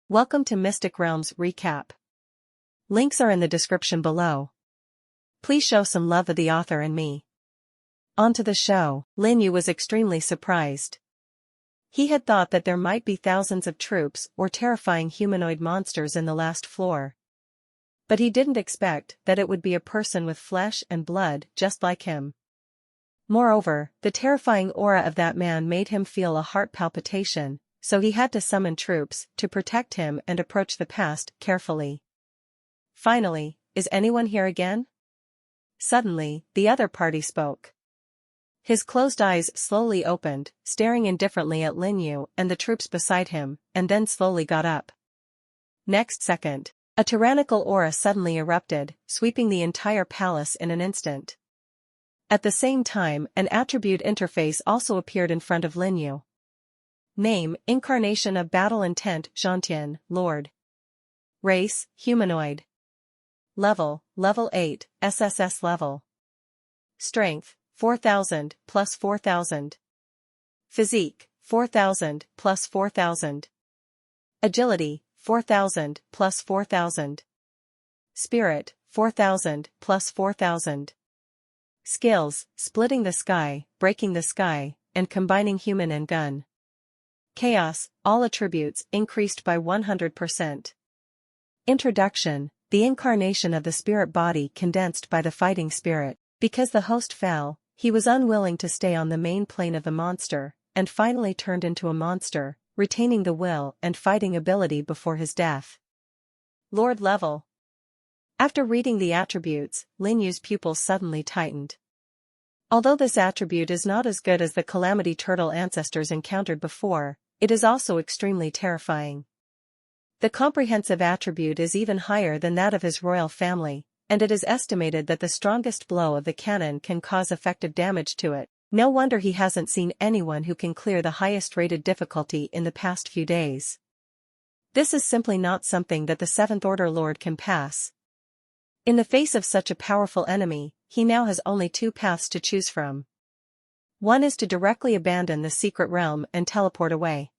Welcome to Mystic Realms Recap. Links are in the description below. Please show some love of the author and me. On to the show. Lin You was extremely surprised. He had thought that there might be thousands of troops or terrifying humanoid monsters in the last floor. But he didn't expect that it would be a person with flesh and blood just like him. Moreover, the terrifying aura of that man made him feel a heart palpitation, so he had to summon troops to protect him and approach the past carefully. Finally, is anyone here again? Suddenly, the other party spoke. His closed eyes slowly opened, staring indifferently at Lin You and the troops beside him, and then slowly got up. Next second, a tyrannical aura suddenly erupted, sweeping the entire palace in an instant. At the same time, an attribute interface also appeared in front of Lin You. Name: Incarnation of Battle Intent Zhantian, Lord. Race: Humanoid. Level: Level 8, SSS level. Strength: 4000 plus 4000. Physique: 4000 plus 4000. Agility: 4000 plus 4000. Spirit: 4000 plus 4000. Skills: Splitting the Sky, Breaking the Sky, and Combining Human and Gun. Chaos: All attributes increased by 100%. Introduction: The incarnation of the spirit body condensed by the fighting spirit. Because the host fell, he was unwilling to stay on the main plane of the monster, and finally turned into a monster, retaining the will and fighting ability before his death. Lord level. After reading the attributes, Lin Yu's pupils suddenly tightened. Although this attribute is not as good as the Calamity Turtle ancestors encountered before, it is also extremely terrifying. The comprehensive attribute is even higher than that of his royal family, and it is estimated that the strongest blow of the cannon can cause effective damage to it. No wonder he hasn't seen anyone who can clear the highest rated difficulty in the past few days. This is simply not something that the 7th Order Lord can pass. In the face of such a powerful enemy, he now has only two paths to choose from. One is to directly abandon the secret realm and teleport away.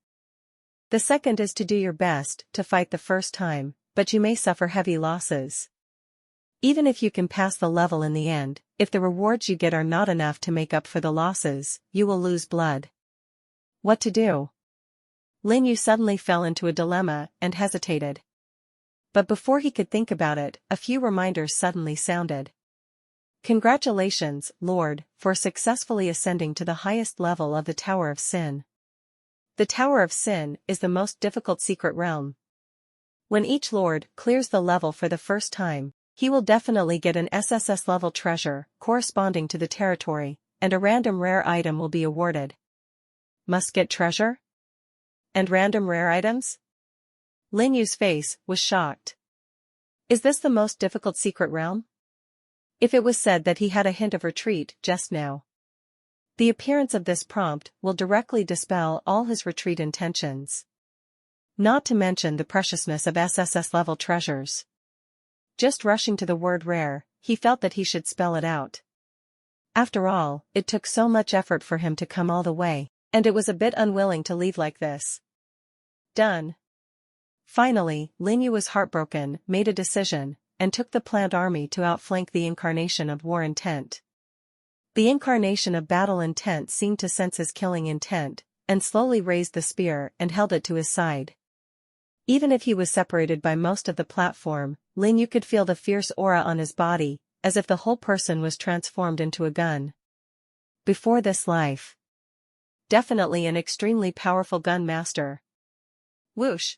The second is to do your best to fight the first time, but you may suffer heavy losses. Even if you can pass the level in the end, if the rewards you get are not enough to make up for the losses, you will lose blood. What to do? Lin Yu suddenly fell into a dilemma and hesitated. But before he could think about it, a few reminders suddenly sounded. Congratulations, Lord, for successfully ascending to the highest level of the Tower of Sin. The Tower of Sin is the most difficult secret realm. When each Lord clears the level for the first time, he will definitely get an SSS level treasure corresponding to the territory, and a random rare item will be awarded. Must get treasure? And random rare items? Lin Yu's face was shocked. Is this the most difficult secret realm? If it was said that he had a hint of retreat just now. The appearance of this prompt will directly dispel all his retreat intentions. Not to mention the preciousness of SSS level treasures. Just rushing to the word rare, he felt that he should spell it out. After all, it took so much effort for him to come all the way, and it was a bit unwilling to leave like this. Done. Finally, Lin Yu was heartbroken, made a decision, and took the planned army to outflank the incarnation of war intent. The incarnation of battle intent seemed to sense his killing intent, and slowly raised the spear and held it to his side. Even if he was separated by most of the platform, Lin Yu could feel the fierce aura on his body, as if the whole person was transformed into a gun. Before this life. Definitely an extremely powerful gun master. Whoosh.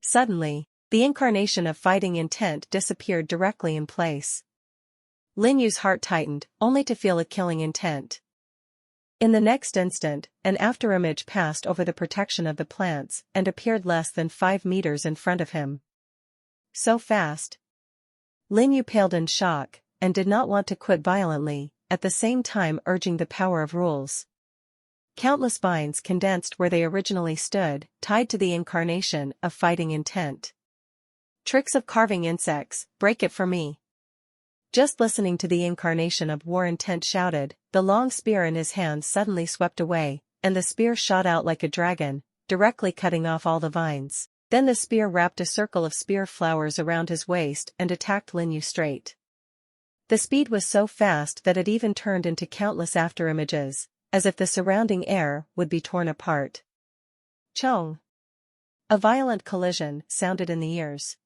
Suddenly, the incarnation of fighting intent disappeared directly in place. Lin Yu's heart tightened, only to feel a killing intent. In the next instant, an afterimage passed over the protection of the plants and appeared less than 5 meters in front of him. So fast. Lin Yu paled in shock, and did not want to quit violently, at the same time urging the power of rules. Countless vines condensed where they originally stood, tied to the incarnation of fighting intent. Tricks of carving insects, break it for me. Just listening to the incarnation of war intent shouted, the long spear in his hand suddenly swept away, and the spear shot out like a dragon, directly cutting off all the vines. Then the spear wrapped a circle of spear flowers around his waist and attacked Lin You straight. The speed was so fast that it even turned into countless afterimages, as if the surrounding air would be torn apart. Chong! A violent collision sounded in the ears.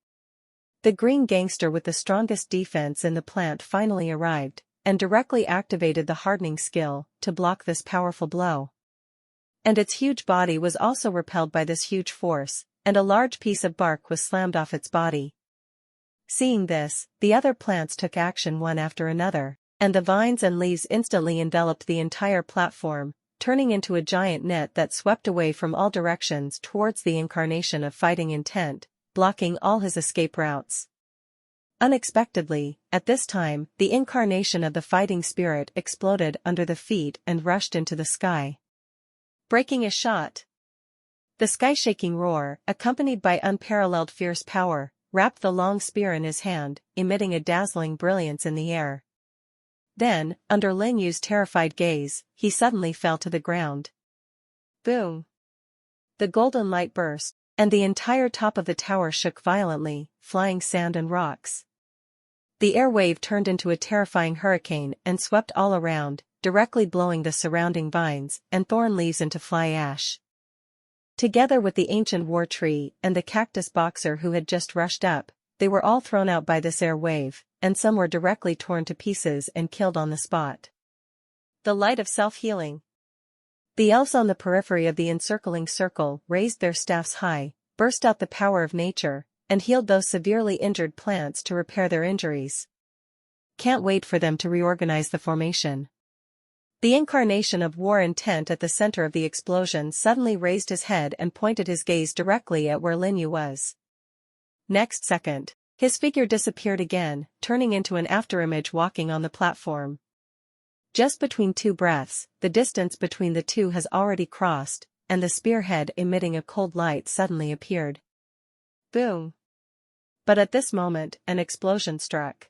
The green gangster with the strongest defense in the plant finally arrived, and directly activated the hardening skill to block this powerful blow. And its huge body was also repelled by this huge force, and a large piece of bark was slammed off its body. Seeing this, the other plants took action one after another, and the vines and leaves instantly enveloped the entire platform, turning into a giant net that swept away from all directions towards the incarnation of fighting intent, blocking all his escape routes. Unexpectedly, at this time, the incarnation of the fighting spirit exploded under the feet and rushed into the sky. Breaking a shot. The sky-shaking roar, accompanied by unparalleled fierce power, wrapped the long spear in his hand, emitting a dazzling brilliance in the air. Then, under Lin Yu's terrified gaze, he suddenly fell to the ground. Boom! The golden light burst, and the entire top of the tower shook violently, flying sand and rocks. The air wave turned into a terrifying hurricane and swept all around, directly blowing the surrounding vines and thorn leaves into fly ash. Together with the ancient war tree and the cactus boxer who had just rushed up, they were all thrown out by this air wave, and some were directly torn to pieces and killed on the spot. The light of self-healing. The elves on the periphery of the encircling circle raised their staffs high, burst out the power of nature, and healed those severely injured plants to repair their injuries. Can't wait for them to reorganize the formation. The incarnation of war intent at the center of the explosion suddenly raised his head and pointed his gaze directly at where Lin You was. Next second, his figure disappeared again, turning into an afterimage walking on the platform. Just between two breaths, the distance between the two has already crossed, and the spearhead emitting a cold light suddenly appeared. Boom! But at this moment, an explosion struck.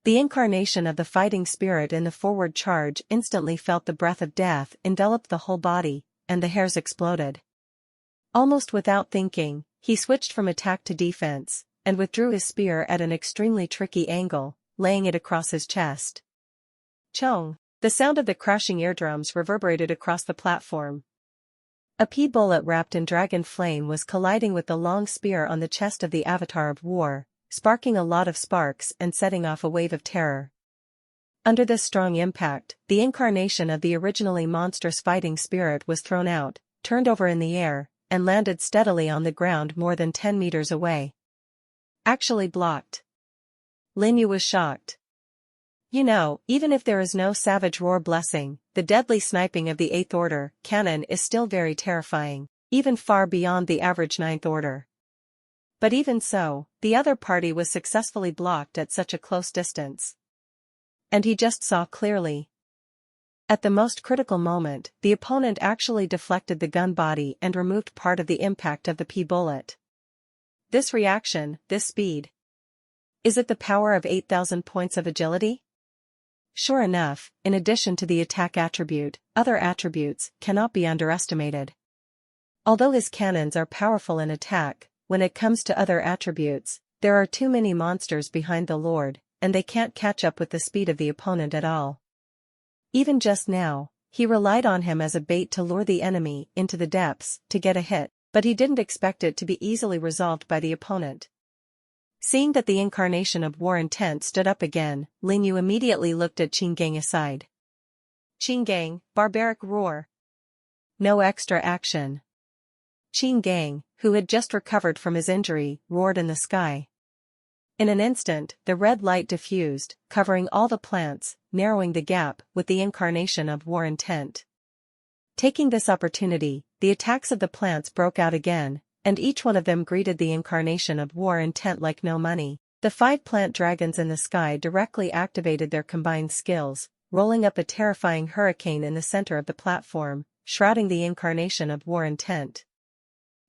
The incarnation of the fighting spirit in the forward charge instantly felt the breath of death envelop the whole body, and the hairs exploded. Almost without thinking, he switched from attack to defense, and withdrew his spear at an extremely tricky angle, laying it across his chest. Chong! The sound of the crashing eardrums reverberated across the platform. A pea bullet wrapped in dragon flame was colliding with the long spear on the chest of the avatar of war, sparking a lot of sparks and setting off a wave of terror. Under this strong impact, the incarnation of the originally monstrous fighting spirit was thrown out, turned over in the air, and landed steadily on the ground more than 10 meters away. Actually blocked. Lin You was shocked. You know, even if there is no savage roar blessing, the deadly sniping of the 8th order cannon is still very terrifying, even far beyond the average 9th order. But even so, the other party was successfully blocked at such a close distance. And he just saw clearly. At the most critical moment, the opponent actually deflected the gun body and removed part of the impact of the pea bullet. This reaction, this speed. Is it the power of 8,000 points of agility? Sure enough, in addition to the attack attribute, other attributes cannot be underestimated. Although his cannons are powerful in attack, when it comes to other attributes, there are too many monsters behind the Lord, and they can't catch up with the speed of the opponent at all. Even just now, he relied on him as a bait to lure the enemy into the depths to get a hit, but he didn't expect it to be easily resolved by the opponent. Seeing that the incarnation of war intent stood up again, Lin You immediately looked at Qinggang aside. Qinggang, barbaric roar. No extra action. Qinggang, who had just recovered from his injury, roared in the sky. In an instant, the red light diffused, covering all the plants, narrowing the gap with the incarnation of war intent. Taking this opportunity, the attacks of the plants broke out again, and each one of them greeted the incarnation of war intent like no money. The 5 plant dragons in the sky directly activated their combined skills, rolling up a terrifying hurricane in the center of the platform, shrouding the incarnation of war intent.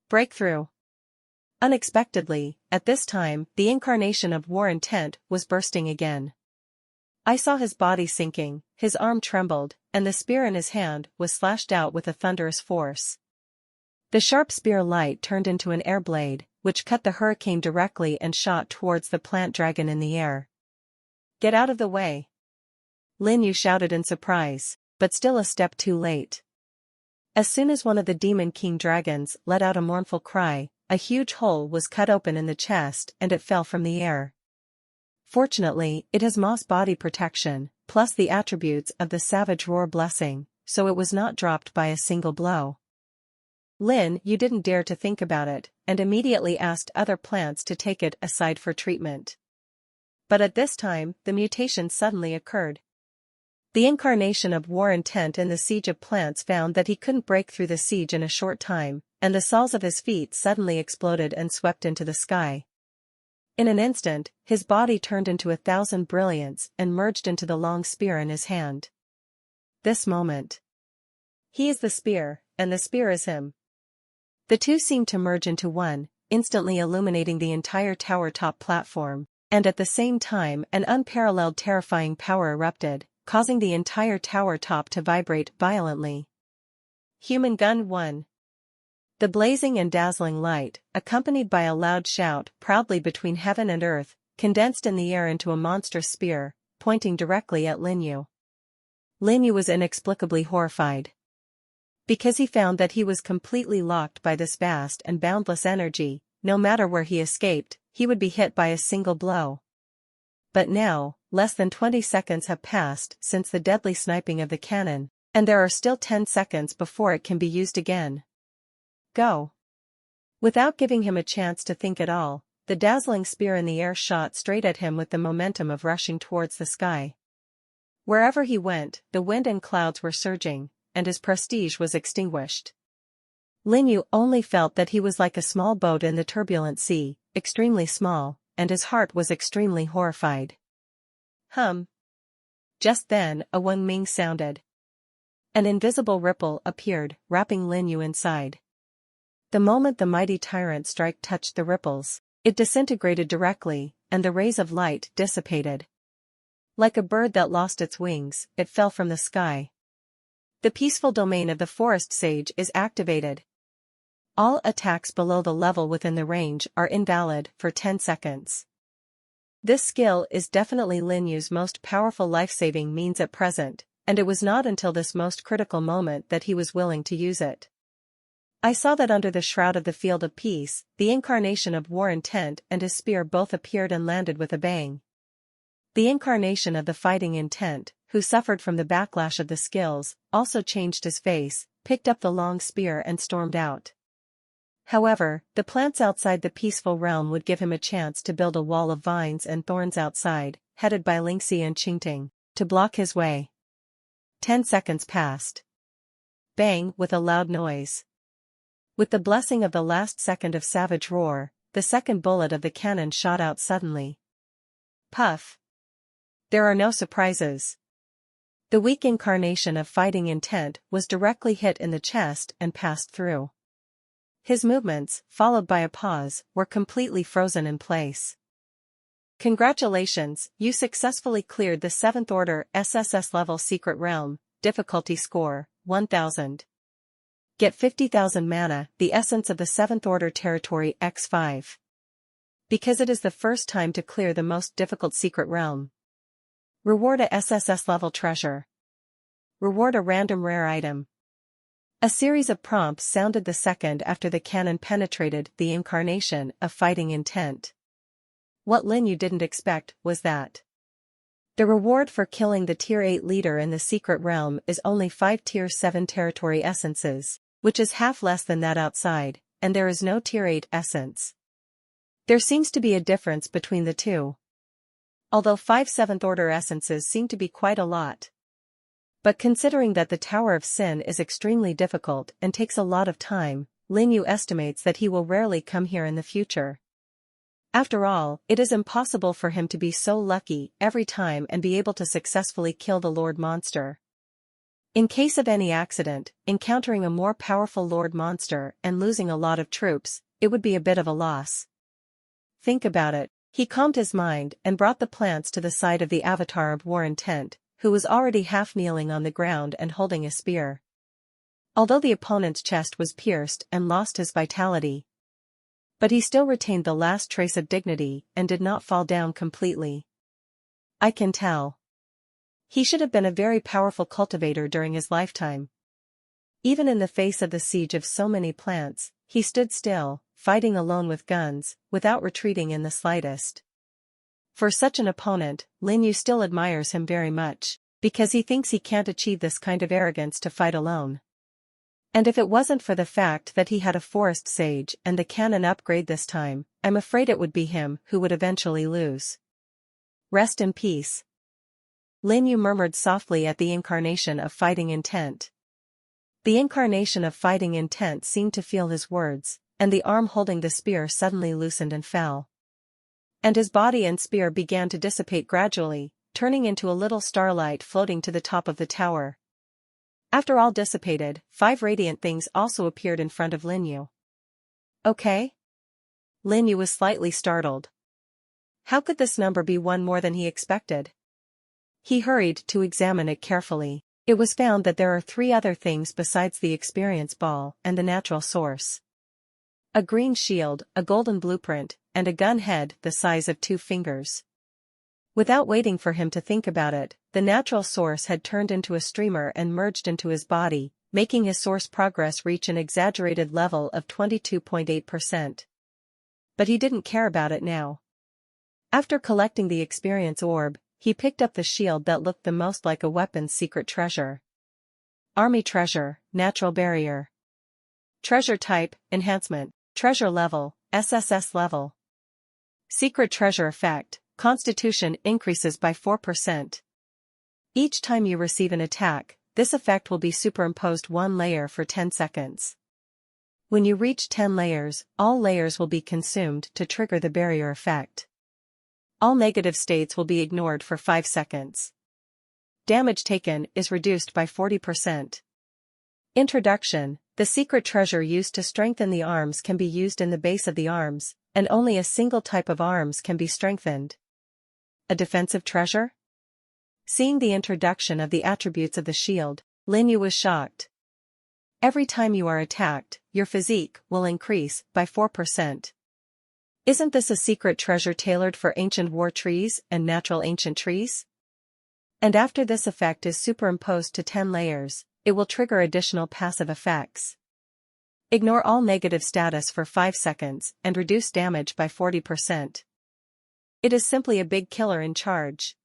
Breakthrough. Unexpectedly, at this time, the incarnation of war intent was bursting again. I saw his body sinking, his arm trembled, and the spear in his hand was slashed out with a thunderous force. The sharp spear light turned into an air blade, which cut the hurricane directly and shot towards the plant dragon in the air. "Get out of the way!" Lin You shouted in surprise, but still a step too late. As soon as one of the demon king dragons let out a mournful cry, a huge hole was cut open in the chest and it fell from the air. Fortunately, it has moss body protection, plus the attributes of the savage roar blessing, so it was not dropped by a single blow. Lin You didn't dare to think about it, and immediately asked other plants to take it aside for treatment. But at this time, the mutation suddenly occurred. The incarnation of war intent in the siege of plants found that he couldn't break through the siege in a short time, and the soles of his feet suddenly exploded and swept into the sky. In an instant, his body turned into 1,000 brilliants and merged into the long spear in his hand. This moment. He is the spear, and the spear is him. The two seemed to merge into one, instantly illuminating the entire tower-top platform, and at the same time an unparalleled terrifying power erupted, causing the entire tower top to vibrate violently. Human Gun 1. The blazing and dazzling light, accompanied by a loud shout proudly between heaven and earth, condensed in the air into a monstrous spear, pointing directly at Lin You. Lin You was inexplicably horrified. Because he found that he was completely locked by this vast and boundless energy, no matter where he escaped, he would be hit by a single blow. But now, less than 20 seconds have passed since the deadly sniping of the cannon, and there are still 10 seconds before it can be used again. Go! Without giving him a chance to think at all, the dazzling spear in the air shot straight at him with the momentum of rushing towards the sky. Wherever he went, the wind and clouds were surging, and his prestige was extinguished. Lin You only felt that he was like a small boat in the turbulent sea, extremely small, and his heart was extremely horrified. Just then, a Weng Ming sounded. An invisible ripple appeared, wrapping Lin You inside. The moment the mighty tyrant strike touched the ripples, it disintegrated directly, and the rays of light dissipated. Like a bird that lost its wings, it fell from the sky. The peaceful domain of the forest sage is activated. All attacks below the level within the range are invalid for 10 seconds. This skill is definitely Lin Yu's most powerful life-saving means at present, and it was not until this most critical moment that he was willing to use it. I saw that under the shroud of the field of peace, the incarnation of war intent and his spear both appeared and landed with a bang. The incarnation of the fighting intent, who suffered from the backlash of the skills, also changed his face, picked up the long spear and stormed out. However, the plants outside the peaceful realm would give him a chance to build a wall of vines and thorns outside, headed by Lingxi and Qingting, to block his way. 10 seconds passed. Bang with a loud noise. With the blessing of the last second of savage roar, the second bullet of the cannon shot out suddenly. Puff. There are no surprises. The weak incarnation of fighting intent was directly hit in the chest and passed through. His movements, followed by a pause, were completely frozen in place. Congratulations, you successfully cleared the 7th Order SSS level Secret Realm, difficulty score, 1000. Get 50,000 mana, the essence of the 7th Order territory x5. Because it is the first time to clear the most difficult Secret Realm. Reward a SSS level treasure. Reward a random rare item. A series of prompts sounded the second after the cannon penetrated the incarnation of fighting intent. What Lin You didn't expect was that the reward for killing the Tier 8 leader in the Secret Realm is only 5 Tier 7 territory essences, which is half less than that outside, and there is no Tier 8 essence. There seems to be a difference between the two. Although 5 7th Order essences seem to be quite a lot. But considering that the Tower of Sin is extremely difficult and takes a lot of time, Lin You estimates that he will rarely come here in the future. After all, it is impossible for him to be so lucky every time and be able to successfully kill the Lord Monster. In case of any accident, encountering a more powerful Lord Monster and losing a lot of troops, it would be a bit of a loss. Think about it. He calmed his mind and brought the plants to the side of the avatar of war intent, who was already half kneeling on the ground and holding a spear. Although the opponent's chest was pierced and lost his vitality, but he still retained the last trace of dignity and did not fall down completely. I can tell. He should have been a very powerful cultivator during his lifetime. Even in the face of the siege of so many plants, he stood still, fighting alone with guns, without retreating in the slightest. For such an opponent, Lin You still admires him very much, because he thinks he can't achieve this kind of arrogance to fight alone. And if it wasn't for the fact that he had a forest sage and the cannon upgrade this time, I'm afraid it would be him who would eventually lose. Rest in peace. Lin You murmured softly at the incarnation of fighting intent. The incarnation of fighting intent seemed to feel his words, and the arm holding the spear suddenly loosened and fell. And his body and spear began to dissipate gradually, turning into a little starlight floating to the top of the tower. After all dissipated, 5 radiant things also appeared in front of Lin You. Okay? Lin You was slightly startled. How could this number be one more than he expected? He hurried to examine it carefully. It was found that there are 3 other things besides the experience ball and the natural source. A green shield, a golden blueprint, and a gun head the size of 2 fingers. Without waiting for him to think about it, the natural source had turned into a streamer and merged into his body, making his source progress reach an exaggerated level of 22.8%. But he didn't care about it now. After collecting the experience orb, he picked up the shield that looked the most like a weapon's secret treasure. Army treasure, natural barrier. Treasure type, enhancement, treasure level, SSS level. Secret treasure effect, constitution increases by 4%. Each time you receive an attack, this effect will be superimposed 1 layer for 10 seconds. When you reach 10 layers, all layers will be consumed to trigger the barrier effect. All negative states will be ignored for 5 seconds. Damage taken is reduced by 40%. Introduction: the secret treasure used to strengthen the arms can be used in the base of the arms, and only a single type of arms can be strengthened. A defensive treasure? Seeing the introduction of the attributes of the shield, Lin You was shocked. Every time you are attacked, your physique will increase by 4%. Isn't this a secret treasure tailored for ancient war trees and natural ancient trees? And after this effect is superimposed to 10 layers, it will trigger additional passive effects. Ignore all negative status for 5 seconds and reduce damage by 40%. It is simply a big killer in charge.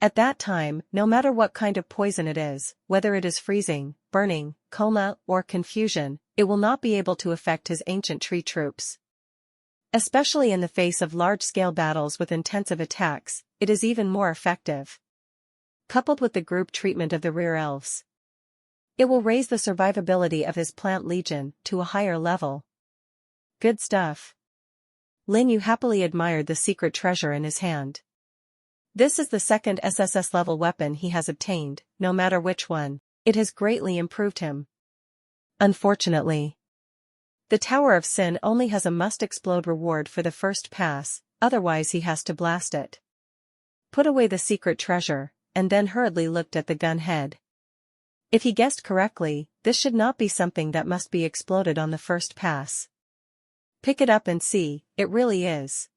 At that time, no matter what kind of poison it is, whether it is freezing, burning, coma, or confusion, it will not be able to affect his ancient tree troops. Especially in the face of large-scale battles with intensive attacks, it is even more effective. Coupled with the group treatment of the rear elves, it will raise the survivability of his plant legion to a higher level. Good stuff. Lin You happily admired the secret treasure in his hand. This is the second SSS level weapon he has obtained, no matter which one, it has greatly improved him. Unfortunately, the Tower of Sin only has a must-explode reward for the first pass, otherwise he has to blast it. Put away the secret treasure, and then hurriedly looked at the gun head. If he guessed correctly, this should not be something that must be exploded on the first pass. Pick it up and see, it really is.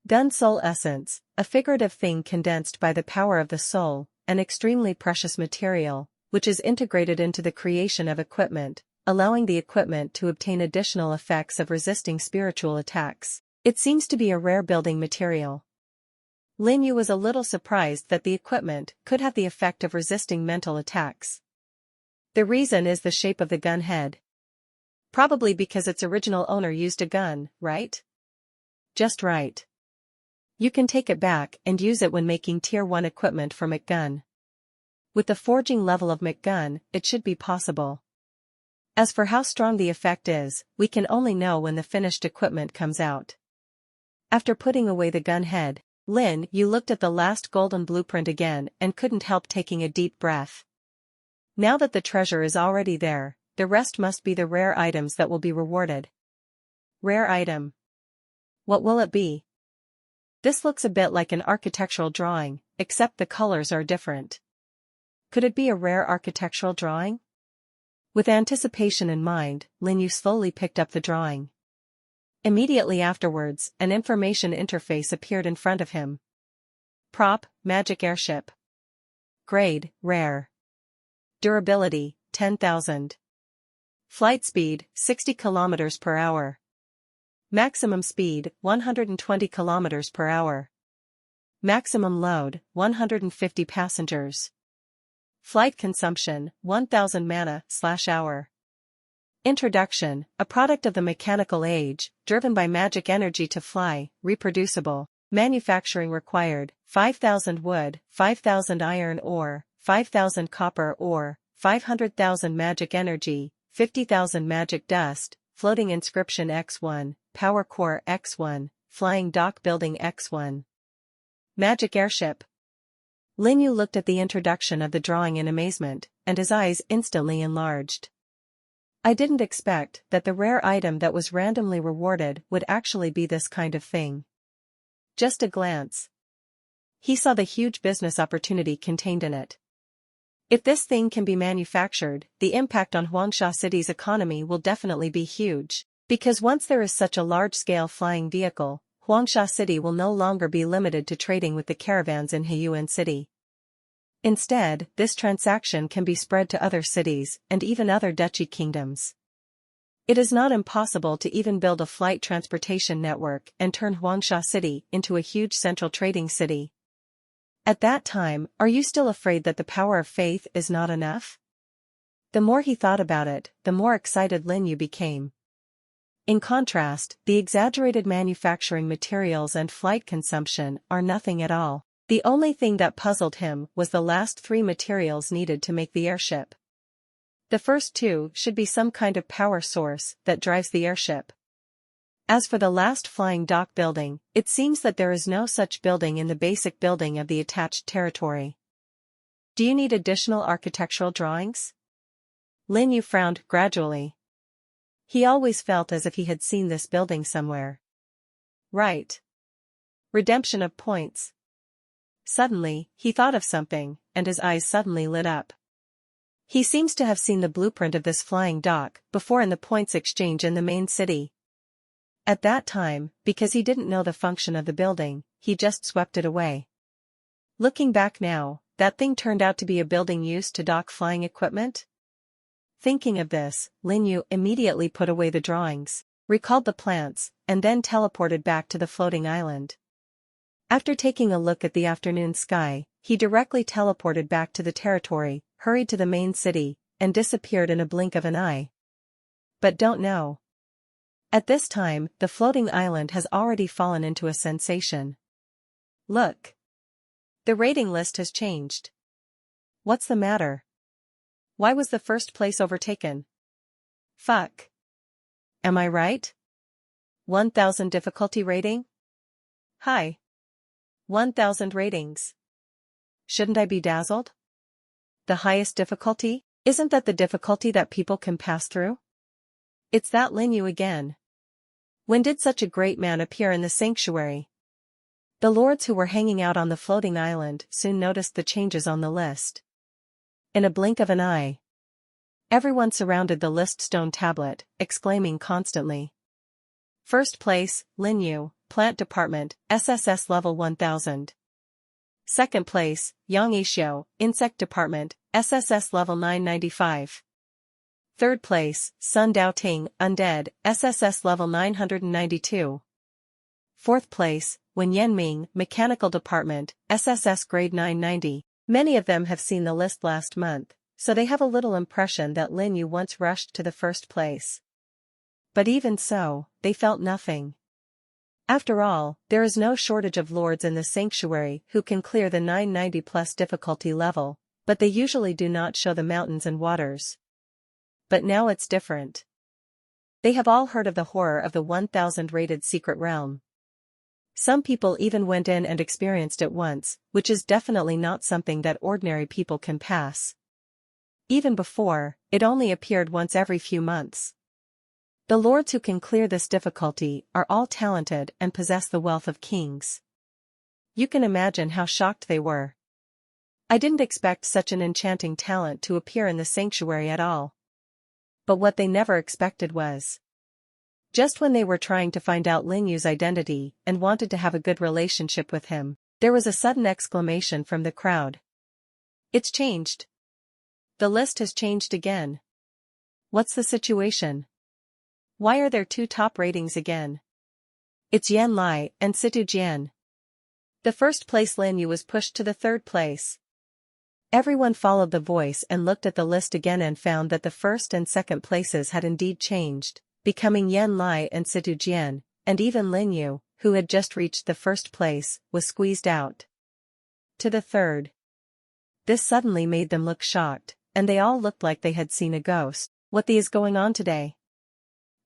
Gun soul essence, a figurative thing condensed by the power of the soul, an extremely precious material, which is integrated into the creation of equipment, allowing the equipment to obtain additional effects of resisting spiritual attacks. It seems to be a rare building material. Lin You was a little surprised that the equipment could have the effect of resisting mental attacks. The reason is the shape of the gun head. Probably because its original owner used a gun, right? Just right. You can take it back and use it when making Tier 1 equipment for McGun. With the forging level of McGun, it should be possible. As for how strong the effect is, we can only know when the finished equipment comes out. After putting away the gun head, Lin You looked at the last golden blueprint again and couldn't help taking a deep breath. Now that the treasure is already there, the rest must be the rare items that will be rewarded. Rare item. What will it be? This looks a bit like an architectural drawing, except the colors are different. Could it be a rare architectural drawing? With anticipation in mind, Lin You slowly picked up the drawing. Immediately afterwards, an information interface appeared in front of him. Prop, magic airship. Grade, rare. Durability, 10,000. Flight speed, 60 km per hour. Maximum speed, 120 km per hour. Maximum load, 150 passengers. Flight consumption, 1000 mana/hour. Introduction, a product of the mechanical age, driven by magic energy to fly, reproducible. Manufacturing required, 5,000 wood, 5,000 iron ore, 5,000 copper ore, 500,000 magic energy, 50,000 magic dust, floating inscription X1, power core X1, flying dock building X1. Magic airship. Lin You looked at the introduction of the drawing in amazement, and his eyes instantly enlarged. I didn't expect that the rare item that was randomly rewarded would actually be this kind of thing. Just a glance. He saw the huge business opportunity contained in it. If this thing can be manufactured, the impact on Huangsha City's economy will definitely be huge, because once there is such a large-scale flying vehicle, Huangsha City will no longer be limited to trading with the caravans in Heiyuan City. Instead, this transaction can be spread to other cities and even other duchy kingdoms. It is not impossible to even build a flight transportation network and turn Huangsha City into a huge central trading city. At that time, are you still afraid that the power of faith is not enough? The more he thought about it, the more excited Lin You became. In contrast, the exaggerated manufacturing materials and flight consumption are nothing at all. The only thing that puzzled him was the last 3 materials needed to make the airship. The first 2 should be some kind of power source that drives the airship. As for the last flying dock building, it seems that there is no such building in the basic building of the attached territory. Do you need additional architectural drawings? Lin You frowned gradually. He always felt as if he had seen this building somewhere. Right. Redemption of points. Suddenly, he thought of something, and his eyes suddenly lit up. He seems to have seen the blueprint of this flying dock before in the points exchange in the main city. At that time, because he didn't know the function of the building, he just swept it away. Looking back now, that thing turned out to be a building used to dock flying equipment? Thinking of this, Lin You immediately put away the drawings, recalled the plants, and then teleported back to the floating island. After taking a look at the afternoon sky, he directly teleported back to the territory, hurried to the main city, and disappeared in a blink of an eye. But don't know. At this time, the floating island has already fallen into a sensation. Look. The rating list has changed. What's the matter? Why was the first place overtaken? Fuck. Am I right? 1000 difficulty rating? Hi. 1000 ratings. Shouldn't I be dazzled? The highest difficulty? Isn't that the difficulty that people can pass through? It's that Lin You again. When did such a great man appear in the sanctuary? The lords who were hanging out on the floating island soon noticed the changes on the list. In a blink of an eye, everyone surrounded the list stone tablet, exclaiming constantly. First place, Lin You, Plant Department, SSS Level 1000. Second place, Yang Yishio, Insect Department, SSS Level 995. Third place, Sun Dao Ting, Undead, SSS Level 992. Fourth place, Wen Yanming, Mechanical Department, SSS Grade 990. Many of them have seen the list last month, so they have a little impression that Lin You once rushed to the first place. But even so, they felt nothing. After all, there is no shortage of lords in the sanctuary who can clear the 990+ difficulty level, but they usually do not show the mountains and waters. But now it's different. They have all heard of the horror of the 1000 rated secret realm. Some people even went in and experienced it once, which is definitely not something that ordinary people can pass. Even before, it only appeared once every few months. The lords who can clear this difficulty are all talented and possess the wealth of kings. You can imagine how shocked they were. I didn't expect such an enchanting talent to appear in the sanctuary at all. But what they never expected was, just when they were trying to find out Lin Yu's identity and wanted to have a good relationship with him, there was a sudden exclamation from the crowd. It's changed. The list has changed again. What's the situation? Why are there two top ratings again? It's Yan Lai and Situ Jian. The first place Lin Yu was pushed to the third place. Everyone followed the voice and looked at the list again and found that the first and second places had indeed changed, becoming Yan Lai and Situ Jian, and even Lin Yu, who had just reached the first place, was squeezed out to the third. This suddenly made them look shocked, and they all looked like they had seen a ghost. What is going on today?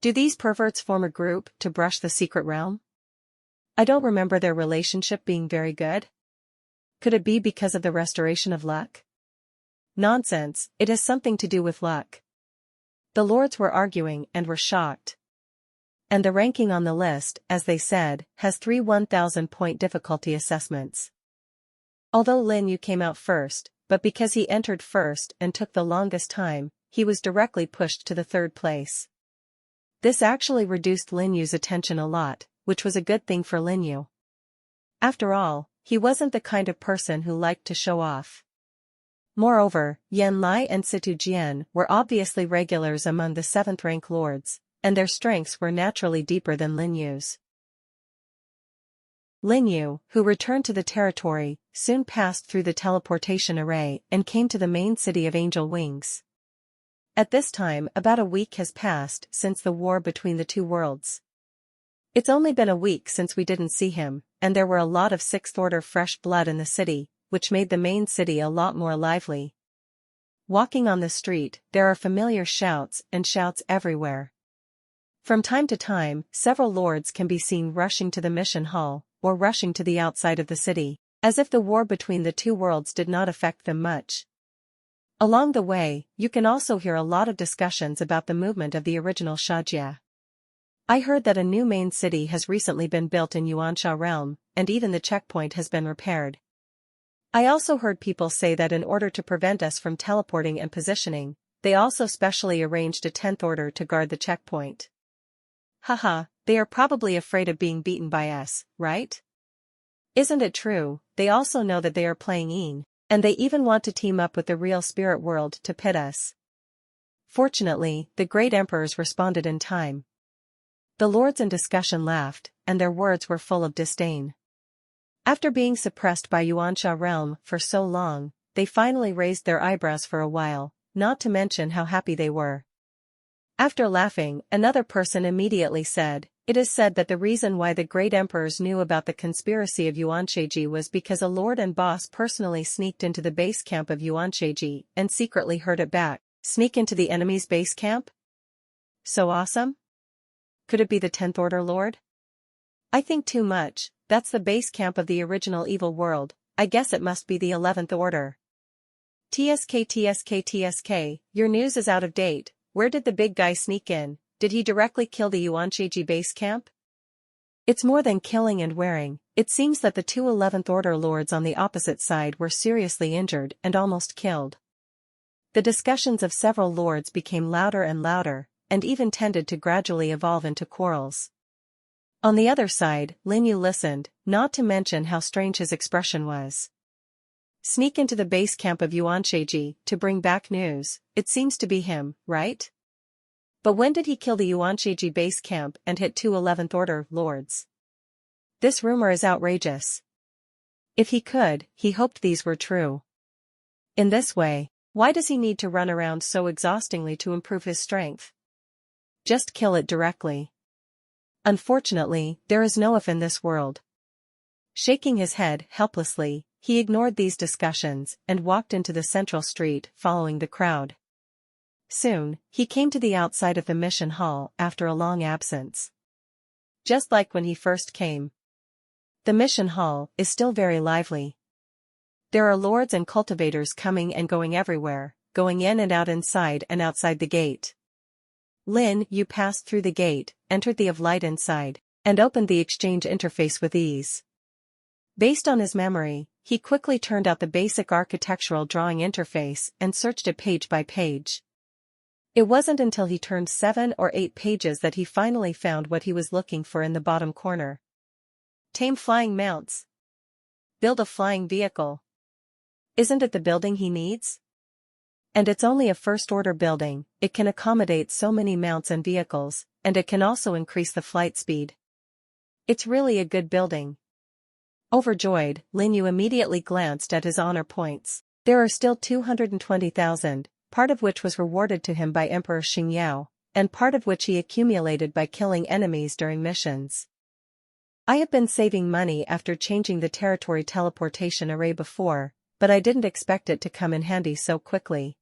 Do these perverts form a group to brush the secret realm? I don't remember their relationship being very good. Could it be because of the restoration of luck? Nonsense, it has something to do with luck. The lords were arguing and were shocked. And the ranking on the list, as they said, has 3 1,000-point difficulty assessments. Although Lin Yu came out first, but because he entered first and took the longest time, he was directly pushed to the third place. This actually reduced Lin Yu's attention a lot, which was a good thing for Lin Yu. After all, he wasn't the kind of person who liked to show off. Moreover, Yan Lai and Situ Jian were obviously regulars among the 7th-rank lords, and their strengths were naturally deeper than Lin Yu's. Lin Yu, who returned to the territory, soon passed through the teleportation array and came to the main city of Angel Wings. At this time, about a week has passed since the war between the two worlds. It's only been a week since we didn't see him, and there were a lot of 6th-order fresh blood in the city, which made the main city a lot more lively. Walking on the street, there are familiar shouts and shouts everywhere. From time to time, several lords can be seen rushing to the mission hall, or rushing to the outside of the city, as if the war between the two worlds did not affect them much. Along the way, you can also hear a lot of discussions about the movement of the original Shajia. I heard that a new main city has recently been built in Yuansha realm, and even the checkpoint has been repaired. I also heard people say that in order to prevent us from teleporting and positioning, they also specially arranged a 10th order to guard the checkpoint. Haha, they are probably afraid of being beaten by us, right? Isn't it true? They also know that they are playing Yin, and they even want to team up with the real spirit world to pit us. Fortunately, the great emperors responded in time. The lords in discussion laughed, and their words were full of disdain. After being suppressed by Yuansha realm for so long, they finally raised their eyebrows for a while, not to mention how happy they were. After laughing, another person immediately said, "It is said that the reason why the great emperors knew about the conspiracy of Yuansheji was because a lord and boss personally sneaked into the base camp of Yuansheji and secretly heard it back." Sneak into the enemy's base camp? So awesome? Could it be the 10th Order Lord? I think too much. That's the base camp of the original evil world. I guess it must be the 11th Order. TSK, your news is out of date. Where did the big guy sneak in? Did he directly kill the Yuansheji base camp? It's more than killing and wearing. It seems that the two 11th Order lords on the opposite side were seriously injured and almost killed. The discussions of several lords became louder and louder, and even tended to gradually evolve into quarrels. On the other side, Lin Yu listened, not to mention how strange his expression was. Sneak into the base camp of Yuansheji to bring back news. It seems to be him, right? But when did he kill the Yuansheji base camp and hit two 11th Order lords? This rumor is outrageous. If he could, he hoped these were true. In this way, why does he need to run around so exhaustingly to improve his strength? Just kill it directly. Unfortunately, there is no if in this world. Shaking his head helplessly, he ignored these discussions and walked into the central street following the crowd. Soon, he came to the outside of the mission hall after a long absence. Just like when he first came. The mission hall is still very lively. There are lords and cultivators coming and going everywhere, going in and out inside and outside the gate. Lin You passed through the gate, entered the of light inside, and opened the exchange interface with ease. Based on his memory, he quickly turned out the basic architectural drawing interface and searched it page by page. It wasn't until he turned 7 or 8 pages that he finally found what he was looking for in the bottom corner. Tame flying mounts. Build a flying vehicle. Isn't it the building he needs? And it's only a first-order building, it can accommodate so many mounts and vehicles, and it can also increase the flight speed. It's really a good building. Overjoyed, Lin You immediately glanced at his honor points. There are still 220,000, part of which was rewarded to him by Emperor Xingyao, and part of which he accumulated by killing enemies during missions. I have been saving money after changing the territory teleportation array before, but I didn't expect it to come in handy so quickly.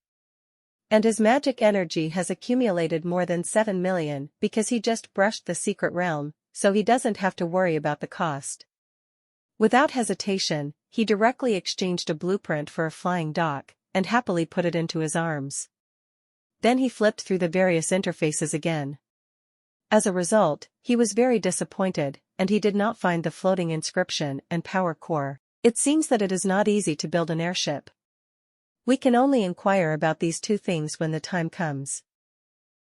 And his magic energy has accumulated more than 7 million because he just brushed the secret realm, so he doesn't have to worry about the cost. Without hesitation, he directly exchanged a blueprint for a flying dock, and happily put it into his arms. Then he flipped through the various interfaces again. As a result, he was very disappointed, and he did not find the floating inscription and power core. It seems that it is not easy to build an airship. We can only inquire about these two things when the time comes.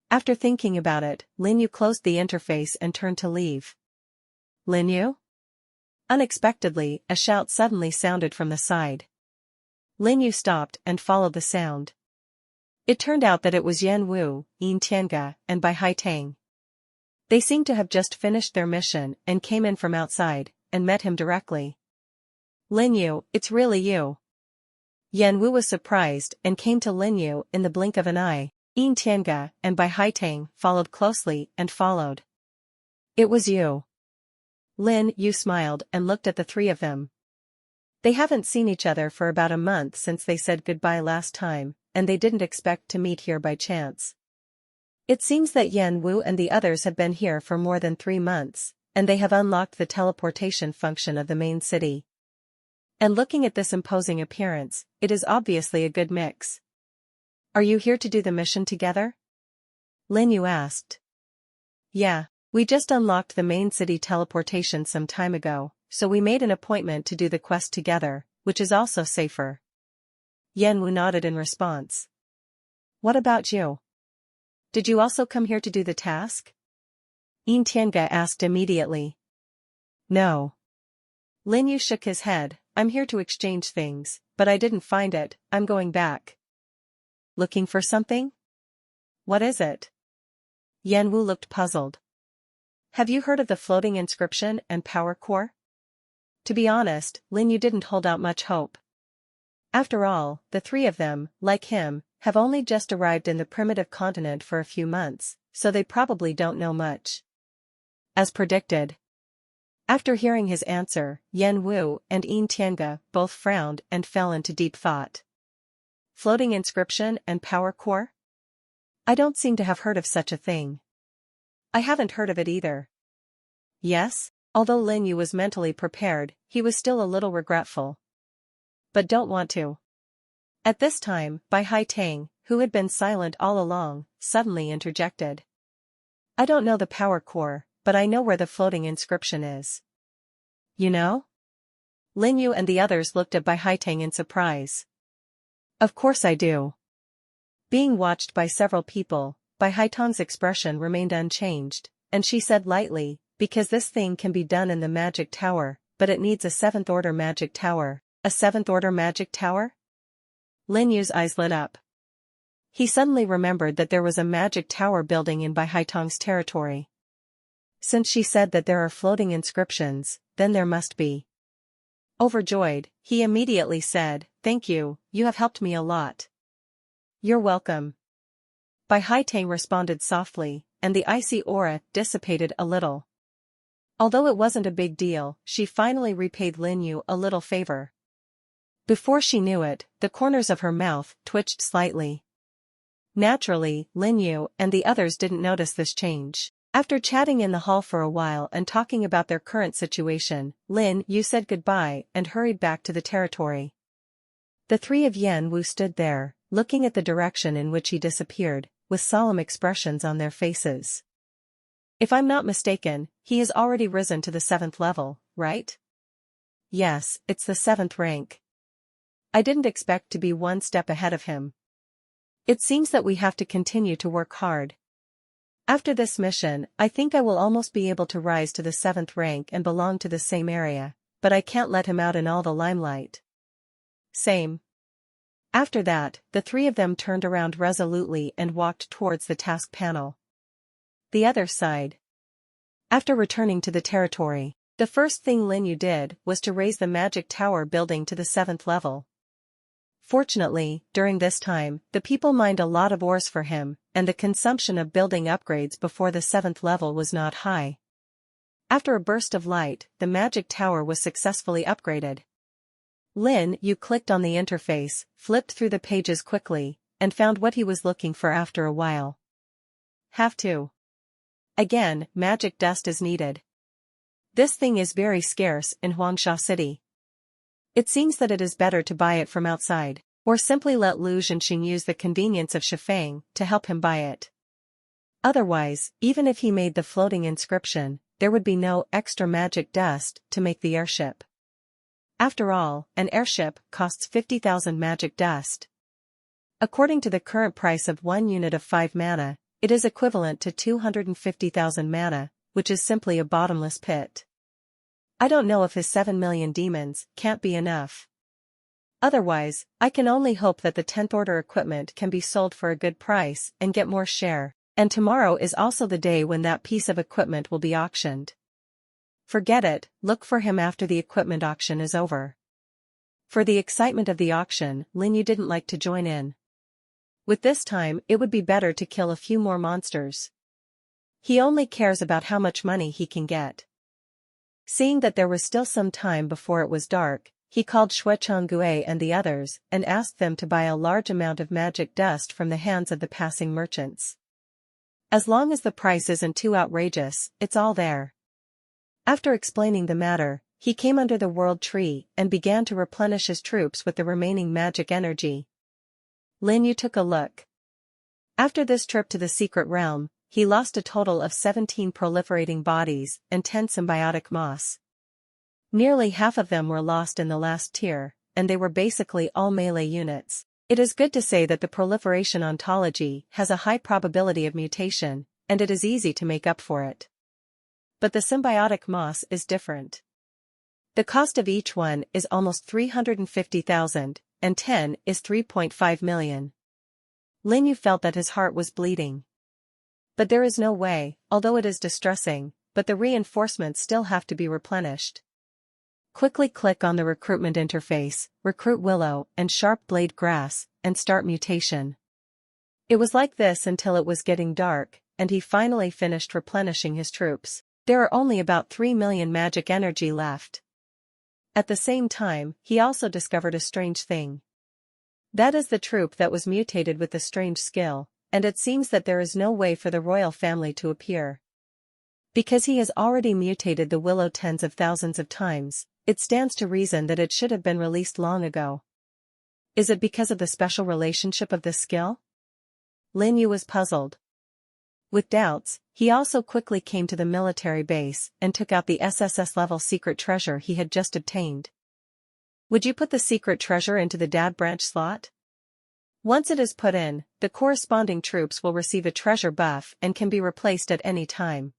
After thinking about it, Lin You closed the interface and turned to leave. Lin You? Unexpectedly, a shout suddenly sounded from the side. Lin You stopped and followed the sound. It turned out that it was Yan Wu, Yin Tianga, and Bai Haitang. They seemed to have just finished their mission and came in from outside, and met him directly. Lin You, it's really you. Yan Wu was surprised and came to Lin You in the blink of an eye. Yin Tianga and Bai Haitang followed closely and followed. It was you. Lin You smiled and looked at the three of them. They haven't seen each other for about a month since they said goodbye last time, and they didn't expect to meet here by chance. It seems that Yan Wu and the others have been here for more than 3 months, and they have unlocked the teleportation function of the main city. And looking at this imposing appearance, it is obviously a good mix. Are you here to do the mission together? Lin You asked. Yeah, we just unlocked the main city teleportation some time ago, so we made an appointment to do the quest together, which is also safer. Yan Wu nodded in response. What about you? Did you also come here to do the task? Yin Tianga asked immediately. No. Lin You shook his head. I'm here to exchange things, but I didn't find it, I'm going back. Looking for something? What is it? Yan Wu looked puzzled. Have you heard of the floating inscription and power core? To be honest, Lin You didn't hold out much hope. After all, the three of them, like him, have only just arrived in the primitive continent for a few months, so they probably don't know much. As predicted. After hearing his answer, Yan Wu and Yin Tianga both frowned and fell into deep thought. Floating inscription and power core? I don't seem to have heard of such a thing. I haven't heard of it either. Yes, although Lin Yu was mentally prepared, he was still a little regretful. But don't want to. At this time, Bai Haitang, who had been silent all along, suddenly interjected. I don't know the power core, but I know where the floating inscription is. You know? Lin Yu and the others looked at Bai Haitang in surprise. Of course I do. Being watched by several people, Bai Haitang's expression remained unchanged, and she said lightly, because this thing can be done in the magic tower, but it needs a 7th-order magic tower. A 7th-order magic tower? Lin Yu's eyes lit up. He suddenly remembered that there was a magic tower building in Bai Haitang's territory. Since she said that there are floating inscriptions, then there must be. Overjoyed, he immediately said, Thank you, you have helped me a lot. You're welcome. Bai Haitang responded softly, and the icy aura dissipated a little. Although it wasn't a big deal, she finally repaid Lin Yu a little favor. Before she knew it, the corners of her mouth twitched slightly. Naturally, Lin Yu and the others didn't notice this change. After chatting in the hall for a while and talking about their current situation, Lin Yu said goodbye and hurried back to the territory. The three of Yan Wu stood there, looking at the direction in which he disappeared, with solemn expressions on their faces. If I'm not mistaken, he has already risen to the 7th level, right? Yes, it's the 7th rank. I didn't expect to be one step ahead of him. It seems that we have to continue to work hard. After this mission, I think I will almost be able to rise to the 7th rank and belong to the same area, but I can't let him out in all the limelight. Same. After that, the three of them turned around resolutely and walked towards the task panel. The other side. After returning to the territory, the first thing Lin You did was to raise the magic tower building to the 7th level. Fortunately, during this time, the people mined a lot of ores for him, and the consumption of building upgrades before the 7th level was not high. After a burst of light, the magic tower was successfully upgraded. Lin You clicked on the interface, flipped through the pages quickly, and found what he was looking for after a while. Have to. Again, magic dust is needed. This thing is very scarce in Huangsha City. It seems that it is better to buy it from outside, or simply let Lu Zhenxing use the convenience of Shifeng to help him buy it. Otherwise, even if he made the floating inscription, there would be no extra magic dust to make the airship. After all, an airship costs 50,000 magic dust. According to the current price of 1 unit of 5 mana, it is equivalent to 250,000 mana, which is simply a bottomless pit. I don't know if his 7 million demons can't be enough. Otherwise, I can only hope that the 10th order equipment can be sold for a good price and get more share, and tomorrow is also the day when that piece of equipment will be auctioned. Forget it, look for him after the equipment auction is over. For the excitement of the auction, Lin You didn't like to join in. With this time, it would be better to kill a few more monsters. He only cares about how much money he can get. Seeing that there was still some time before it was dark, he called Xue Changgue and the others and asked them to buy a large amount of magic dust from the hands of the passing merchants. As long as the price isn't too outrageous, it's all there. After explaining the matter, he came under the world tree and began to replenish his troops with the remaining magic energy. Lin You took a look. After this trip to the secret realm, he lost a total of 17 proliferating bodies and 10 symbiotic moss. Nearly half of them were lost in the last tier, and they were basically all melee units. It is good to say that the proliferation ontology has a high probability of mutation, and it is easy to make up for it. But the symbiotic moss is different. The cost of each one is almost 350,000, and 10 is 3.5 million. Lin You felt that his heart was bleeding. But there is no way, although it is distressing, but the reinforcements still have to be replenished. Quickly click on the recruitment interface, recruit Willow and Sharp Blade Grass, and start mutation. It was like this until it was getting dark, and he finally finished replenishing his troops. There are only about 3 million magic energy left. At the same time, he also discovered a strange thing. That is the troop that was mutated with the strange skill, and it seems that there is no way for the royal family to appear. Because he has already mutated the Willow tens of thousands of times, it stands to reason that it should have been released long ago. Is it because of the special relationship of this skill? Lin You was puzzled. With doubts, he also quickly came to the military base and took out the SSS-level secret treasure he had just obtained. Would you put the secret treasure into the dad branch slot? Once it is put in, the corresponding troops will receive a treasure buff and can be replaced at any time.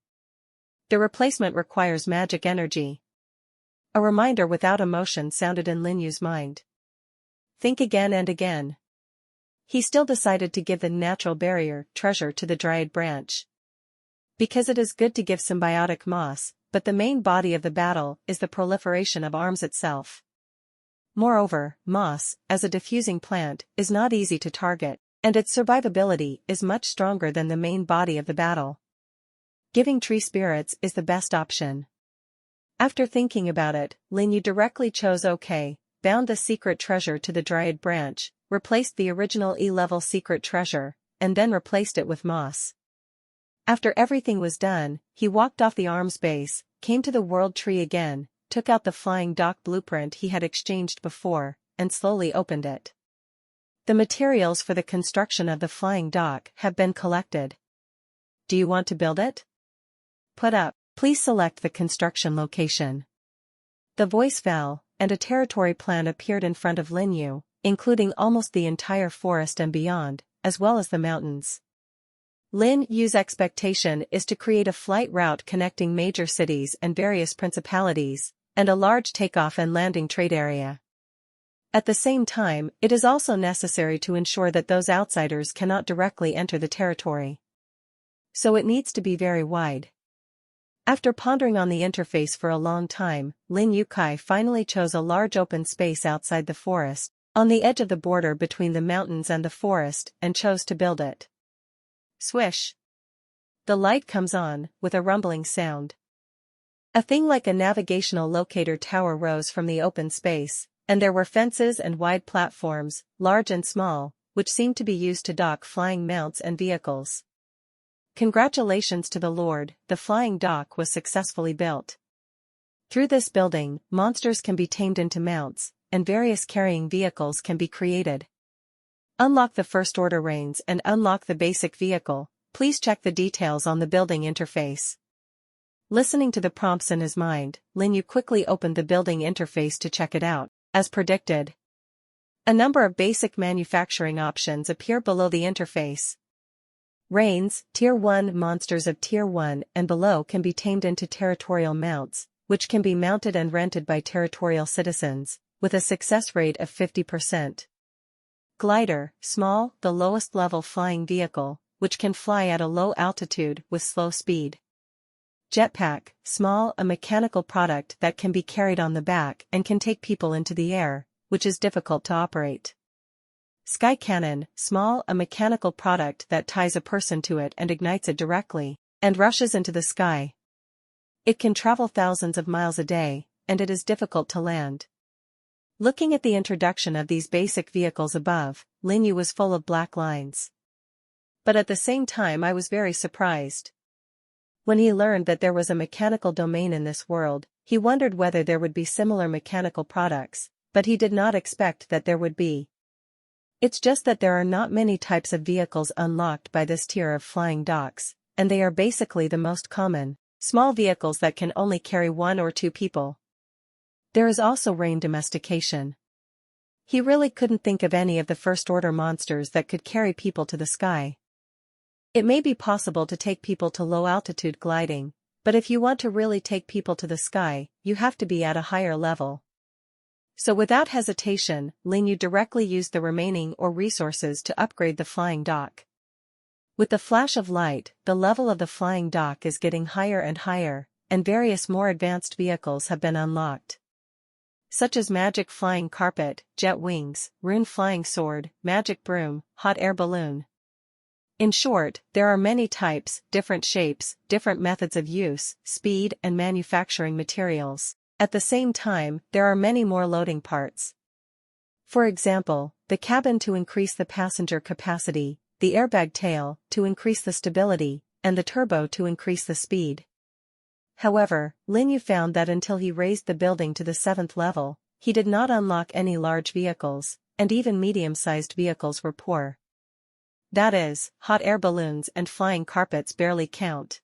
The replacement requires magic energy. A reminder without emotion sounded in Lin Yu's mind. Think again and again. He still decided to give the natural barrier treasure to the Dryad branch. Because it is good to give symbiotic moss, but the main body of the battle is the proliferation of arms itself. Moreover, moss, as a diffusing plant, is not easy to target, and its survivability is much stronger than the main body of the battle. Giving tree spirits is the best option. After thinking about it, Lin You directly chose OK, bound the secret treasure to the Dryad branch, replaced the original E-level secret treasure, and then replaced it with moss. After everything was done, he walked off the arms base, came to the world tree again, took out the flying dock blueprint he had exchanged before, and slowly opened it. The materials for the construction of the flying dock have been collected. Do you want to build it? Put up. Please select the construction location. The voice fell, and a territory plan appeared in front of Lin You, including almost the entire forest and beyond, as well as the mountains. Lin Yu's expectation is to create a flight route connecting major cities and various principalities, and a large takeoff and landing trade area. At the same time, it is also necessary to ensure that those outsiders cannot directly enter the territory. So it needs to be very wide. After pondering on the interface for a long time, Lin You finally chose a large open space outside the forest, on the edge of the border between the mountains and the forest, and chose to build it. Swish! The light comes on, with a rumbling sound. A thing like a navigational locator tower rose from the open space, and there were fences and wide platforms, large and small, which seemed to be used to dock flying mounts and vehicles. Congratulations to the Lord, the flying dock was successfully built. Through this building, monsters can be tamed into mounts, and various carrying vehicles can be created. Unlock the first order reigns and unlock the basic vehicle. Please check the details on the building interface. Listening to the prompts in his mind, Lin Yu quickly opened the building interface to check it out. As predicted, a number of basic manufacturing options appear below the interface. Reigns, Tier 1 monsters of Tier 1 and below can be tamed into territorial mounts, which can be mounted and rented by territorial citizens, with a success rate of 50%. Glider, small, the lowest level flying vehicle, which can fly at a low altitude with slow speed. Jetpack, small, a mechanical product that can be carried on the back and can take people into the air, which is difficult to operate. Sky cannon, small, a mechanical product that ties a person to it and ignites it directly, and rushes into the sky. It can travel thousands of miles a day, and it is difficult to land. Looking at the introduction of these basic vehicles above, Lin Yu was full of black lines. But at the same time I was very surprised. When he learned that there was a mechanical domain in this world, he wondered whether there would be similar mechanical products, but he did not expect that there would be. It's just that there are not many types of vehicles unlocked by this tier of flying docks, and they are basically the most common, small vehicles that can only carry 1 or 2 people. There is also rain domestication. He really couldn't think of any of the first-order monsters that could carry people to the sky. It may be possible to take people to low-altitude gliding, but if you want to really take people to the sky, you have to be at a higher level. So without hesitation, Lin Yu directly used the remaining or resources to upgrade the flying dock. With the flash of light, the level of the flying dock is getting higher and higher, and various more advanced vehicles have been unlocked, such as magic flying carpet, jet wings, rune flying sword, magic broom, hot air balloon. In short, there are many types, different shapes, different methods of use, speed and manufacturing materials. At the same time, there are many more loading parts. For example, the cabin to increase the passenger capacity, the airbag tail to increase the stability, and the turbo to increase the speed. However, Lin Yu found that until he raised the building to the 7th level, he did not unlock any large vehicles, and even medium-sized vehicles were poor. That is, hot air balloons and flying carpets barely count.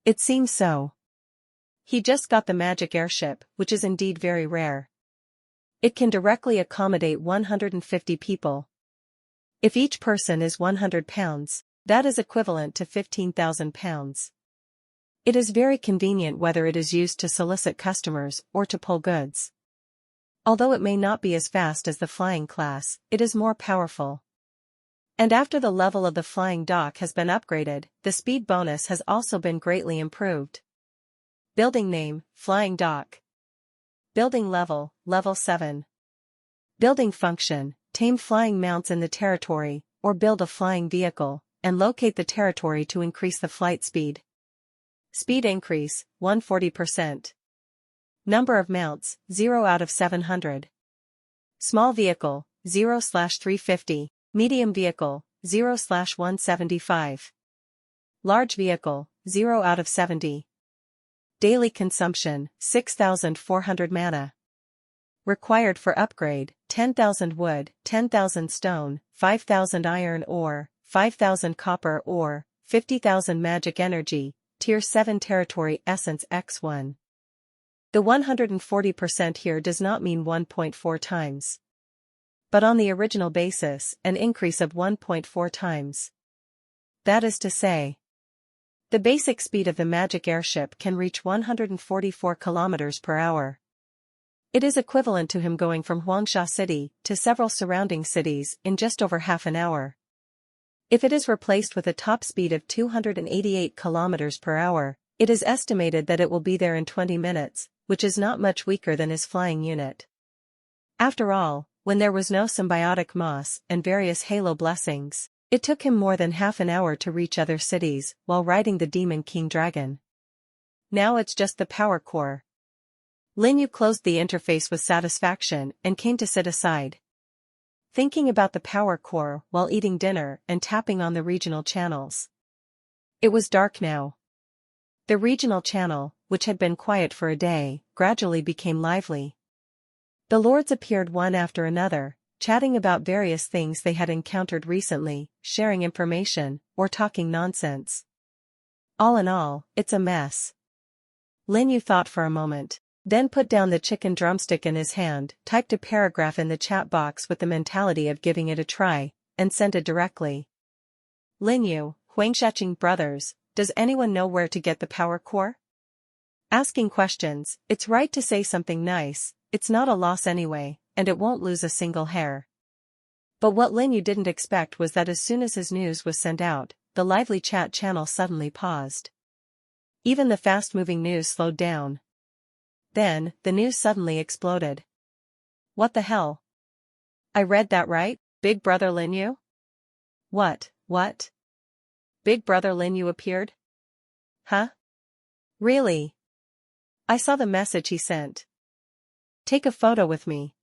It seems so. He just got the magic airship, which is indeed very rare. It can directly accommodate 150 people. If each person is 100 pounds, that is equivalent to 15,000 pounds. It is very convenient whether it is used to solicit customers or to pull goods. Although it may not be as fast as the flying class, it is more powerful. And after the level of the flying dock has been upgraded, the speed bonus has also been greatly improved. Building name, Flying Dock. Building level, Level 7. Building function, tame flying mounts in the territory, or build a flying vehicle, and locate the territory to increase the flight speed. Speed increase, 140%. Number of mounts, 0 out of 700. Small vehicle, 0/350. Medium vehicle, 0/175. Large vehicle, 0 out of 70. Daily consumption, 6,400 mana. Required for upgrade, 10,000 wood, 10,000 stone, 5,000 iron ore, 5,000 copper ore, 50,000 magic energy, Tier 7 territory essence x1. The 140% here does not mean 1.4 times. but on the original basis, an increase of 1.4 times. That is to say, the basic speed of the magic airship can reach 144 kilometers per hour. It is equivalent to him going from Huangsha City to several surrounding cities in just over half an hour. If it is replaced with a top speed of 288 kilometers per hour, it is estimated that it will be there in 20 minutes, which is not much weaker than his flying unit. After all, when there was no symbiotic moss and various halo blessings, it took him more than half an hour to reach other cities while riding the Demon King Dragon. Now it's just the power core. Lin You closed the interface with satisfaction and came to sit aside, thinking about the power core while eating dinner and tapping on the regional channels. It was dark now. The regional channel, which had been quiet for a day, gradually became lively. The lords appeared one after another, chatting about various things they had encountered recently, sharing information, or talking nonsense. All in all, it's a mess. Lin You thought for a moment, then put down the chicken drumstick in his hand, typed a paragraph in the chat box with the mentality of giving it a try, and sent it directly. Lin You, Huangshaqing brothers, does anyone know where to get the power core? Asking questions, it's right to say something nice, it's not a loss anyway, and it won't lose a single hair. But what Lin You didn't expect was that as soon as his news was sent out, the lively chat channel suddenly paused. Even the fast-moving news slowed down. Then, the news suddenly exploded. What the hell? I read that right, Big Brother Lin You? What? Big Brother Lin You appeared? Huh? Really? I saw the message he sent. Take a photo with me.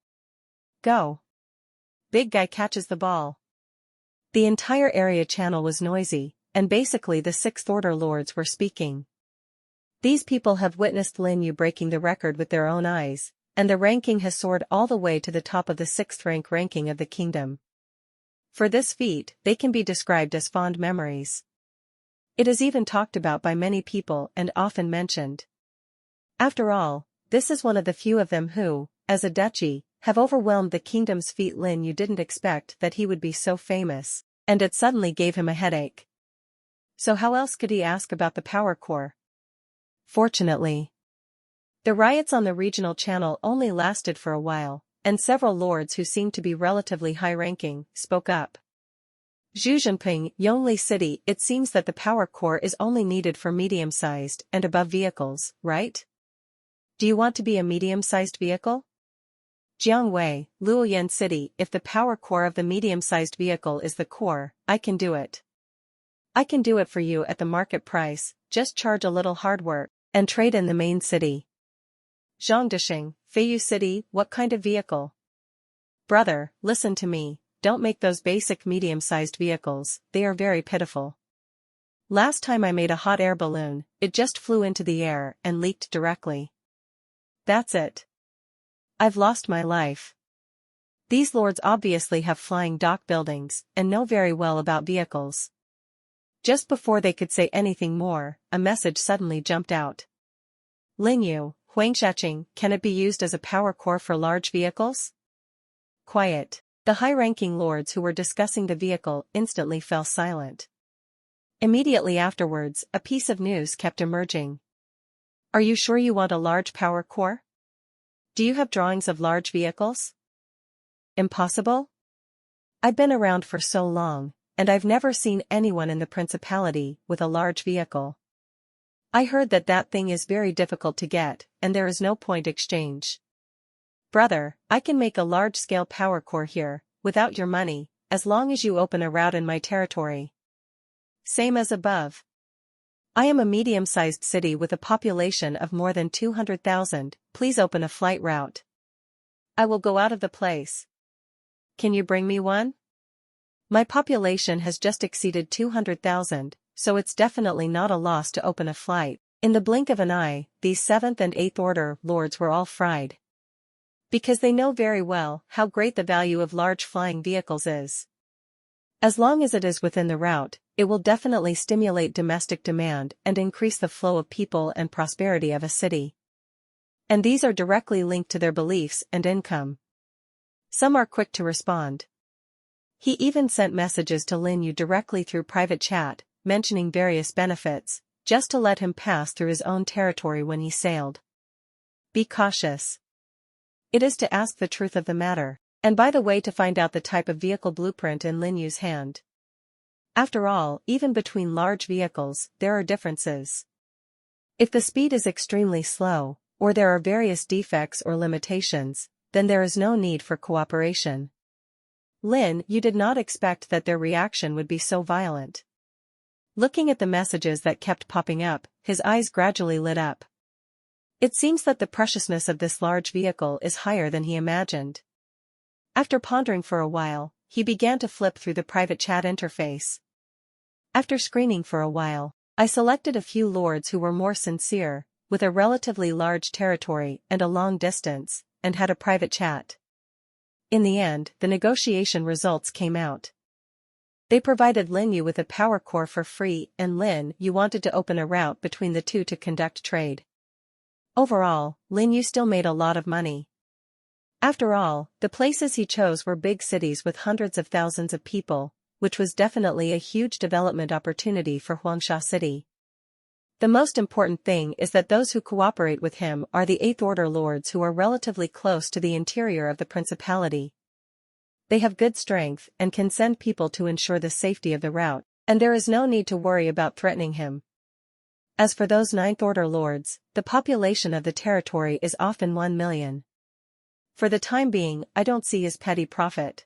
Go. Big guy catches the ball. The entire area channel was noisy, and basically the Sixth Order lords were speaking. These people have witnessed Lin You breaking the record with their own eyes, and the ranking has soared all the way to the top of the 6th rank ranking of the kingdom. For this feat, they can be described as fond memories. It is even talked about by many people and often mentioned. After all, this is one of the few of them who, as a duchy, have overwhelmed the kingdom's feat. Lin You didn't expect that he would be so famous, and it suddenly gave him a headache. So how else could he ask about the power core? Fortunately, the riots on the regional channel only lasted for a while, and several lords who seemed to be relatively high-ranking spoke up. Zhuzhenping, Yongli City, it seems that the power core is only needed for medium-sized and above vehicles, right? Do you want to be a medium-sized vehicle? Jiangwei, Luoyan City, if the power core of the medium-sized vehicle is the core, I can do it. I can do it for you at the market price, just charge a little hard work, and trade in the main city. Zhangdashing, Feiyu City, what kind of vehicle? Brother, listen to me, don't make those basic medium-sized vehicles, they are very pitiful. Last time I made a hot air balloon, it just flew into the air and leaked directly. That's it. I've lost my life. These lords obviously have flying dock buildings and know very well about vehicles. Just before they could say anything more, a message suddenly jumped out. Lin You, Huangshaqing, can it be used as a power core for large vehicles? Quiet. The high-ranking lords who were discussing the vehicle instantly fell silent. Immediately afterwards, a piece of news kept emerging. Are you sure you want a large power core? Do you have drawings of large vehicles? Impossible? I've been around for so long, and I've never seen anyone in the principality with a large vehicle. I heard that thing is very difficult to get, and there is no point exchange. Brother, I can make a large-scale power core here, without your money, as long as you open a route in my territory. Same as above. I am a medium-sized city with a population of more than 200,000, please open a flight route. I will go out of the place. Can you bring me one? My population has just exceeded 200,000, so it's definitely not a loss to open a flight. In the blink of an eye, these 7th and 8th order lords were all fried. Because they know very well how great the value of large flying vehicles is. As long as it is within the route, it will definitely stimulate domestic demand and increase the flow of people and prosperity of a city. And these are directly linked to their beliefs and income. Some are quick to respond. He even sent messages to Lin You directly through private chat, mentioning various benefits, just to let him pass through his own territory when he sailed. Be cautious. It is to ask the truth of the matter, and by the way to find out the type of vehicle blueprint in Lin Yu's hand. After all, even between large vehicles, there are differences. If the speed is extremely slow, or there are various defects or limitations, then there is no need for cooperation. Lin, you did not expect that their reaction would be so violent. Looking at the messages that kept popping up, his eyes gradually lit up. It seems that the preciousness of this large vehicle is higher than he imagined. After pondering for a while, he began to flip through the private chat interface. After screening for a while, I selected a few lords who were more sincere, with a relatively large territory and a long distance, and had a private chat. In the end, the negotiation results came out. They provided Lin You with a power core for free, and Lin You wanted to open a route between the two to conduct trade. Overall, Lin You still made a lot of money. After all, the places he chose were big cities with hundreds of thousands of people, which was definitely a huge development opportunity for Huangsha City. The most important thing is that those who cooperate with him are the Eighth Order lords who are relatively close to the interior of the principality. They have good strength and can send people to ensure the safety of the route, and there is no need to worry about threatening him. As for those Ninth Order lords, the population of the territory is often 1 million. For the time being, I don't see his petty profit.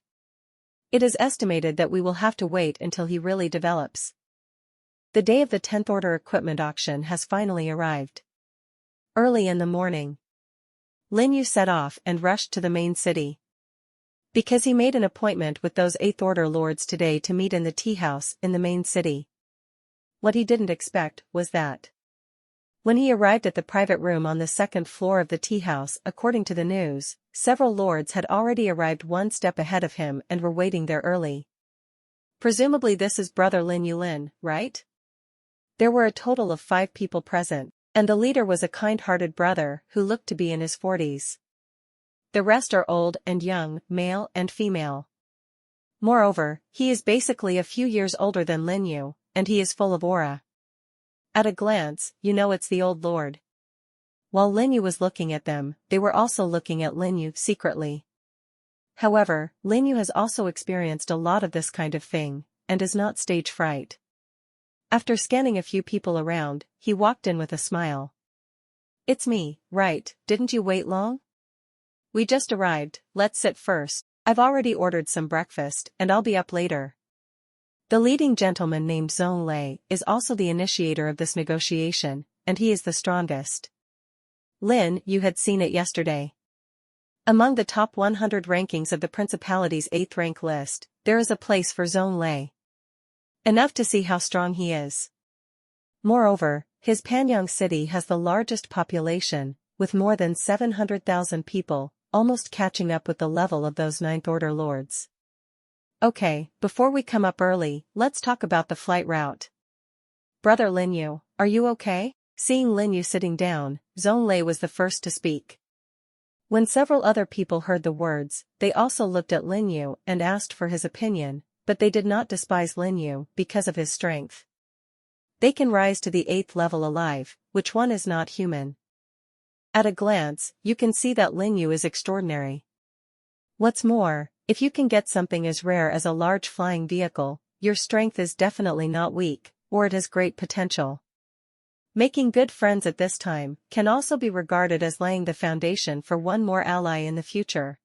It is estimated that we will have to wait until he really develops. The day of the 10th Order equipment auction has finally arrived. Early in the morning, Lin You set off and rushed to the main city. Because he made an appointment with those 8th Order lords today to meet in the tea house in the main city. What he didn't expect was that when he arrived at the private room on the second floor of the tea house, according to the news, several lords had already arrived one step ahead of him and were waiting there early. Presumably this is brother Lin You, right? There were a total of 5 people present, and the leader was a kind-hearted brother who looked to be in his 40s. The rest are old and young, male and female. Moreover, he is basically a few years older than Lin You, and he is full of aura. At a glance, you know it's the old lord. While Lin You was looking at them, they were also looking at Lin You secretly. However, Lin You has also experienced a lot of this kind of thing, and is not stage fright. After scanning a few people around, he walked in with a smile. It's me, right, didn't you wait long? We just arrived, let's sit first, I've already ordered some breakfast and I'll be up later. The leading gentleman named Zhong Lei is also the initiator of this negotiation, and he is the strongest. Lin, you had seen it yesterday. Among the top 100 rankings of the Principality's 8th rank list, there is a place for Zhong Lei. Enough to see how strong he is. Moreover, his Panyang city has the largest population, with more than 700,000 people, almost catching up with the level of those Ninth Order lords. Okay, before we come up early, let's talk about the flight route. Brother Lin You, are you okay? Seeing Lin You sitting down, Zhong Lei was the first to speak. When several other people heard the words, they also looked at Lin You and asked for his opinion, but they did not despise Lin You because of his strength. They can rise to the 8th level alive, which one is not human. At a glance, you can see that Lin You is extraordinary. What's more, if you can get something as rare as a large flying vehicle, your strength is definitely not weak, or it has great potential. Making good friends at this time can also be regarded as laying the foundation for one more ally in the future.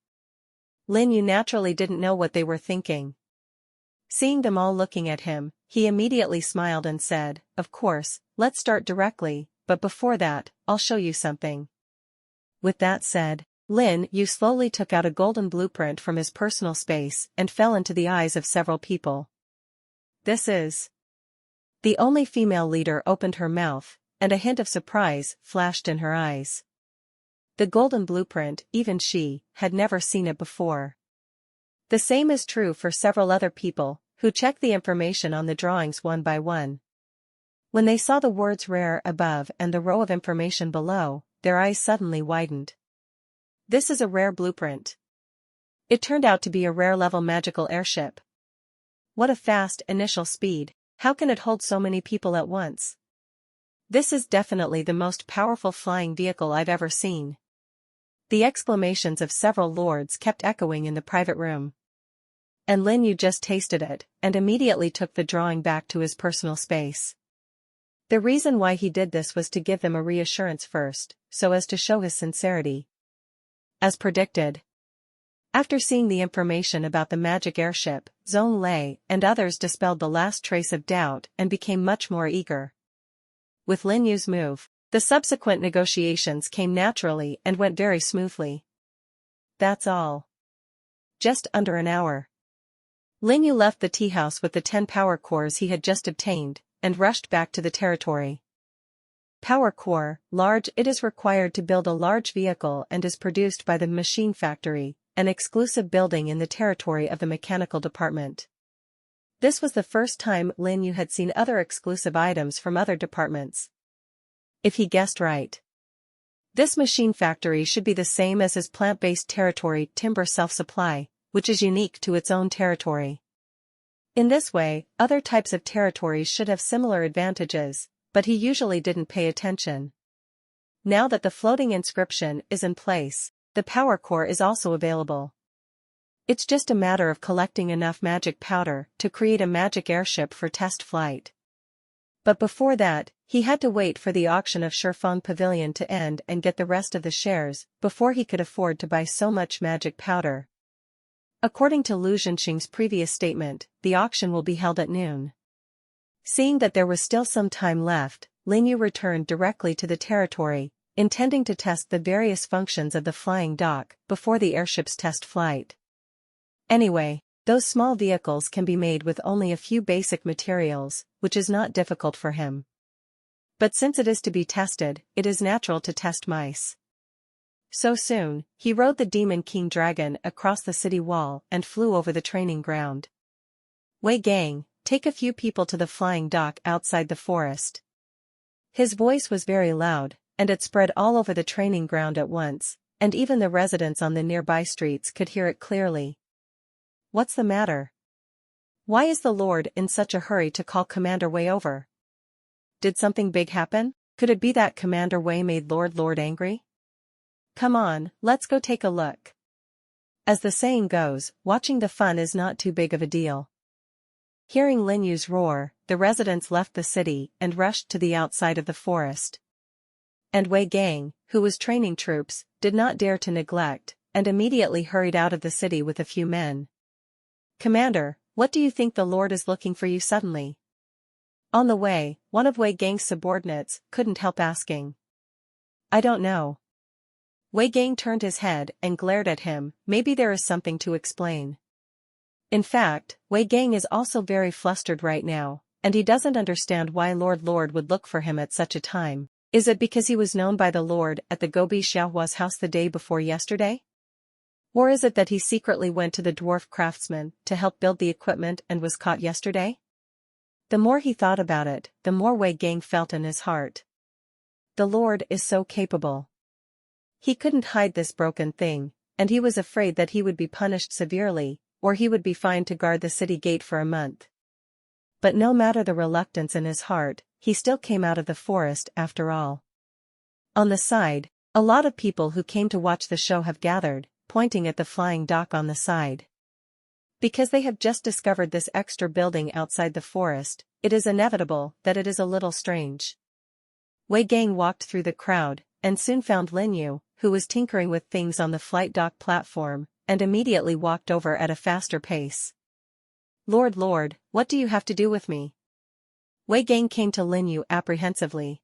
Lin You naturally didn't know what they were thinking. Seeing them all looking at him, he immediately smiled and said, "Of course, let's start directly, but before that, I'll show you something." With that said, Lin You slowly took out a golden blueprint from his personal space and fell into the eyes of several people. This is... The only female leader opened her mouth, and a hint of surprise flashed in her eyes. The golden blueprint, even she, had never seen it before. The same is true for several other people, who checked the information on the drawings one by one. When they saw the words rare above and the row of information below, their eyes suddenly widened. This is a rare blueprint. It turned out to be a rare-level magical airship. What a fast initial speed. How can it hold so many people at once? This is definitely the most powerful flying vehicle I've ever seen. The exclamations of several lords kept echoing in the private room. And Lin You just tasted it, and immediately took the drawing back to his personal space. The reason why he did this was to give them a reassurance first, so as to show his sincerity. As predicted. After seeing the information about the magic airship, Zhong Lei and others dispelled the last trace of doubt and became much more eager. With Lin Yu's move, the subsequent negotiations came naturally and went very smoothly. That's all. Just under an hour. Lin Yu left the tea house with the 10 power cores he had just obtained, and rushed back to the territory. Power core, large. It is required to build a large vehicle and is produced by the machine factory, an exclusive building in the territory of the mechanical department. This was the first time Lin Yu had seen other exclusive items from other departments. If he guessed right. This machine factory should be the same as his plant-based territory timber self-supply, which is unique to its own territory. In this way, other types of territories should have similar advantages, but he usually didn't pay attention. Now that the floating inscription is in place, the power core is also available. It's just a matter of collecting enough magic powder to create a magic airship for test flight. But before that, he had to wait for the auction of Shifeng Pavilion to end and get the rest of the shares before he could afford to buy so much magic powder. According to Lu Zhenxing's previous statement, the auction will be held at noon. Seeing that there was still some time left, Lin Yu returned directly to the territory, intending to test the various functions of the flying dock before the airship's test flight. Anyway, those small vehicles can be made with only a few basic materials, which is not difficult for him. But since it is to be tested, it is natural to test mice. So soon, he rode the Demon King Dragon across the city wall and flew over the training ground. Wei Gang, take a few people to the flying dock outside the forest. His voice was very loud, and it spread all over the training ground at once, and even the residents on the nearby streets could hear it clearly. What's the matter? Why is the Lord in such a hurry to call Commander Wei over? Did something big happen? Could it be that Commander Wei made Lord angry? Come on, let's go take a look. As the saying goes, watching the fun is not too big of a deal. Hearing Lin Yu's roar, the residents left the city and rushed to the outside of the forest. And Wei Gang, who was training troops, did not dare to neglect, and immediately hurried out of the city with a few men. Commander, what do you think the Lord is looking for you suddenly? On the way, one of Wei Gang's subordinates couldn't help asking. I don't know. Wei Gang turned his head and glared at him. Maybe there is something to explain. In fact, Wei Gang is also very flustered right now, and he doesn't understand why Lord would look for him at such a time. Is it because he was known by the Lord at the Gobi Xiaohua's house the day before yesterday? Or is it that he secretly went to the dwarf craftsman to help build the equipment and was caught yesterday? The more he thought about it, the more Wei Gang felt in his heart. The Lord is so capable. He couldn't hide this broken thing, and he was afraid that he would be punished severely, or he would be fined to guard the city gate for a month. But no matter the reluctance in his heart, he still came out of the forest after all. On the side, a lot of people who came to watch the show have gathered, pointing at the flying dock on the side. Because they have just discovered this extra building outside the forest, it is inevitable that it is a little strange. Wei Gang walked through the crowd, and soon found Lin Yu, who was tinkering with things on the flight dock platform, and immediately walked over at a faster pace. Lord, what do you have to do with me? Wei Gang came to Lin Yu apprehensively.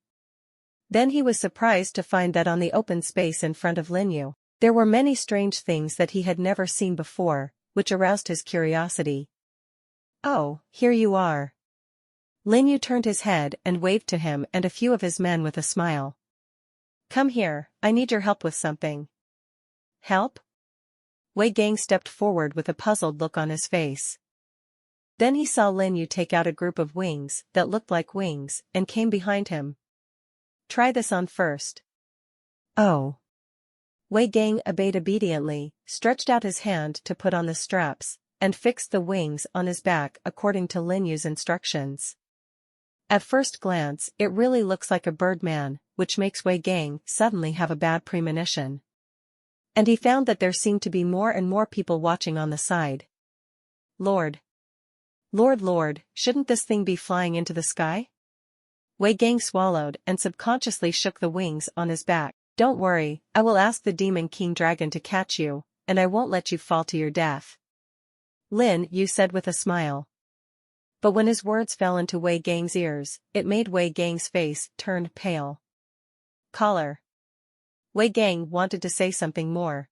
Then he was surprised to find that on the open space in front of Lin Yu, there were many strange things that he had never seen before, which aroused his curiosity. Oh, here you are. Lin Yu turned his head and waved to him and a few of his men with a smile. Come here, I need your help with something. Help? Wei Gang stepped forward with a puzzled look on his face. Then he saw Lin Yu take out a group of wings that looked like wings and came behind him. Try this on first. Oh. Wei Gang obeyed obediently, stretched out his hand to put on the straps, and fixed the wings on his back according to Lin Yu's instructions. At first glance, it really looks like a birdman, which makes Wei Gang suddenly have a bad premonition. And he found that there seemed to be more and more people watching on the side. Lord! Lord, shouldn't this thing be flying into the sky? Wei Gang swallowed and subconsciously shook the wings on his back. Don't worry, I will ask the Demon King Dragon to catch you, and I won't let you fall to your death. Lin You said with a smile. But when his words fell into Wei Gang's ears, it made Wei Gang's face turn pale. Collar. Wei Gang wanted to say something more.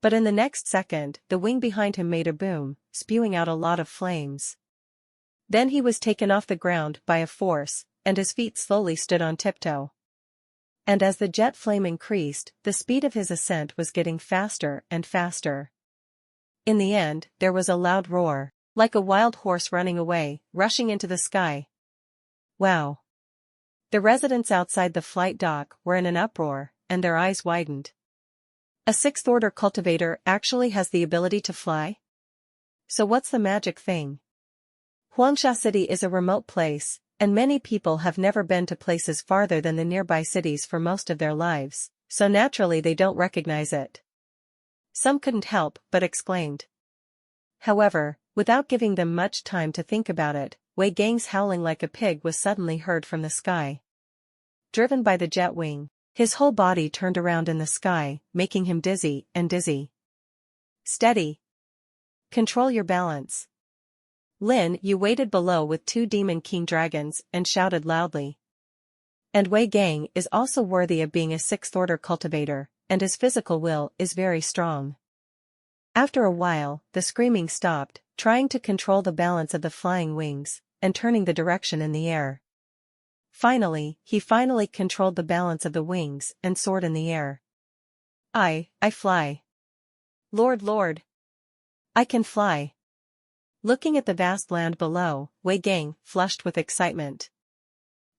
But in the next second, the wing behind him made a boom, spewing out a lot of flames. Then he was taken off the ground by a force, and his feet slowly stood on tiptoe. And as the jet flame increased, the speed of his ascent was getting faster and faster. In the end, there was a loud roar, like a wild horse running away, rushing into the sky. Wow! The residents outside the flight dock were in an uproar, and their eyes widened. A sixth-order cultivator actually has the ability to fly? So what's the magic thing? Huangsha City is a remote place, and many people have never been to places farther than the nearby cities for most of their lives, so naturally they don't recognize it. Some couldn't help but exclaimed. However, without giving them much time to think about it, Wei Gang's howling like a pig was suddenly heard from the sky. Driven by the jet wing, his whole body turned around in the sky, making him dizzy and dizzy. Steady. Control your balance. Lin You waited below with 2 Demon King dragons and shouted loudly. And Wei Gang is also worthy of being a 6th-order cultivator, and his physical will is very strong. After a while, the screaming stopped, trying to control the balance of the flying wings, and turning the direction in the air. Finally, he controlled the balance of the wings and soared in the air. I fly. Lord! I can fly. Looking at the vast land below, Wei Gang flushed with excitement.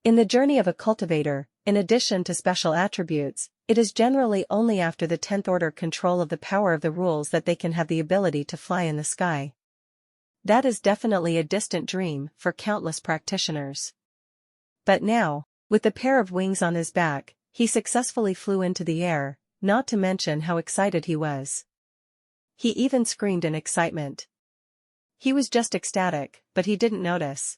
In the journey of a cultivator, in addition to special attributes, it is generally only after the 10th order control of the power of the rules that they can have the ability to fly in the sky. That is definitely a distant dream for countless practitioners. But now, with the pair of wings on his back, he successfully flew into the air, not to mention how excited he was. He even screamed in excitement. He was just ecstatic, but he didn't notice.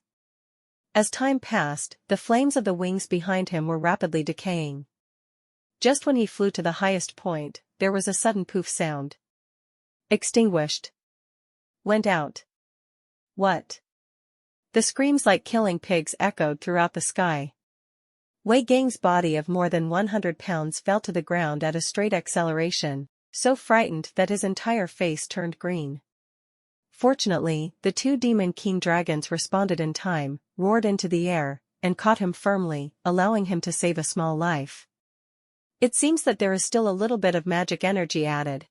As time passed, the flames of the wings behind him were rapidly decaying. Just when he flew to the highest point, there was a sudden poof sound. Extinguished. Went out. What? The screams like killing pigs echoed throughout the sky. Wei Gang's body of more than 100 pounds fell to the ground at a straight acceleration, so frightened that his entire face turned green. Fortunately, the 2 Demon King dragons responded in time, roared into the air, and caught him firmly, allowing him to save a small life. It seems that there is still a little bit of magic energy added.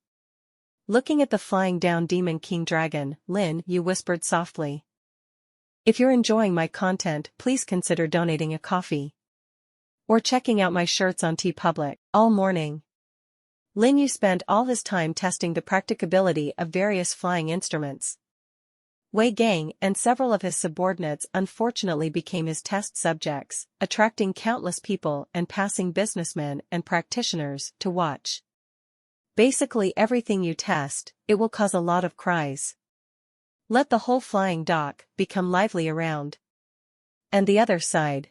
Looking at the flying down Demon King dragon, Lin You whispered softly. If you're enjoying my content, please consider donating a coffee. Or checking out my shirts on TeePublic. All morning, Lin You spent all his time testing the practicability of various flying instruments. Wei Gang and several of his subordinates unfortunately became his test subjects, attracting countless people and passing businessmen and practitioners to watch. Basically everything you test, it will cause a lot of cries. Let the whole flying dock become lively around. And the other side.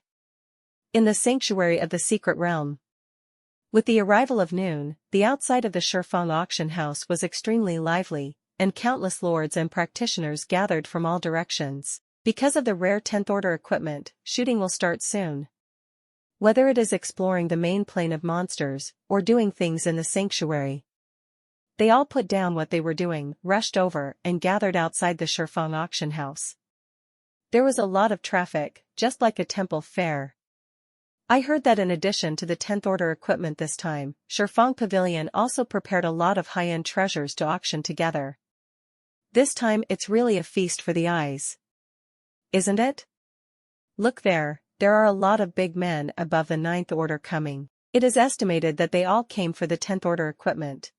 In the sanctuary of the secret realm. With the arrival of noon, the outside of the Shifeng auction house was extremely lively, and countless lords and practitioners gathered from all directions. Because of the rare 10th order equipment, shooting will start soon. Whether it is exploring the main plane of monsters, or doing things in the sanctuary. They all put down what they were doing, rushed over, and gathered outside the Shifeng auction house. There was a lot of traffic, just like a temple fair. I heard that in addition to the 10th order equipment this time, Shifeng Pavilion also prepared a lot of high-end treasures to auction together. This time it's really a feast for the eyes. Isn't it? Look there are a lot of big men above the 9th order coming. It is estimated that they all came for the 10th order equipment.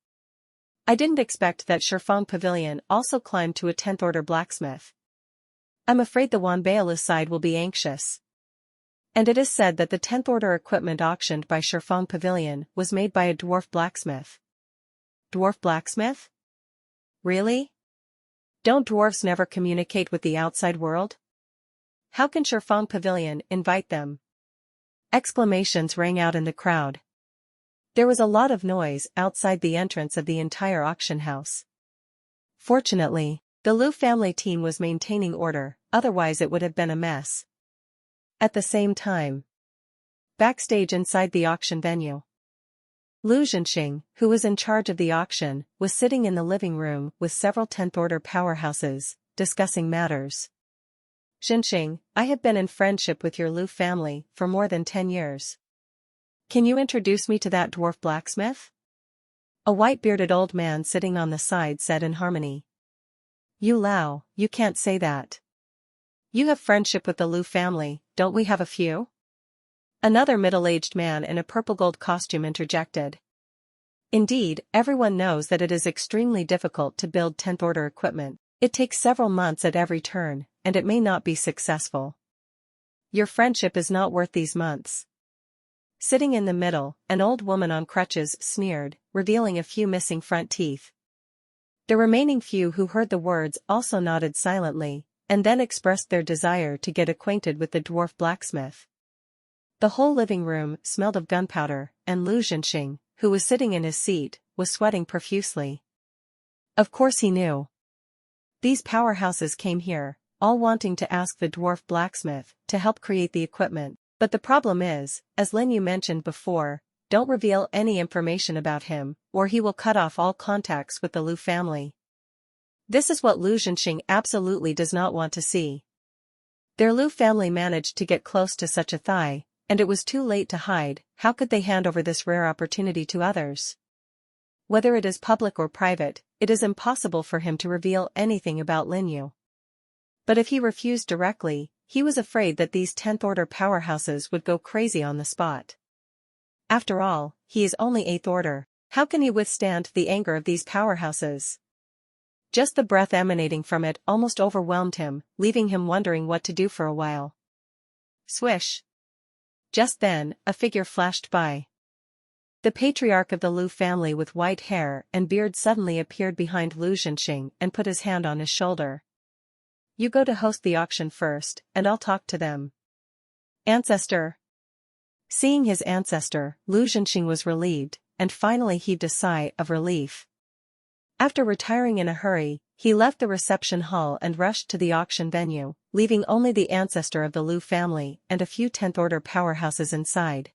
I didn't expect that Shurfong Pavilion also climbed to a 10th order blacksmith. I'm afraid the Wanbailus side will be anxious. And it is said that the 10th order equipment auctioned by Shurfong Pavilion was made by a dwarf blacksmith. Dwarf blacksmith? Really? Don't dwarves never communicate with the outside world? How can Shurfong Pavilion invite them? Exclamations rang out in the crowd. There was a lot of noise outside the entrance of the entire auction house. Fortunately, the Liu family team was maintaining order, otherwise it would have been a mess. At the same time, backstage inside the auction venue, Liu Zhenxing, who was in charge of the auction, was sitting in the living room with several 10th order powerhouses, discussing matters. Zhenxing, I have been in friendship with your Liu family for more than 10 years. Can you introduce me to that dwarf blacksmith? A white-bearded old man sitting on the side said in harmony. You Lao, you can't say that. You have friendship with the Liu family, don't we have a few? Another middle-aged man in a purple-gold costume interjected. Indeed, everyone knows that it is extremely difficult to build 10th order equipment. It takes several months at every turn, and it may not be successful. Your friendship is not worth these months. Sitting in the middle, an old woman on crutches sneered, revealing a few missing front teeth. The remaining few who heard the words also nodded silently, and then expressed their desire to get acquainted with the dwarf blacksmith. The whole living room smelled of gunpowder, and Liu Zhenxing, who was sitting in his seat, was sweating profusely. Of course he knew. These powerhouses came here, all wanting to ask the dwarf blacksmith to help create the equipment, but the problem is, as Lin You mentioned before, don't reveal any information about him, or he will cut off all contacts with the Liu family. This is what Liu Zhenxing absolutely does not want to see. Their Liu family managed to get close to such a thigh, and it was too late to hide. How could they hand over this rare opportunity to others? Whether it is public or private, it is impossible for him to reveal anything about Lin You. But if he refused directly, he was afraid that these 10th order powerhouses would go crazy on the spot. After all, he is only 8th order. How can he withstand the anger of these powerhouses? Just the breath emanating from it almost overwhelmed him, leaving him wondering what to do for a while. Swish! Just then, a figure flashed by. The patriarch of the Liu family with white hair and beard suddenly appeared behind Liu Zhenxing and put his hand on his shoulder. You go to host the auction first, and I'll talk to them. Ancestor. Seeing his ancestor, Liu Zhenxing was relieved, and finally heaved a sigh of relief. After retiring in a hurry, he left the reception hall and rushed to the auction venue, leaving only the ancestor of the Liu family and a few 10th order powerhouses inside.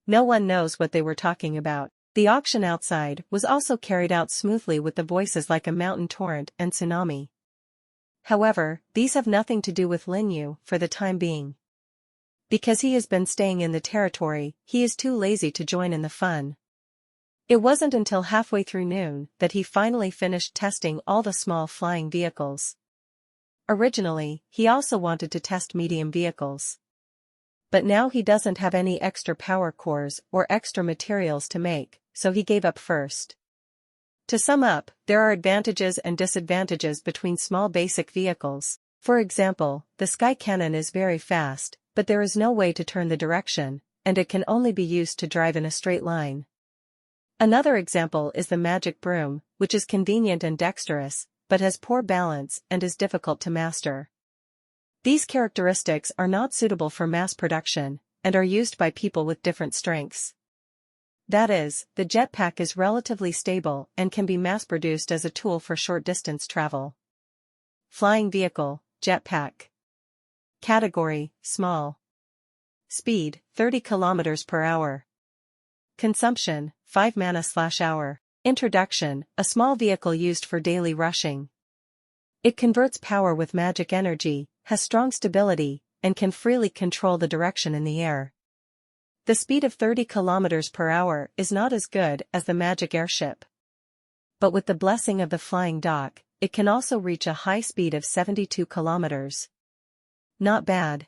No one knows what they were talking about. The auction outside was also carried out smoothly with the voices like a mountain torrent and tsunami. However, these have nothing to do with Lin You for the time being. Because he has been staying in the territory, he is too lazy to join in the fun. It wasn't until halfway through noon that he finally finished testing all the small flying vehicles. Originally, he also wanted to test medium vehicles. But now he doesn't have any extra power cores or extra materials to make, so he gave up first. To sum up, there are advantages and disadvantages between small basic vehicles. For example, the Sky Cannon is very fast, but there is no way to turn the direction, and it can only be used to drive in a straight line. Another example is the Magic Broom, which is convenient and dexterous, but has poor balance and is difficult to master. These characteristics are not suitable for mass production, and are used by people with different strengths. That is, the jetpack is relatively stable and can be mass-produced as a tool for short-distance travel. Flying vehicle, jetpack. Category, small. Speed, 30 km per hour. Consumption, 5 mana/hour. Introduction, a small vehicle used for daily rushing. It converts power with magic energy, has strong stability, and can freely control the direction in the air. The speed of 30 km per hour is not as good as the magic airship. But with the blessing of the flying dock, it can also reach a high speed of 72 km. Not bad.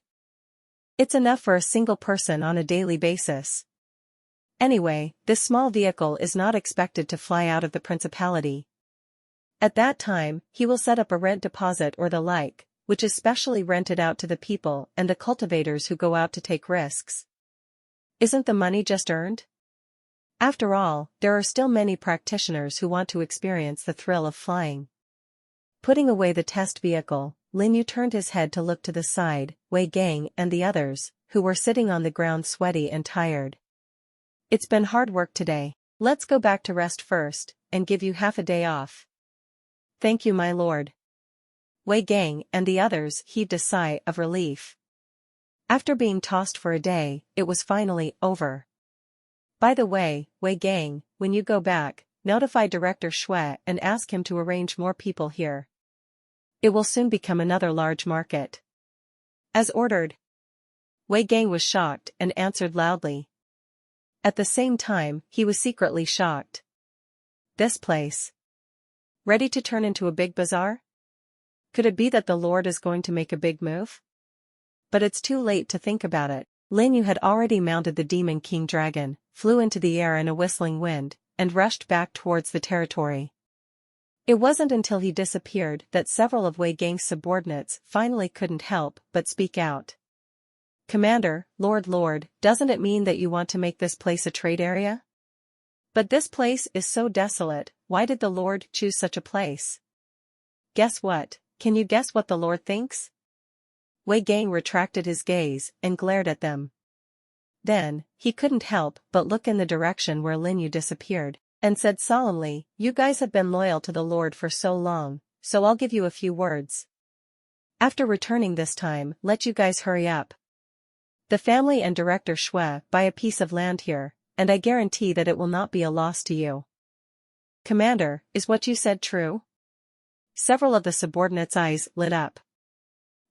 It's enough for a single person on a daily basis. Anyway, this small vehicle is not expected to fly out of the principality. At that time, he will set up a rent deposit or the like, which is specially rented out to the people and the cultivators who go out to take risks. Isn't the money just earned? After all, there are still many practitioners who want to experience the thrill of flying. Putting away the test vehicle, Lin You turned his head to look to the side, Wei Gang and the others, who were sitting on the ground sweaty and tired. It's been hard work today. Let's go back to rest first, and give you half a day off. Thank you, my lord. Wei Gang and the others heaved a sigh of relief. After being tossed for a day, it was finally over. By the way, Wei Gang, when you go back, notify Director Shui and ask him to arrange more people here. It will soon become another large market. As ordered. Wei Gang was shocked and answered loudly. At the same time, he was secretly shocked. This place. Ready to turn into a big bazaar? Could it be that the Lord is going to make a big move? But it's too late to think about it. Lin You had already mounted the Demon King Dragon, flew into the air in a whistling wind, and rushed back towards the territory. It wasn't until he disappeared that several of Wei Gang's subordinates finally couldn't help but speak out. Commander, Lord, doesn't it mean that you want to make this place a trade area? But this place is so desolate, why did the Lord choose such a place? Guess what? Can you guess what the Lord thinks? Wei Gang retracted his gaze and glared at them. Then, he couldn't help but look in the direction where Lin You disappeared, and said solemnly, "You guys have been loyal to the Lord for so long, so I'll give you a few words. After returning this time, let you guys hurry up. The family and Director Shui buy a piece of land here, and I guarantee that it will not be a loss to you." Commander, is what you said true? Several of the subordinates' eyes lit up.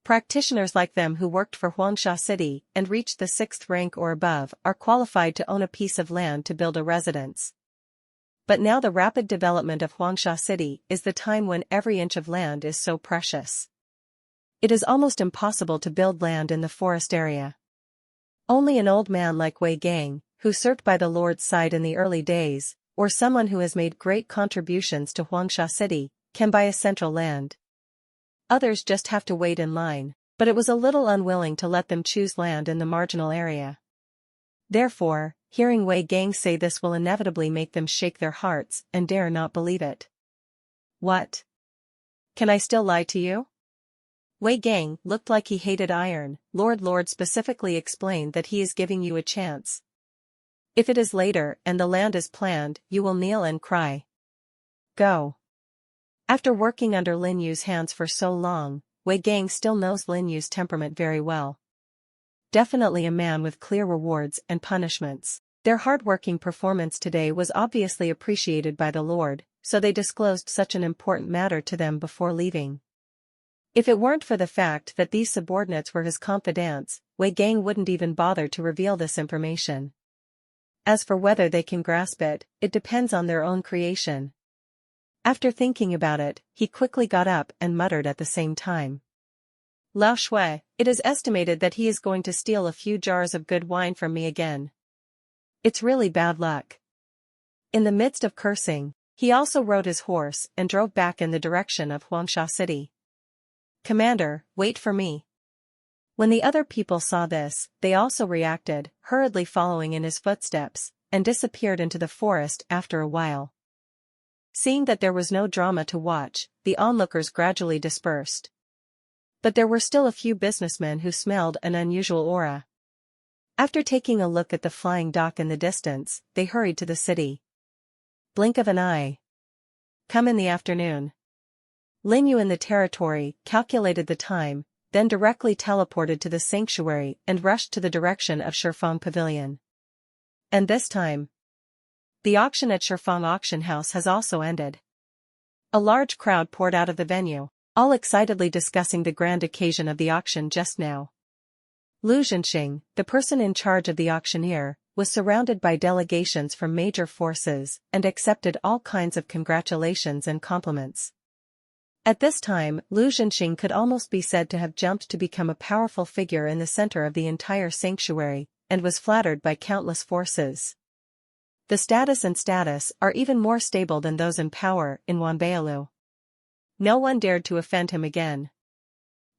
Practitioners like them who worked for Huangsha City and reached the 6th rank or above are qualified to own a piece of land to build a residence. But now the rapid development of Huangsha City is the time when every inch of land is so precious. It is almost impossible to build land in the forest area. Only an old man like Wei Gang, who served by the Lord's side in the early days, or someone who has made great contributions to Huangsha City, can buy a central land. Others just have to wait in line, but it was a little unwilling to let them choose land in the marginal area. Therefore, hearing Wei Gang say this will inevitably make them shake their hearts and dare not believe it. What? Can I still lie to you? Wei Gang looked like he hated iron. Lord specifically explained that he is giving you a chance. If it is later and the land is planned, you will kneel and cry. Go. After working under Lin Yu's hands for so long, Wei Gang still knows Lin Yu's temperament very well. Definitely a man with clear rewards and punishments. Their hard-working performance today was obviously appreciated by the Lord, so they disclosed such an important matter to them before leaving. If it weren't for the fact that these subordinates were his confidants, Wei Gang wouldn't even bother to reveal this information. As for whether they can grasp it, it depends on their own creation. After thinking about it, he quickly got up and muttered at the same time. Lao Shui, it is estimated that he is going to steal a few jars of good wine from me again. It's really bad luck. In the midst of cursing, he also rode his horse and drove back in the direction of Huangsha City. Commander, wait for me. When the other people saw this, they also reacted, hurriedly following in his footsteps, and disappeared into the forest after a while. Seeing that there was no drama to watch, the onlookers gradually dispersed. But there were still a few businessmen who smelled an unusual aura. After taking a look at the flying dock in the distance, they hurried to the city. Blink of an eye. Come in the afternoon. Lin You in the territory calculated the time, then directly teleported to the sanctuary and rushed to the direction of Shifeng Pavilion. And this time, the auction at Shifeng Auction House has also ended. A large crowd poured out of the venue, all excitedly discussing the grand occasion of the auction just now. Lu Zhenxing, the person in charge of the auctioneer, was surrounded by delegations from major forces and accepted all kinds of congratulations and compliments. At this time, Lu Zhenxing could almost be said to have jumped to become a powerful figure in the center of the entire sanctuary, and was flattered by countless forces. The status are even more stable than those in power in Wanbeilu. No one dared to offend him again.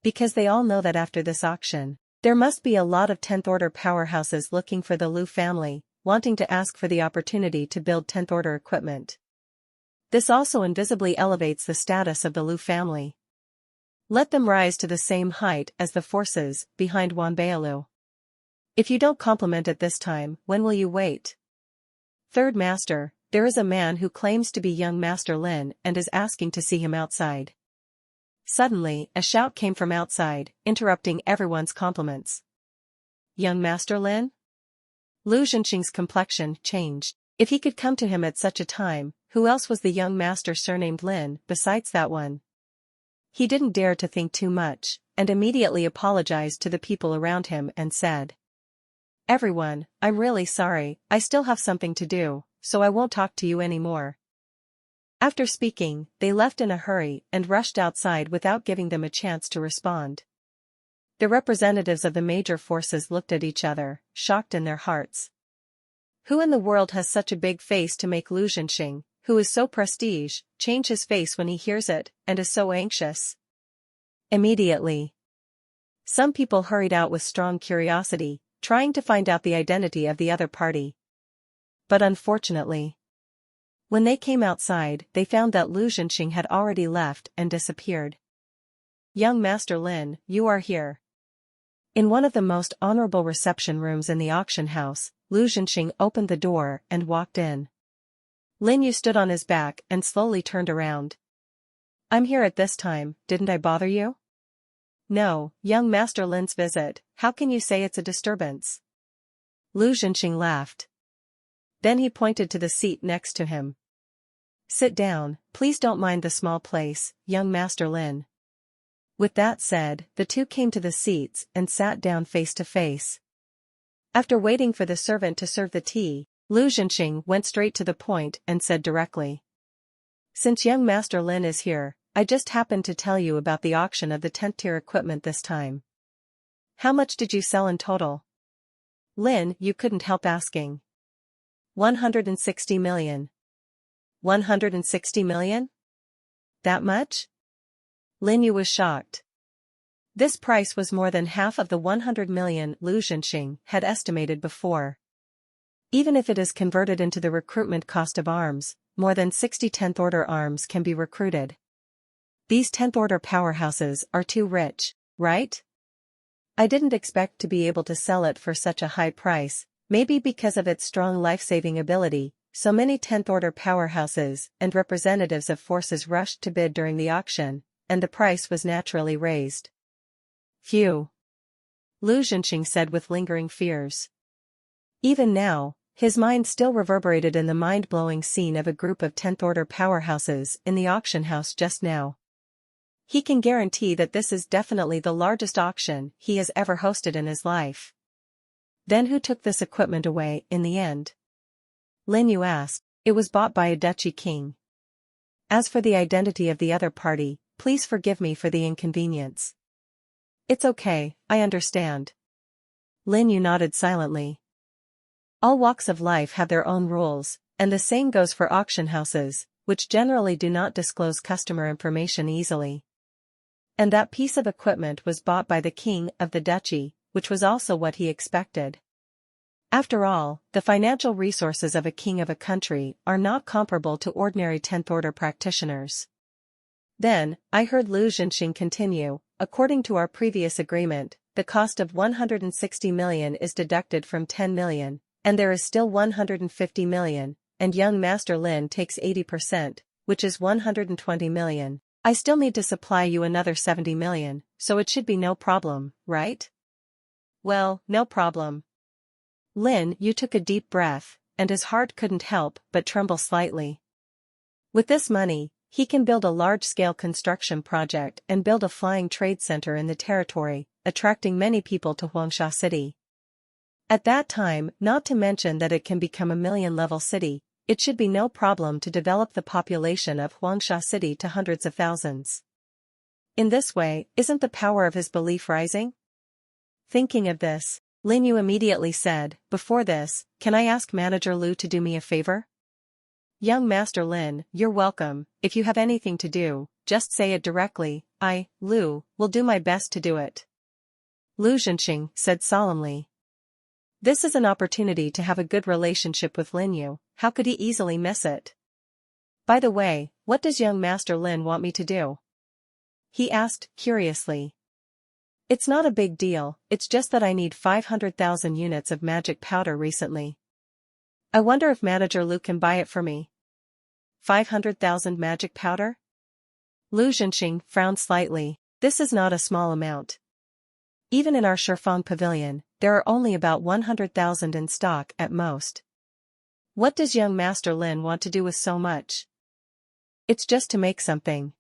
Because they all know that after this auction, there must be a lot of 10th order powerhouses looking for the Liu family, wanting to ask for the opportunity to build 10th order equipment. This also invisibly elevates the status of the Liu family. Let them rise to the same height as the forces behind Wanbeilu. If you don't compliment it this time, when will you wait? Third Master, there is a man who claims to be young Master Lin and is asking to see him outside. Suddenly, a shout came from outside, interrupting everyone's compliments. Young Master Lin? Lu Zhenxing's complexion changed. If he could come to him at such a time, who else was the young master surnamed Lin besides that one? He didn't dare to think too much, and immediately apologized to the people around him and said, "Everyone, I'm really sorry, I still have something to do, so I won't talk to you anymore." After speaking, they left in a hurry and rushed outside without giving them a chance to respond. The representatives of the major forces looked at each other, shocked in their hearts. Who in the world has such a big face to make Lu Zhenxing, who is so prestige, change his face when he hears it, and is so anxious? Immediately, some people hurried out with strong curiosity, trying to find out the identity of the other party. But unfortunately, when they came outside, they found that Lu Zhenxing had already left and disappeared. "Young Master Lin, you are here." In one of the most honorable reception rooms in the auction house, Lu Zhenxing opened the door and walked in. Lin You stood on his back and slowly turned around. "I'm here at this time, didn't I bother you?" "No, young Master Lin's visit, how can you say it's a disturbance?" Lu Zhenxing laughed. Then he pointed to the seat next to him. "Sit down, please don't mind the small place, young Master Lin." With that said, the two came to the seats and sat down face to face. After waiting for the servant to serve the tea, Lu Zhenxing went straight to the point and said directly, "Since young Master Lin is here, I just happened to tell you about the auction of the 10th tier equipment this time. How much did you sell in total?" Lin You couldn't help asking. 160 million. 160 million? That much? Lin You was shocked. This price was more than half of the 100 million Lu Zhenxing had estimated before. Even if it is converted into the recruitment cost of arms, more than 60 10th order arms can be recruited. These 10th order powerhouses are too rich, right? I didn't expect to be able to sell it for such a high price, maybe because of its strong life-saving ability. So many 10th order powerhouses and representatives of forces rushed to bid during the auction, and the price was naturally raised. Phew. Lu Zhenxing said with lingering fears. Even now, his mind still reverberated in the mind-blowing scene of a group of 10th order powerhouses in the auction house just now. He can guarantee that this is definitely the largest auction he has ever hosted in his life. Then who took this equipment away in the end? Lin You asked. It was bought by a duchy king. As for the identity of the other party, please forgive me for the inconvenience. It's okay, I understand. Lin You nodded silently. All walks of life have their own rules, and the same goes for auction houses, which generally do not disclose customer information easily. And that piece of equipment was bought by the king of the duchy, which was also what he expected. After all, the financial resources of a king of a country are not comparable to ordinary 10th order practitioners. Then, I heard Lu Zhenxing continue, according to our previous agreement, the cost of 160 million is deducted from 10 million, and there is still 150 million, and young Master Lin takes 80%, which is 120 million. I still need to supply you another 70 million, so it should be no problem, right? Well, no problem. Lin You took a deep breath, and his heart couldn't help but tremble slightly. With this money, he can build a large-scale construction project and build a flying trade center in the territory, attracting many people to Huangsha City. At that time, not to mention that it can become a million-level city, it should be no problem to develop the population of Huangsha City to hundreds of thousands. In this way, isn't the power of his belief rising? Thinking of this, Lin You immediately said, "Before this, can I ask Manager Lu to do me a favor?" "Young Master Lin, you're welcome. If you have anything to do, just say it directly. I, Lu, will do my best to do it," Lu Zhenxing said solemnly. This is an opportunity to have a good relationship with Lin You. How could he easily miss it? "By the way, what does young Master Lin want me to do?" he asked, curiously. "It's not a big deal, it's just that I need 500,000 units of magic powder recently. I wonder if Manager Lu can buy it for me." 500,000 magic powder? Lu Zhenxing frowned slightly. This is not a small amount. Even in our Shifang pavilion, there are only about 100,000 in stock at most. What does young Master Lin want to do with so much? "It's just to make something."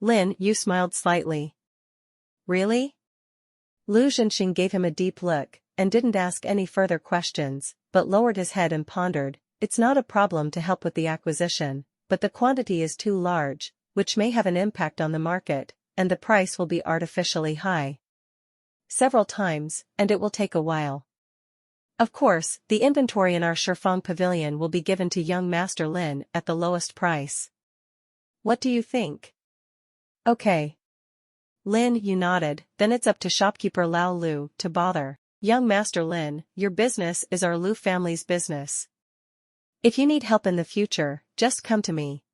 Lin You smiled slightly. "Really?" Lu Zhenxing gave him a deep look, and didn't ask any further questions, but lowered his head and pondered. "It's not a problem to help with the acquisition, but the quantity is too large, which may have an impact on the market, and the price will be artificially high. Several times, and it will take a while. Of course, the inventory in our Shifang pavilion will be given to young Master Lin at the lowest price. What do you think?" "Okay." Lin You nodded. "Then it's up to shopkeeper Lao Lu to bother. Young Master Lin, your business is our Lu family's business. If you need help in the future, just come to me."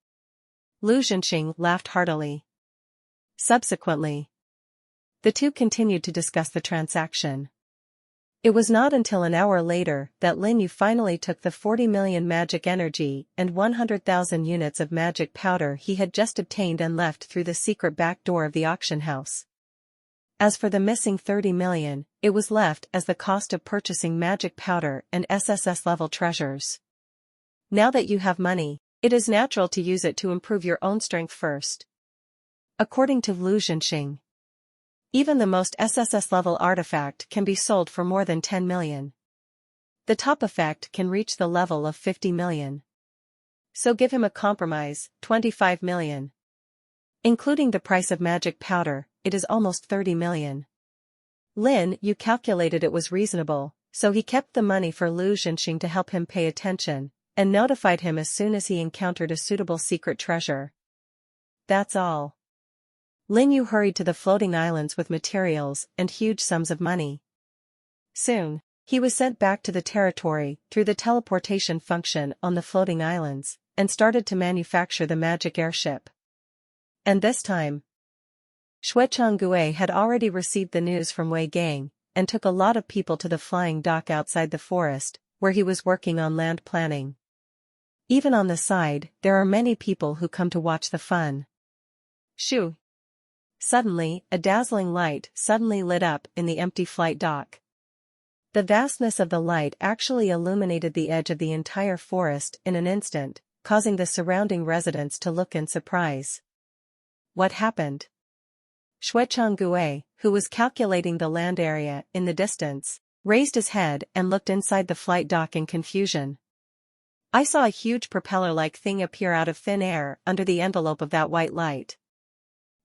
Lu Zhenxing laughed heartily. Subsequently, the two continued to discuss the transaction. It was not until an hour later that Lin You finally took the 40 million magic energy and 100,000 units of magic powder he had just obtained and left through the secret back door of the auction house. As for the missing 30 million, it was left as the cost of purchasing magic powder and SSS-level treasures. Now that you have money, it is natural to use it to improve your own strength first. According to Lu Zhenxing, even the most SSS-level artifact can be sold for more than 10 million. The top effect can reach the level of 50 million. So give him a compromise, 25 million. Including the price of magic powder, it is almost 30 million. Lin You calculated it was reasonable, so he kept the money for Lu Zhenxing to help him pay attention, and notified him as soon as he encountered a suitable secret treasure. That's all. Lin You hurried to the floating islands with materials and huge sums of money. Soon, he was sent back to the territory through the teleportation function on the floating islands, and started to manufacture the magic airship. And this time, Xuechanggue had already received the news from Wei Gang, and took a lot of people to the flying dock outside the forest, where he was working on land planning. Even on the side, there are many people who come to watch the fun. Shoo! Suddenly, a dazzling light suddenly lit up in the empty flight dock. The vastness of the light actually illuminated the edge of the entire forest in an instant, causing the surrounding residents to look in surprise. What happened? Xuechanggue, who was calculating the land area in the distance, raised his head and looked inside the flight dock in confusion. "I saw a huge propeller-like thing appear out of thin air under the envelope of that white light.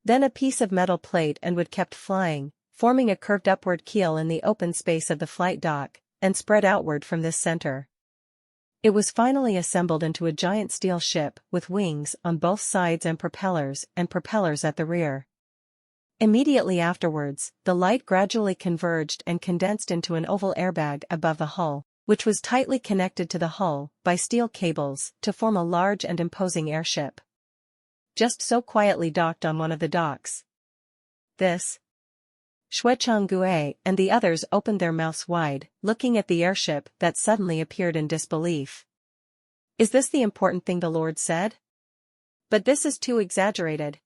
Then a piece of metal plate and wood kept flying, forming a curved upward keel in the open space of the flight dock, and spread outward from this center. It was finally assembled into a giant steel ship with wings on both sides and propellers at the rear. Immediately afterwards, the light gradually converged and condensed into an oval airbag above the hull, which was tightly connected to the hull by steel cables to form a large and imposing airship. Just so quietly docked on one of the docks. This. Xuechanggue and the others opened their mouths wide, looking at the airship that suddenly appeared in disbelief. Is this the important thing the Lord said? But this is too exaggerated.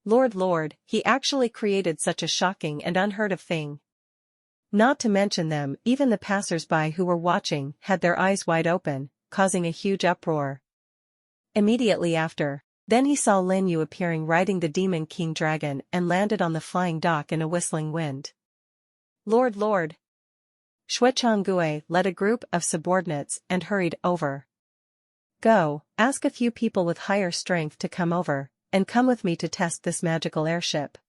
Lord, he actually created such a shocking and unheard of thing. Not to mention them, even the passers-by who were watching had their eyes wide open, causing a huge uproar. Immediately after, then he saw Lin You appearing riding the Demon King Dragon and landed on the flying dock in a whistling wind. Lord. Xuechanggue led a group of subordinates and hurried over. Go, ask a few people with higher strength to come over, and come with me to test this magical airship.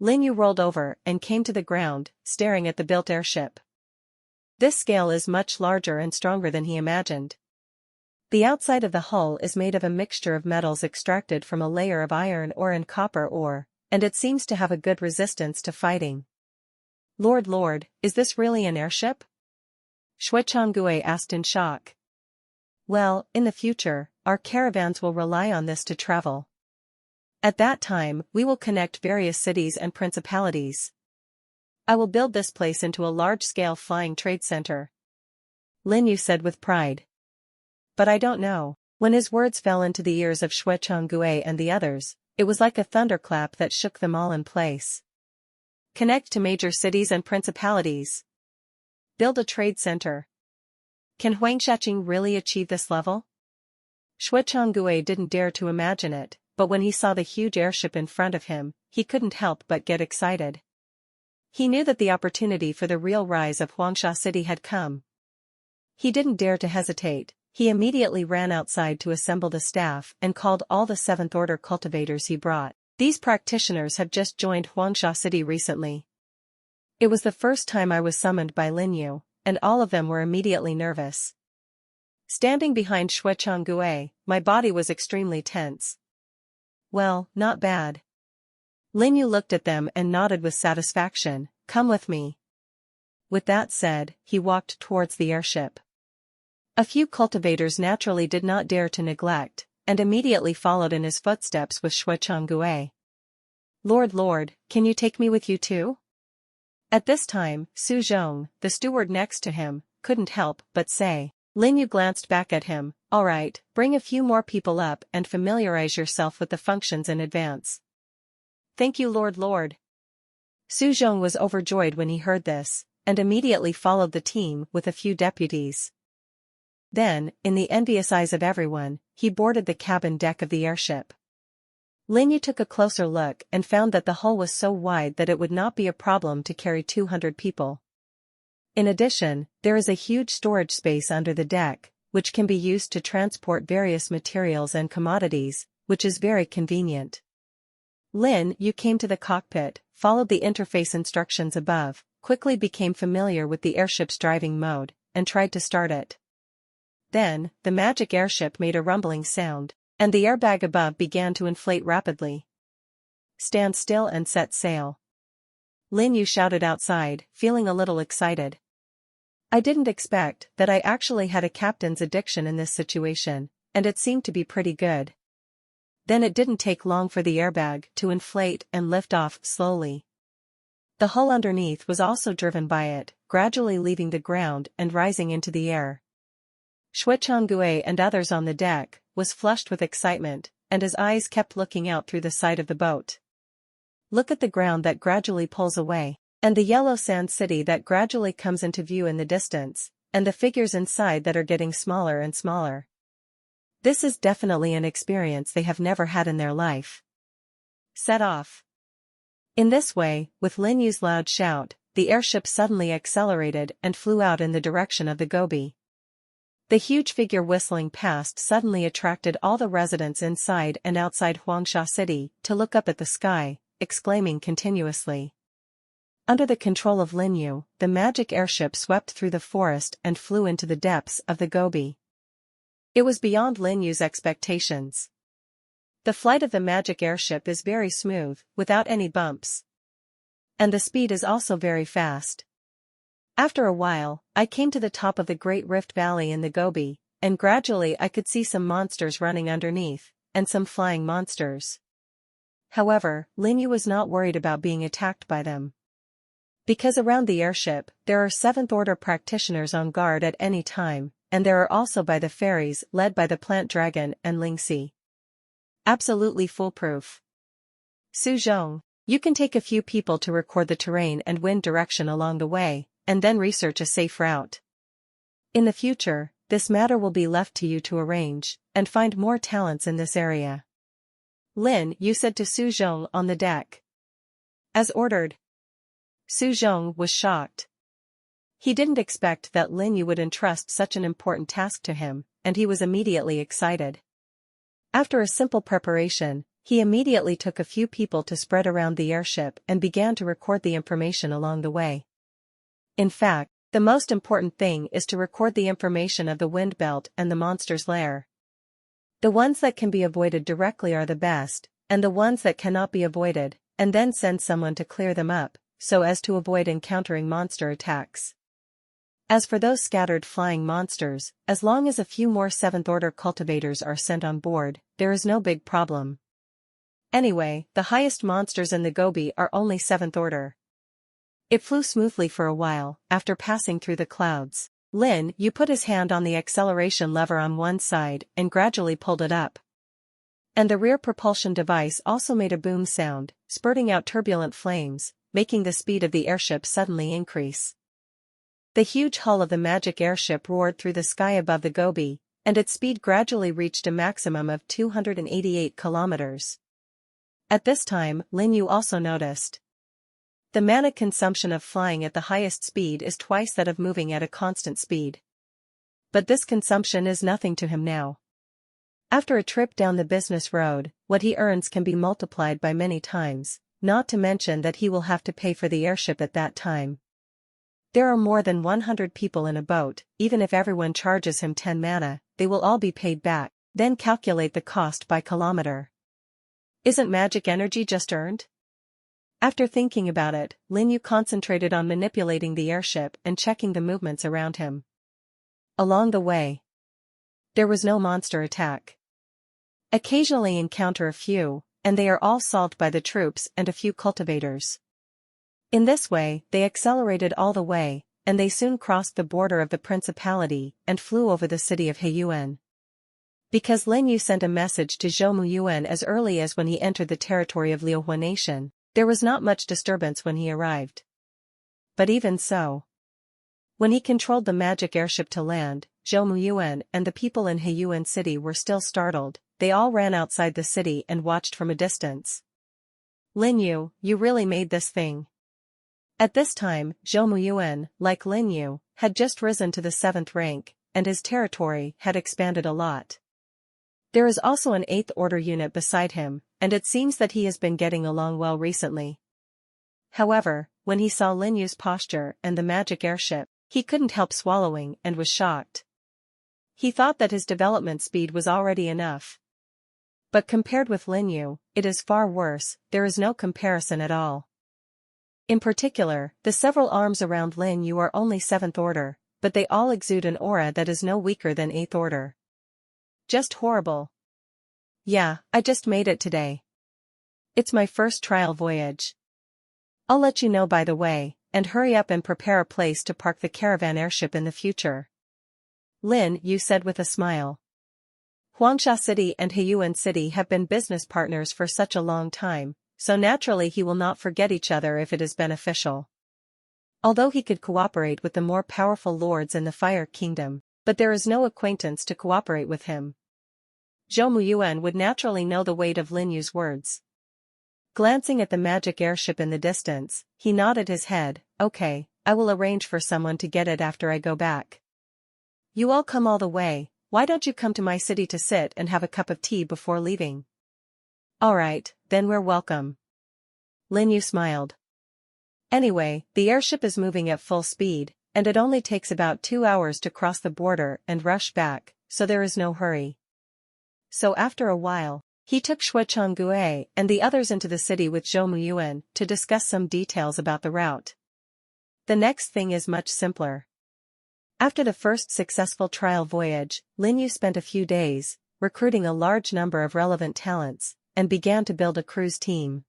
Lin Yu rolled over and came to the ground, staring at the built airship. This scale is much larger and stronger than he imagined. The outside of the hull is made of a mixture of metals extracted from a layer of iron ore and copper ore, and it seems to have a good resistance to fighting. Lord, is this really an airship? Shui Changui asked in shock. Well, in the future, our caravans will rely on this to travel. At that time, we will connect various cities and principalities. I will build this place into a large-scale flying trade center. Lin Yu said with pride. But I don't know. When his words fell into the ears of Shui Changui and the others, it was like a thunderclap that shook them all in place. Connect to major cities and principalities. Build a trade center. Can Huang Shaqing really achieve this level? Shui Changui didn't dare to imagine it, but when he saw the huge airship in front of him, he couldn't help but get excited. He knew that the opportunity for the real rise of Huangsha City had come. He didn't dare to hesitate. He immediately ran outside to assemble the staff and called all the 7th Order cultivators he brought. These practitioners have just joined Huangsha City recently. It was the first time I was summoned by Lin Yu, and all of them were immediately nervous. Standing behind Shui Changui, my body was extremely tense. Well, not bad. Lin Yu looked at them and nodded with satisfaction. Come with me. With that said, he walked towards the airship. A few cultivators naturally did not dare to neglect, and immediately followed in his footsteps with Shui Changui. Lord, can you take me with you too? At this time, Su Zhong, the steward next to him, couldn't help but say. Lin Yu glanced back at him. All right, bring a few more people up and familiarize yourself with the functions in advance. Thank you, Lord. Su Zhong was overjoyed when he heard this, and immediately followed the team with a few deputies. Then, in the envious eyes of everyone, he boarded the cabin deck of the airship. Lin Yu took a closer look and found that the hull was so wide that it would not be a problem to carry 200 people. In addition, there is a huge storage space under the deck, which can be used to transport various materials and commodities, which is very convenient. Lin Yu came to the cockpit, followed the interface instructions above, quickly became familiar with the airship's driving mode, and tried to start it. Then, the magic airship made a rumbling sound, and the airbag above began to inflate rapidly. Stand still and set sail. Lin Yu shouted outside, feeling a little excited. I didn't expect that I actually had a captain's addiction in this situation, and it seemed to be pretty good. Then it didn't take long for the airbag to inflate and lift off slowly. The hull underneath was also driven by it, gradually leaving the ground and rising into the air. Shui Changui and others on the deck was flushed with excitement, and his eyes kept looking out through the side of the boat. Look at the ground that gradually pulls away, and the yellow sand city that gradually comes into view in the distance, and the figures inside that are getting smaller and smaller. This is definitely an experience they have never had in their life. Set off. In this way, with Lin Yu's loud shout, the airship suddenly accelerated and flew out in the direction of the Gobi. The huge figure whistling past suddenly attracted all the residents inside and outside Huangsha City to look up at the sky, exclaiming continuously. Under the control of Lin Yu, the magic airship swept through the forest and flew into the depths of the Gobi. It was beyond Lin Yu's expectations. The flight of the magic airship is very smooth, without any bumps. And the speed is also very fast. After a while, I came to the top of the Great Rift Valley in the Gobi, and gradually I could see some monsters running underneath, and some flying monsters. However, Lin Yu was not worried about being attacked by them. Because around the airship, there are 7th Order practitioners on guard at any time, and there are also by the fairies led by the plant dragon and Lingxi. Absolutely foolproof. Su Zhong, you can take a few people to record the terrain and wind direction along the way, and then research a safe route. In the future, this matter will be left to you to arrange, and find more talents in this area. Lin Yu said to Su Zhong on the deck. As ordered. Su Zhong was shocked. He didn't expect that Lin Yu would entrust such an important task to him, and he was immediately excited. After a simple preparation, He immediately took a few people to spread around the airship and began to record the information along the way. In fact, the most important thing is to record the information of the wind belt and the monster's lair. The ones that can be avoided directly are the best, and the ones that cannot be avoided, and then send someone to clear them up, so as to avoid encountering monster attacks. As for those scattered flying monsters, as long as a few more 7th order cultivators are sent on board, there is no big problem. Anyway, the highest monsters in the Gobi are only 7th order. It flew smoothly for a while, after passing through the clouds. Lin You put his hand on the acceleration lever on one side and gradually pulled it up. And the rear propulsion device also made a boom sound, spurting out turbulent flames, making the speed of the airship suddenly increase. The huge hull of the magic airship roared through the sky above the Gobi, and its speed gradually reached a maximum of 288 kilometers. At this time, Lin You also noticed. The mana consumption of flying at the highest speed is twice that of moving at a constant speed. But this consumption is nothing to him now. After a trip down the business road, what he earns can be multiplied by many times, not to mention that he will have to pay for the airship at that time. There are more than 100 people in a boat, even if everyone charges him 10 mana, they will all be paid back, then calculate the cost by kilometer. Isn't magic energy just earned? After thinking about it, Lin You concentrated on manipulating the airship and checking the movements around him. Along the way, there was no monster attack. Occasionally encounter a few, and they are all solved by the troops and a few cultivators. In this way, they accelerated all the way, and they soon crossed the border of the principality and flew over the city of Heiyuan. Because Lin You sent a message to Zhou Muyuan as early as when he entered the territory of Liuhua Nation, there was not much disturbance when he arrived. But even so, when he controlled the magic airship to land, Zhou Muyuan and the people in Heiyuan city were still startled. They all ran outside the city and watched from a distance. Lin You, you really made this thing. At this time, Zhou Muyuan, like Lin You, had just risen to the 7th rank, and his territory had expanded a lot. There is also an 8th order unit beside him, and it seems that he has been getting along well recently. However, when he saw Lin Yu's posture and the magic airship, he couldn't help swallowing and was shocked. He thought that his development speed was already enough. But compared with Lin You, it is far worse, there is no comparison at all. In particular, the several arms around Lin You are only 7th order, but they all exude an aura that is no weaker than 8th order. Just horrible. Yeah, I just made it today. It's my first trial voyage. I'll let you know by the way, and hurry up and prepare a place to park the caravan airship in the future. Lin You said with a smile. Huangsha City and Heiyuan City have been business partners for such a long time, so naturally he will not forget each other if it is beneficial. Although he could cooperate with the more powerful lords in the Fire Kingdom, but there is no acquaintance to cooperate with him. Zhou Muyuan would naturally know the weight of Lin Yu's words. Glancing at the magic airship in the distance, he nodded his head. Okay, I will arrange for someone to get it after I go back. You all come all the way, why don't you come to my city to sit and have a cup of tea before leaving? Alright, then we're welcome. Lin Yu smiled. Anyway, the airship is moving at full speed, and it only takes about 2 hours to cross the border and rush back, so there is no hurry. So after a while, he took Shui Changgue and the others into the city with Zhou Muyuan to discuss some details about the route. The next thing is much simpler. After the first successful trial voyage, Lin Yu spent a few days, recruiting a large number of relevant talents, and began to build a cruise team.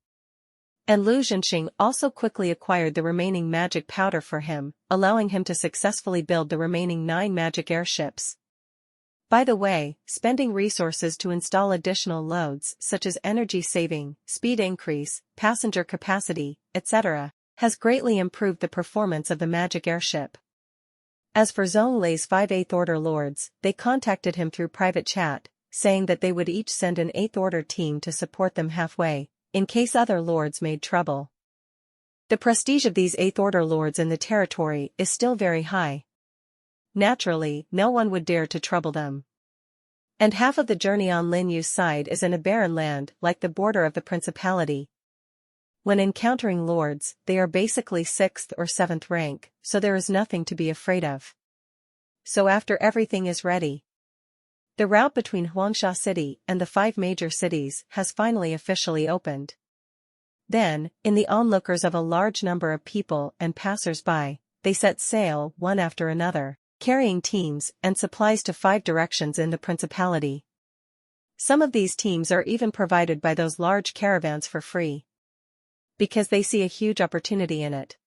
And Lu Zhenxing also quickly acquired the remaining magic powder for him, allowing him to successfully build the remaining 9 magic airships. By the way, spending resources to install additional loads such as energy saving, speed increase, passenger capacity, etc., has greatly improved the performance of the magic airship. As for Zhonglei's 5 8th order lords, they contacted him through private chat, saying that they would each send an 8th order team to support them halfway, in case other lords made trouble. The prestige of these 8th order lords in the territory is still very high. Naturally, no one would dare to trouble them. And half of the journey on Lin Yu's side is in a barren land like the border of the principality. When encountering lords, they are basically 6th or 7th rank, so there is nothing to be afraid of. So after everything is ready, the route between Huangsha City and the 5 major cities has finally officially opened. Then, in the onlookers of a large number of people and passers-by, they set sail one after another, carrying teams and supplies to 5 directions in the principality. Some of these teams are even provided by those large caravans for free, because they see a huge opportunity in it.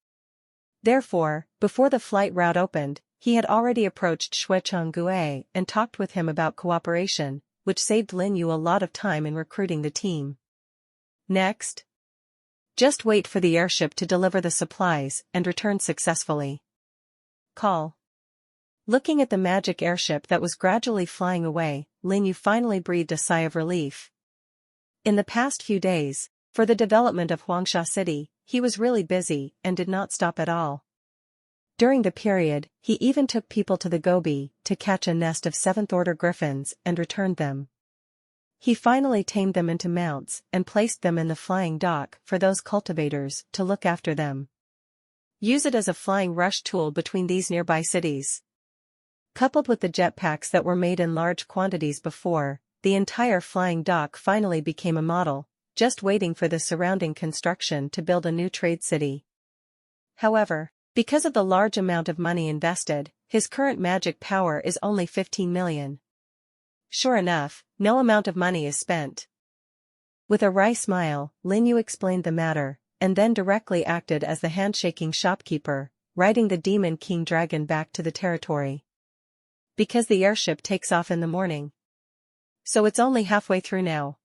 Therefore, before the flight route opened, he had already approached Xue Changgue and talked with him about cooperation, which saved Lin You a lot of time in recruiting the team. Next, just wait for the airship to deliver the supplies and return successfully. Call. Looking at the magic airship that was gradually flying away, Lin You finally breathed a sigh of relief. In the past few days, for the development of Huangsha City, he was really busy and did not stop at all. During the period, he even took people to the Gobi to catch a nest of 7th-order griffins and returned them. He finally tamed them into mounts and placed them in the flying dock for those cultivators to look after them. Use it as a flying rush tool between these nearby cities. Coupled with the jetpacks that were made in large quantities before, the entire flying dock finally became a model, just waiting for the surrounding construction to build a new trade city. However, because of the large amount of money invested, his current magic power is only 15 million. Sure enough, no amount of money is spent. With a wry smile, Lin You explained the matter, and then directly acted as the handshaking shopkeeper, riding the Demon King Dragon back to the territory. Because the airship takes off in the morning. So it's only halfway through now.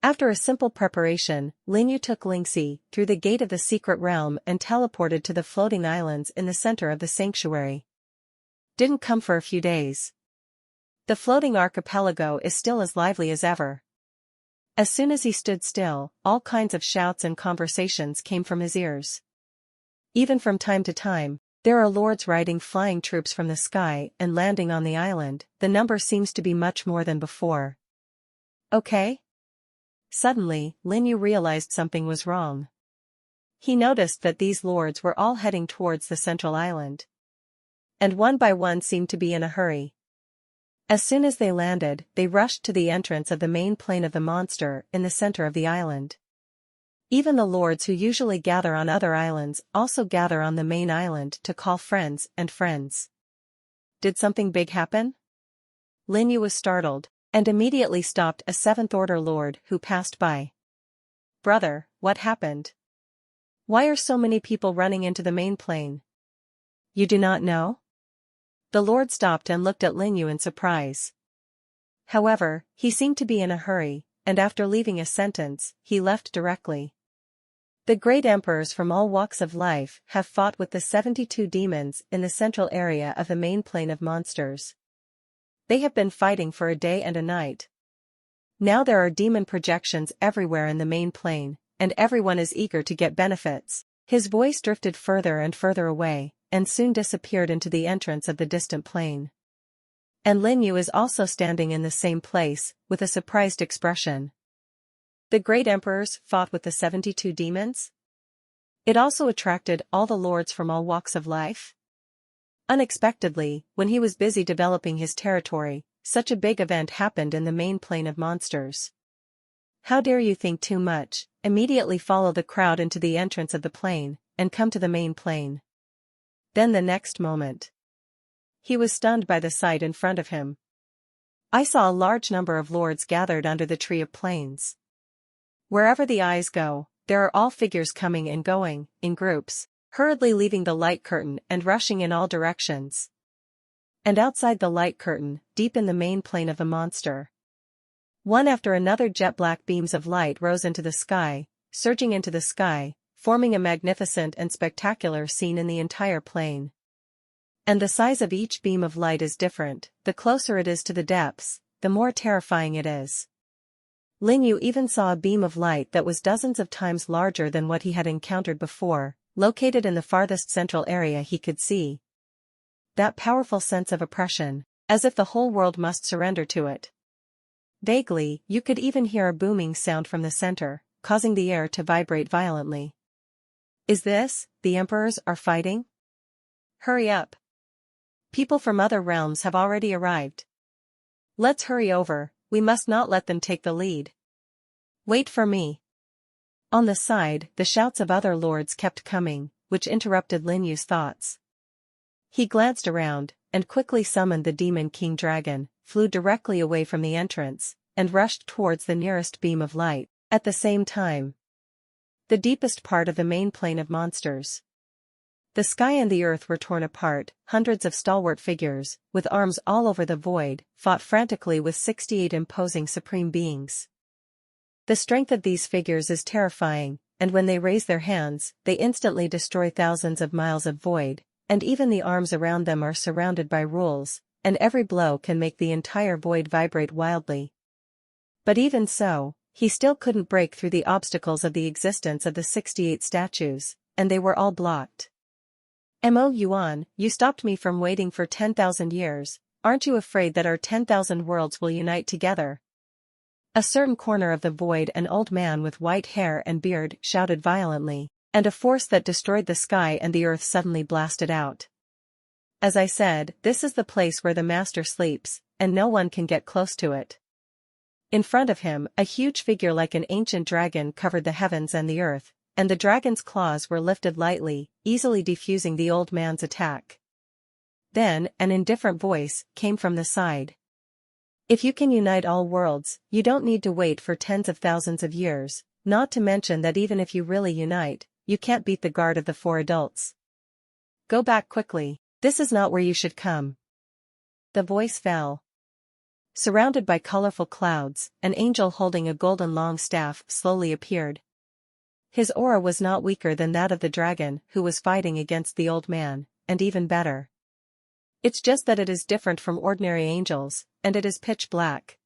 After a simple preparation, Lin You took Lingxi through the gate of the secret realm and teleported to the floating islands in the center of the sanctuary. Didn't come for a few days. The floating archipelago is still as lively as ever. As soon as he stood still, all kinds of shouts and conversations came from his ears. Even from time to time, there are lords riding flying troops from the sky and landing on the island. The number seems to be much more than before. Okay? Suddenly, Lin You realized something was wrong. He noticed that these lords were all heading towards the central island. And one by one seemed to be in a hurry. As soon as they landed, they rushed to the entrance of the main plane of the monster in the center of the island. Even the lords who usually gather on other islands also gather on the main island to call friends and friends. Did something big happen? Lin You was startled, and immediately stopped a 7th-order lord who passed by. Brother, what happened? Why are so many people running into the main plane? You do not know? The lord stopped and looked at Lin You in surprise. However, he seemed to be in a hurry, and after leaving a sentence, he left directly. The great emperors from all walks of life have fought with the 72 demons in the central area of the main plane of monsters. They have been fighting for a day and a night. Now there are demon projections everywhere in the main plane, and everyone is eager to get benefits. His voice drifted further and further away, and soon disappeared into the entrance of the distant plane. And Lin You is also standing in the same place, with a surprised expression. The great emperors fought with the 72 demons? It also attracted all the lords from all walks of life? Unexpectedly, when he was busy developing his territory, such a big event happened in the main plane of monsters. How dare you think too much? Immediately follow the crowd into the entrance of the plane, and come to the main plane. Then the next moment, he was stunned by the sight in front of him. I saw a large number of lords gathered under the tree of planes. Wherever the eyes go, there are all figures coming and going, in groups, hurriedly leaving the light curtain and rushing in all directions. And outside the light curtain, deep in the main plane of the monster, one after another jet-black beams of light rose into the sky, surging into the sky, forming a magnificent and spectacular scene in the entire plane. And the size of each beam of light is different. The closer it is to the depths, the more terrifying it is. Lin You even saw a beam of light that was dozens of times larger than what he had encountered before, located in the farthest central area he could see. That powerful sense of oppression, as if the whole world must surrender to it. Vaguely, you could even hear a booming sound from the center, causing the air to vibrate violently. Is this, the emperors are fighting? Hurry up. People from other realms have already arrived. Let's hurry over, we must not let them take the lead. Wait for me. On the side, the shouts of other lords kept coming, which interrupted Lin Yu's thoughts. He glanced around, and quickly summoned the demon king dragon, flew directly away from the entrance, and rushed towards the nearest beam of light, at the same time. The deepest part of the main plane of monsters. The sky and the earth were torn apart, hundreds of stalwart figures, with arms all over the void, fought frantically with 68 imposing supreme beings. The strength of these figures is terrifying, and when they raise their hands, they instantly destroy thousands of miles of void, and even the arms around them are surrounded by rules, and every blow can make the entire void vibrate wildly. But even so, he still couldn't break through the obstacles of the existence of the 68 statues, and they were all blocked. Mo Yuan, you stopped me from waiting for 10,000 years, aren't you afraid that our 10,000 worlds will unite together? A certain corner of the void, an old man with white hair and beard shouted violently, and a force that destroyed the sky and the earth suddenly blasted out. As I said, this is the place where the master sleeps, and no one can get close to it. In front of him, a huge figure like an ancient dragon covered the heavens and the earth, and the dragon's claws were lifted lightly, easily defusing the old man's attack. Then, an indifferent voice came from the side. If you can unite all worlds, you don't need to wait for tens of thousands of years, not to mention that even if you really unite, you can't beat the guard of the 4 adults. Go back quickly, this is not where you should come. The voice fell. Surrounded by colorful clouds, an angel holding a golden long staff slowly appeared. His aura was not weaker than that of the dragon who was fighting against the old man, and even better. It's just that it is different from ordinary angels, and it is pitch black.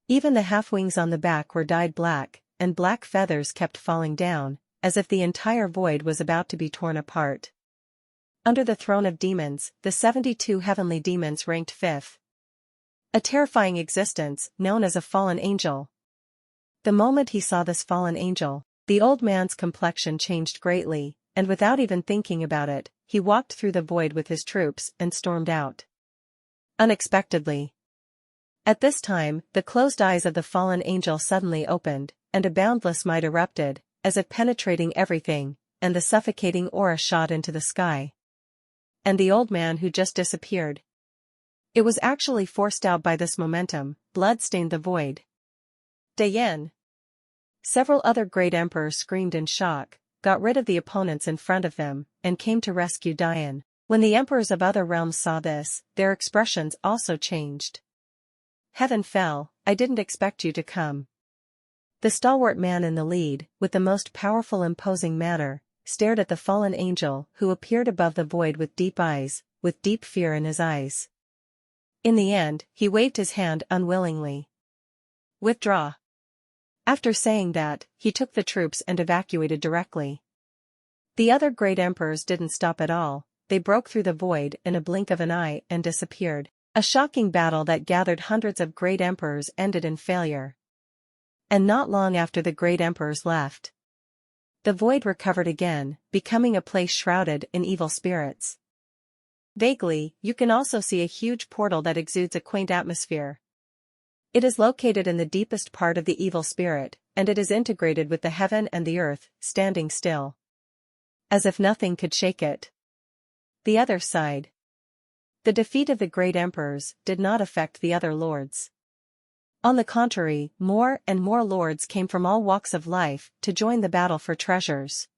Even the half-wings on the back were dyed black, and black feathers kept falling down, as if the entire void was about to be torn apart. Under the throne of demons, the 72 heavenly demons ranked 5th. A terrifying existence, known as a fallen angel. The moment he saw this fallen angel, the old man's complexion changed greatly, and without even thinking about it, he walked through the void with his troops and stormed out. Unexpectedly. At this time, the closed eyes of the fallen angel suddenly opened, and a boundless might erupted, as if penetrating everything, and the suffocating aura shot into the sky. And the old man who just disappeared. It was actually forced out by this momentum, blood stained the void. Dayan. Several other great emperors screamed in shock, got rid of the opponents in front of them, and came to rescue Dayan. When the emperors of other realms saw this, their expressions also changed. Heaven fell, I didn't expect you to come. The stalwart man in the lead, with the most powerful imposing manner, stared at the fallen angel who appeared above the void with deep eyes, with deep fear in his eyes. In the end, he waved his hand unwillingly. Withdraw. After saying that, he took the troops and evacuated directly. The other great emperors didn't stop at all, they broke through the void in a blink of an eye and disappeared. A shocking battle that gathered hundreds of great emperors ended in failure. And not long after the great emperors left, the void recovered again, becoming a place shrouded in evil spirits. Vaguely, you can also see a huge portal that exudes a quaint atmosphere. It is located in the deepest part of the evil spirit, and it is integrated with the heaven and the earth, standing still. As if nothing could shake it. The other side. The defeat of the great emperors did not affect the other lords. On the contrary, more and more lords came from all walks of life to join the battle for treasures.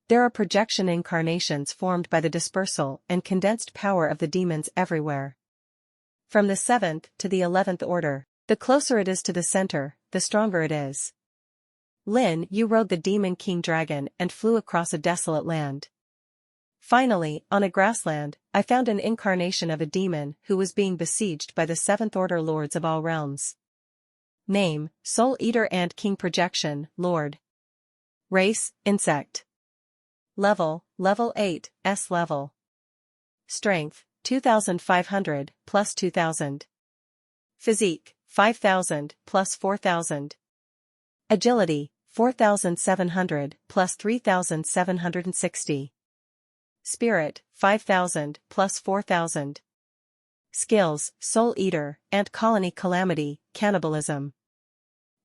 There are projection incarnations formed by the dispersal and condensed power of the demons everywhere. From the 7th to the 11th order, the closer it is to the center, the stronger it is. Lin You rode the demon king dragon and flew across a desolate land. Finally, on a grassland, I found an incarnation of a demon who was being besieged by the 7th order lords of all realms. Name, Soul Eater Ant King Projection, Lord. Race, Insect. Level 8, S level. Strength, 2,500 plus 2,000. Physique, 5,000 plus 4,000. Agility, 4,700 plus 3,760. Spirit, 5,000 plus 4,000. Skills, Soul Eater, Ant Colony Calamity, Cannibalism.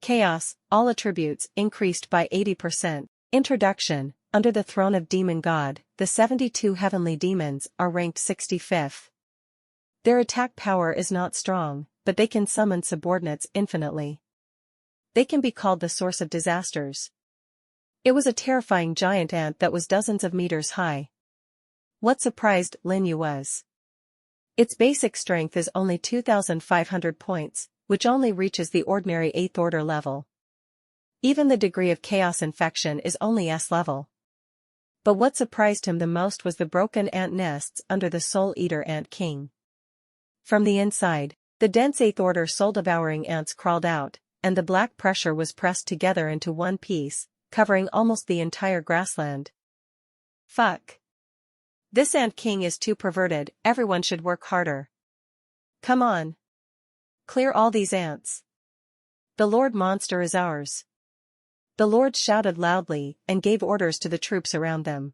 Chaos, all attributes increased by 80%. Introduction. Under the throne of Demon God, the 72 heavenly demons are ranked 65th. Their attack power is not strong, but they can summon subordinates infinitely. They can be called the source of disasters. It was a terrifying giant ant that was dozens of meters high. What surprised Lin You was its basic strength is only 2,500 points, which only reaches the ordinary 8th order level. Even the degree of chaos infection is only S level. But what surprised him the most was the broken ant nests under the Soul Eater Ant King. From the inside, the dense 8th order soul-devouring ants crawled out, and the black pressure was pressed together into one piece, covering almost the entire grassland. Fuck. This Ant King is too perverted, everyone should work harder. Come on. Clear all these ants. The Lord Monster is ours. The Lord shouted loudly and gave orders to the troops around them.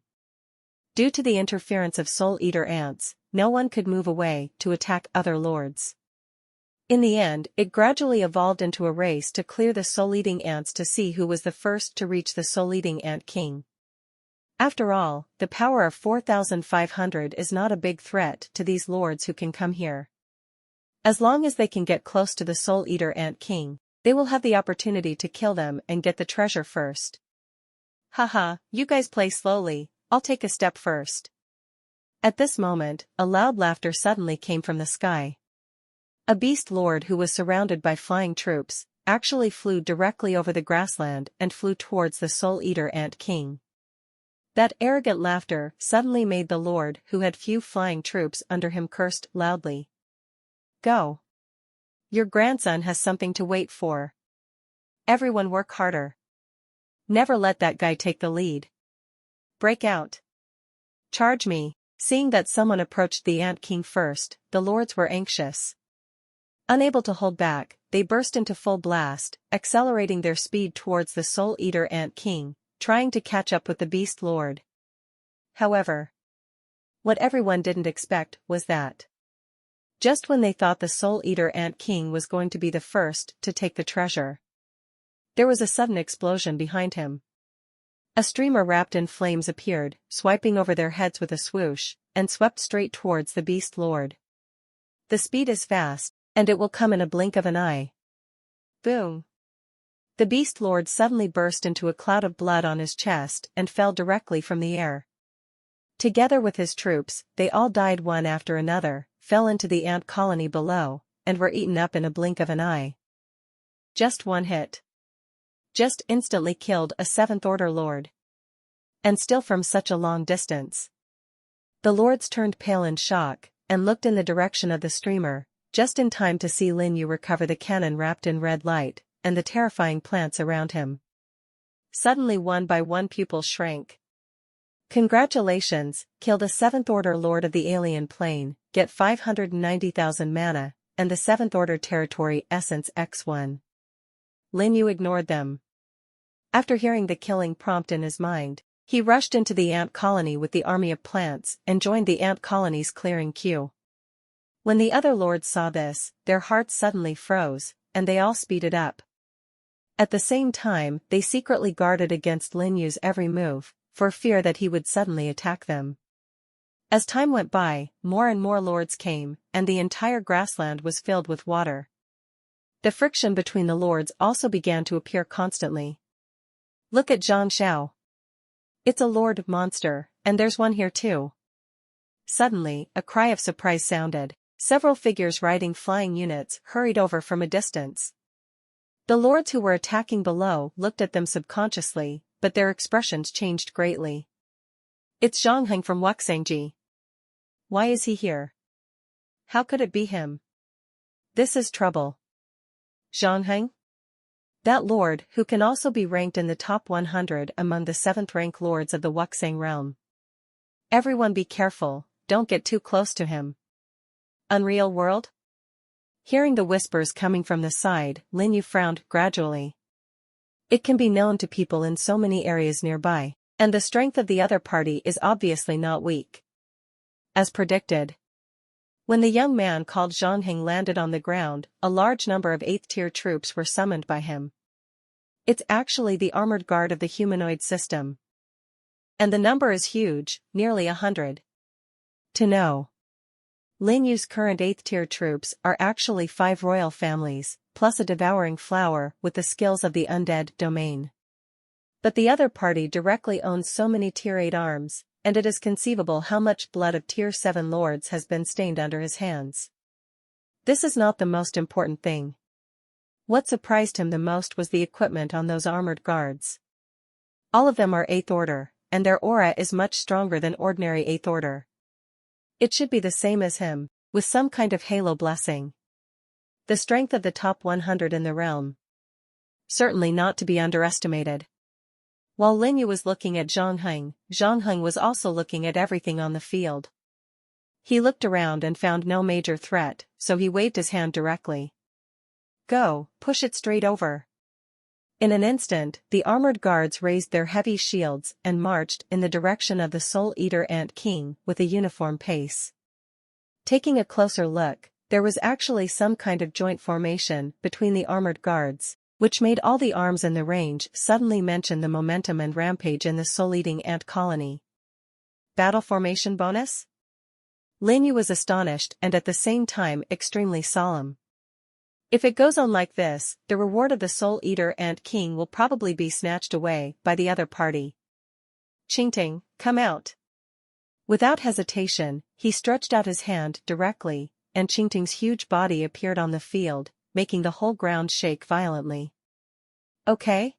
Due to the interference of Soul Eater ants, no one could move away to attack other lords. In the end, it gradually evolved into a race to clear the soul-eating ants to see who was the first to reach the soul-eating Ant King. After all, the power of 4,500 is not a big threat to these lords who can come here. As long as they can get close to the Soul Eater Ant King, they will have the opportunity to kill them and get the treasure first. Haha, you guys play slowly, I'll take a step first. At this moment, a loud laughter suddenly came from the sky. A beast lord who was surrounded by flying troops, actually flew directly over the grassland and flew towards the Soul Eater Ant King. That arrogant laughter suddenly made the lord who had few flying troops under him cursed loudly. Go. Your grandson has something to wait for. Everyone work harder. Never let that guy take the lead. Break out. Charge me. Seeing that someone approached the Ant King first, the lords were anxious. Unable to hold back, they burst into full blast, accelerating their speed towards the Soul Eater Ant King, trying to catch up with the Beast Lord. However, what everyone didn't expect was that just when they thought the Soul Eater Ant King was going to be the first to take the treasure, there was a sudden explosion behind him. A streamer wrapped in flames appeared, swiping over their heads with a swoosh, and swept straight towards the Beast Lord. The speed is fast, and it will come in a blink of an eye. Boom! The Beast Lord suddenly burst into a cloud of blood on his chest and fell directly from the air. Together with his troops, they all died one after another, fell into the ant colony below, and were eaten up in a blink of an eye. Just one hit. Just instantly killed a 7th order lord. And still from such a long distance. The lords turned pale in shock, and looked in the direction of the streamer, just in time to see Lin You recover the cannon wrapped in red light, and the terrifying plants around him. Suddenly one by one pupils shrank. Congratulations, kill the 7th order lord of the alien plane, get 590,000 mana, and the 7th order territory essence X1. Lin You ignored them. After hearing the killing prompt in his mind, he rushed into the ant colony with the army of plants and joined the ant colony's clearing queue. When the other lords saw this, their hearts suddenly froze, and they all speeded up. At the same time, they secretly guarded against Lin Yu's every move, for fear that he would suddenly attack them. As time went by, more and more lords came, and the entire grassland was filled with water. The friction between the lords also began to appear constantly. Look at Zhang Xiao. It's a lord monster, and there's one here too. Suddenly, a cry of surprise sounded. Several figures riding flying units hurried over from a distance. The lords who were attacking below looked at them subconsciously, but their expressions changed greatly. It's Zhongheng from Wuxangji. Why is he here? How could it be him? This is trouble. Zhongheng? That lord who can also be ranked in the top 100 among the 7th rank lords of the Wuxang realm. Everyone be careful, don't get too close to him. Unreal world? Hearing the whispers coming from the side, Lin You frowned gradually. It can be known to people in so many areas nearby, and the strength of the other party is obviously not weak. As predicted. When the young man called Zhang Heng landed on the ground, a large number of 8th-tier troops were summoned by him. It's actually the armored guard of the humanoid system. And the number is huge, nearly 100. To know. Lin Yu's current 8th-tier troops are actually 5 royal families, plus a devouring flower with the skills of the undead domain. But the other party directly owns so many tier 8 arms, and it is conceivable how much blood of tier 7 lords has been stained under his hands. This is not the most important thing. What surprised him the most was the equipment on those armored guards. All of them are 8th order, and their aura is much stronger than ordinary 8th order. It should be the same as him, with some kind of halo blessing. The strength of the top 100 in the realm. Certainly not to be underestimated. While Lin You was looking at Zhang Heng was also looking at everything on the field. He looked around and found no major threat, so he waved his hand directly. Go, push it straight over. In an instant, the armored guards raised their heavy shields and marched in the direction of the Soul Eater Ant King with a uniform pace. Taking a closer look, there was actually some kind of joint formation between the armored guards, which made all the arms in the range suddenly mention the momentum and rampage in the soul-eating ant colony. Battle formation bonus? Lin You was astonished and at the same time extremely solemn. If it goes on like this, the reward of the Soul Eater Ant King will probably be snatched away by the other party. Qingting, come out. Without hesitation, he stretched out his hand directly, and Qingting's huge body appeared on the field, making the whole ground shake violently. Okay?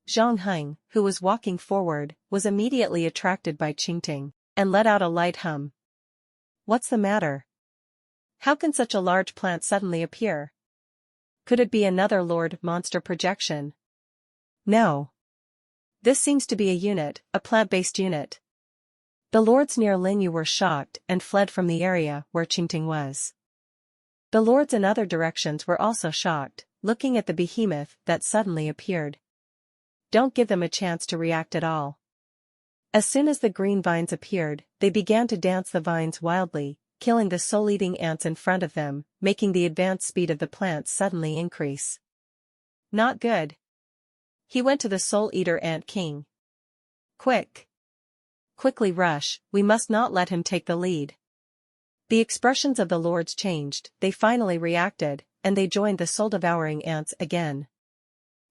Zhang Heng, who was walking forward, was immediately attracted by Qingting, and let out a light hum. What's the matter? How can such a large plant suddenly appear? Could it be another Lord Monster projection? No. This seems to be a unit, a plant-based unit. The lords near Lin You were shocked and fled from the area where Qingting was. The lords in other directions were also shocked, looking at the behemoth that suddenly appeared. Don't give them a chance to react at all. As soon as the green vines appeared, they began to dance the vines wildly, killing the soul-eating ants in front of them, making the advanced speed of the plants suddenly increase. Not good. He went to the Soul Eater Ant King. Quick! Quickly rush, we must not let him take the lead. The expressions of the lords changed, they finally reacted, and they joined the soul-devouring ants again.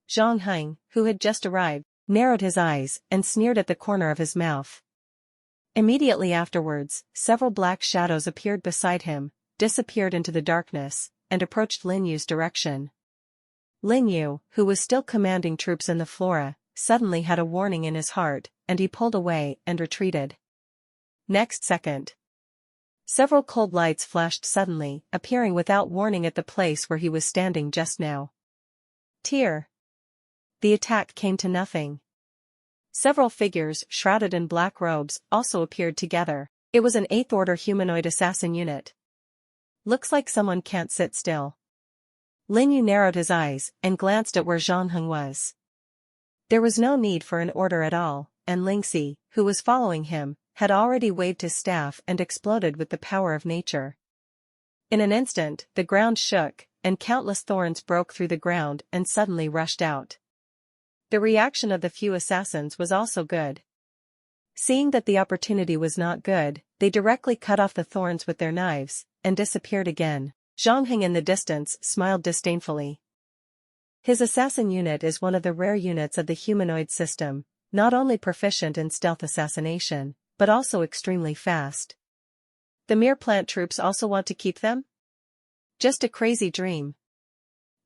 Zhang Heng, who had just arrived, narrowed his eyes and sneered at the corner of his mouth. Immediately afterwards, several black shadows appeared beside him, disappeared into the darkness, and approached Lin Yu's direction. Lin Yu, who was still commanding troops in the flora, suddenly had a warning in his heart, and he pulled away and retreated. Next second. Several cold lights flashed suddenly, appearing without warning at the place where he was standing just now. Tear. The attack came to nothing. Several figures, shrouded in black robes, also appeared together. It was an 8th order humanoid assassin unit. Looks like someone can't sit still. Lin You narrowed his eyes and glanced at where Zhang Heng was. There was no need for an order at all, and Lingxi, who was following him, had already waved his staff and exploded with the power of nature. In an instant, the ground shook, and countless thorns broke through the ground and suddenly rushed out. The reaction of the few assassins was also good. Seeing that the opportunity was not good, they directly cut off the thorns with their knives, and disappeared again. Zhang Heng in the distance smiled disdainfully. His assassin unit is one of the rare units of the humanoid system, not only proficient in stealth assassination, but also extremely fast. The mere plant troops also want to keep them? Just a crazy dream.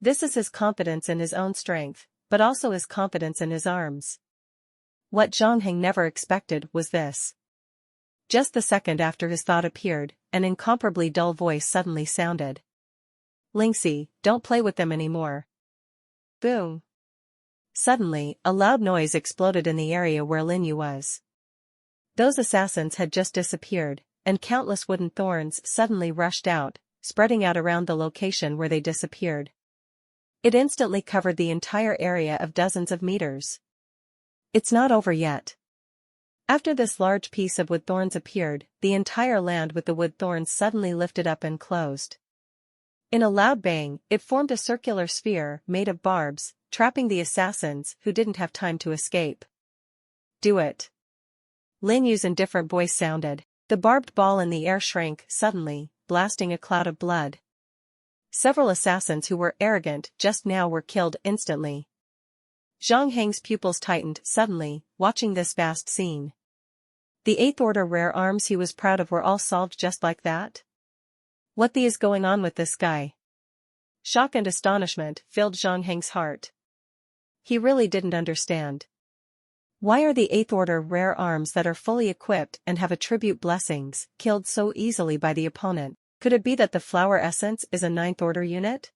This is his confidence in his own strength, but also his confidence in his arms. What Zhang Heng never expected was this. Just the second after his thought appeared, an incomparably dull voice suddenly sounded. Lingxi, don't play with them anymore. Boom. Suddenly, a loud noise exploded in the area where Lin You was. Those assassins had just disappeared, and countless wooden thorns suddenly rushed out, spreading out around the location where they disappeared. It instantly covered the entire area of dozens of meters. It's not over yet. After this large piece of wood thorns appeared, the entire land with the wood thorns suddenly lifted up and closed. In a loud bang, it formed a circular sphere made of barbs, trapping the assassins who didn't have time to escape. Do it. Lin Yu's indifferent voice sounded. The barbed ball in the air shrank suddenly, blasting a cloud of blood. Several assassins who were arrogant just now were killed instantly. Zhang Heng's pupils tightened suddenly, watching this vast scene. The 8th Order rare arms he was proud of were all solved just like that? What the is going on with this guy? Shock and astonishment filled Zhang Heng's heart. He really didn't understand. Why are the 8th Order rare arms that are fully equipped and have attribute blessings killed so easily by the opponent? Could it be that the flower essence is a 9th Order unit?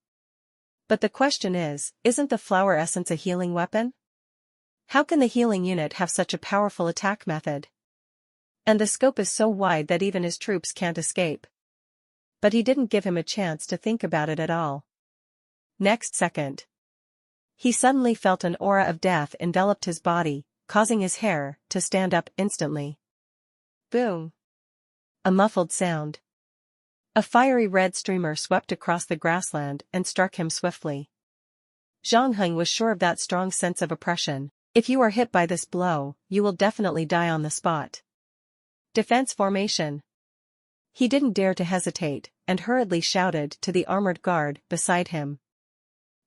But the question is, isn't the flower essence a healing weapon? How can the healing unit have such a powerful attack method? And the scope is so wide that even his troops can't escape. But he didn't give him a chance to think about it at all. Next second, he suddenly felt an aura of death enveloped his body, causing his hair to stand up instantly. Boom! A muffled sound. A fiery red streamer swept across the grassland and struck him swiftly. Zhang Heng was sure of that strong sense of oppression. If you are hit by this blow, you will definitely die on the spot. Defense formation. He didn't dare to hesitate, and hurriedly shouted to the armored guard beside him.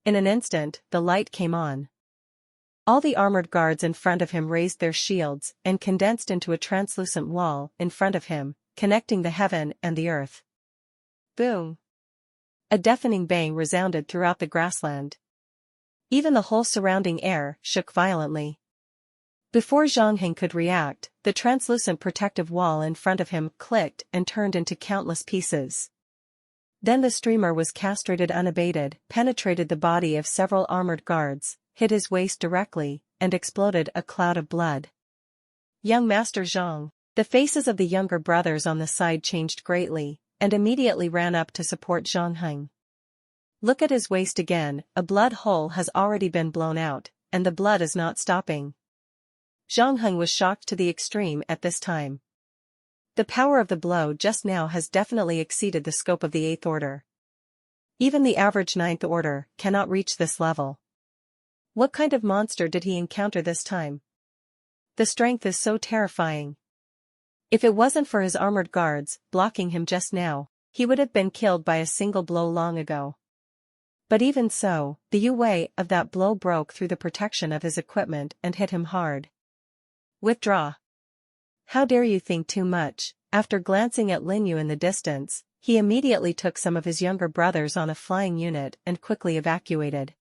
In an instant, the light came on. All the armored guards in front of him raised their shields and condensed into a translucent wall in front of him, connecting the heaven and the earth. Boom! A deafening bang resounded throughout the grassland. Even the whole surrounding air shook violently. Before Zhang Heng could react, the translucent protective wall in front of him clicked and turned into countless pieces. Then the streamer was castrated unabated, penetrated the body of several armored guards, hit his waist directly, and exploded a cloud of blood. Young Master Zhang. The faces of the younger brothers on the side changed greatly, and immediately ran up to support Zhang Heng. Look at his waist again, a blood hole has already been blown out, and the blood is not stopping. Zhang Heng was shocked to the extreme at this time. The power of the blow just now has definitely exceeded the scope of the 8th Order. Even the average 9th Order cannot reach this level. What kind of monster did he encounter this time? The strength is so terrifying. If it wasn't for his armored guards blocking him just now, he would have been killed by a single blow long ago. But even so, the Yu of that blow broke through the protection of his equipment and hit him hard. Withdraw. How dare you think too much? After glancing at Lin Yu in the distance, he immediately took some of his younger brothers on a flying unit and quickly evacuated.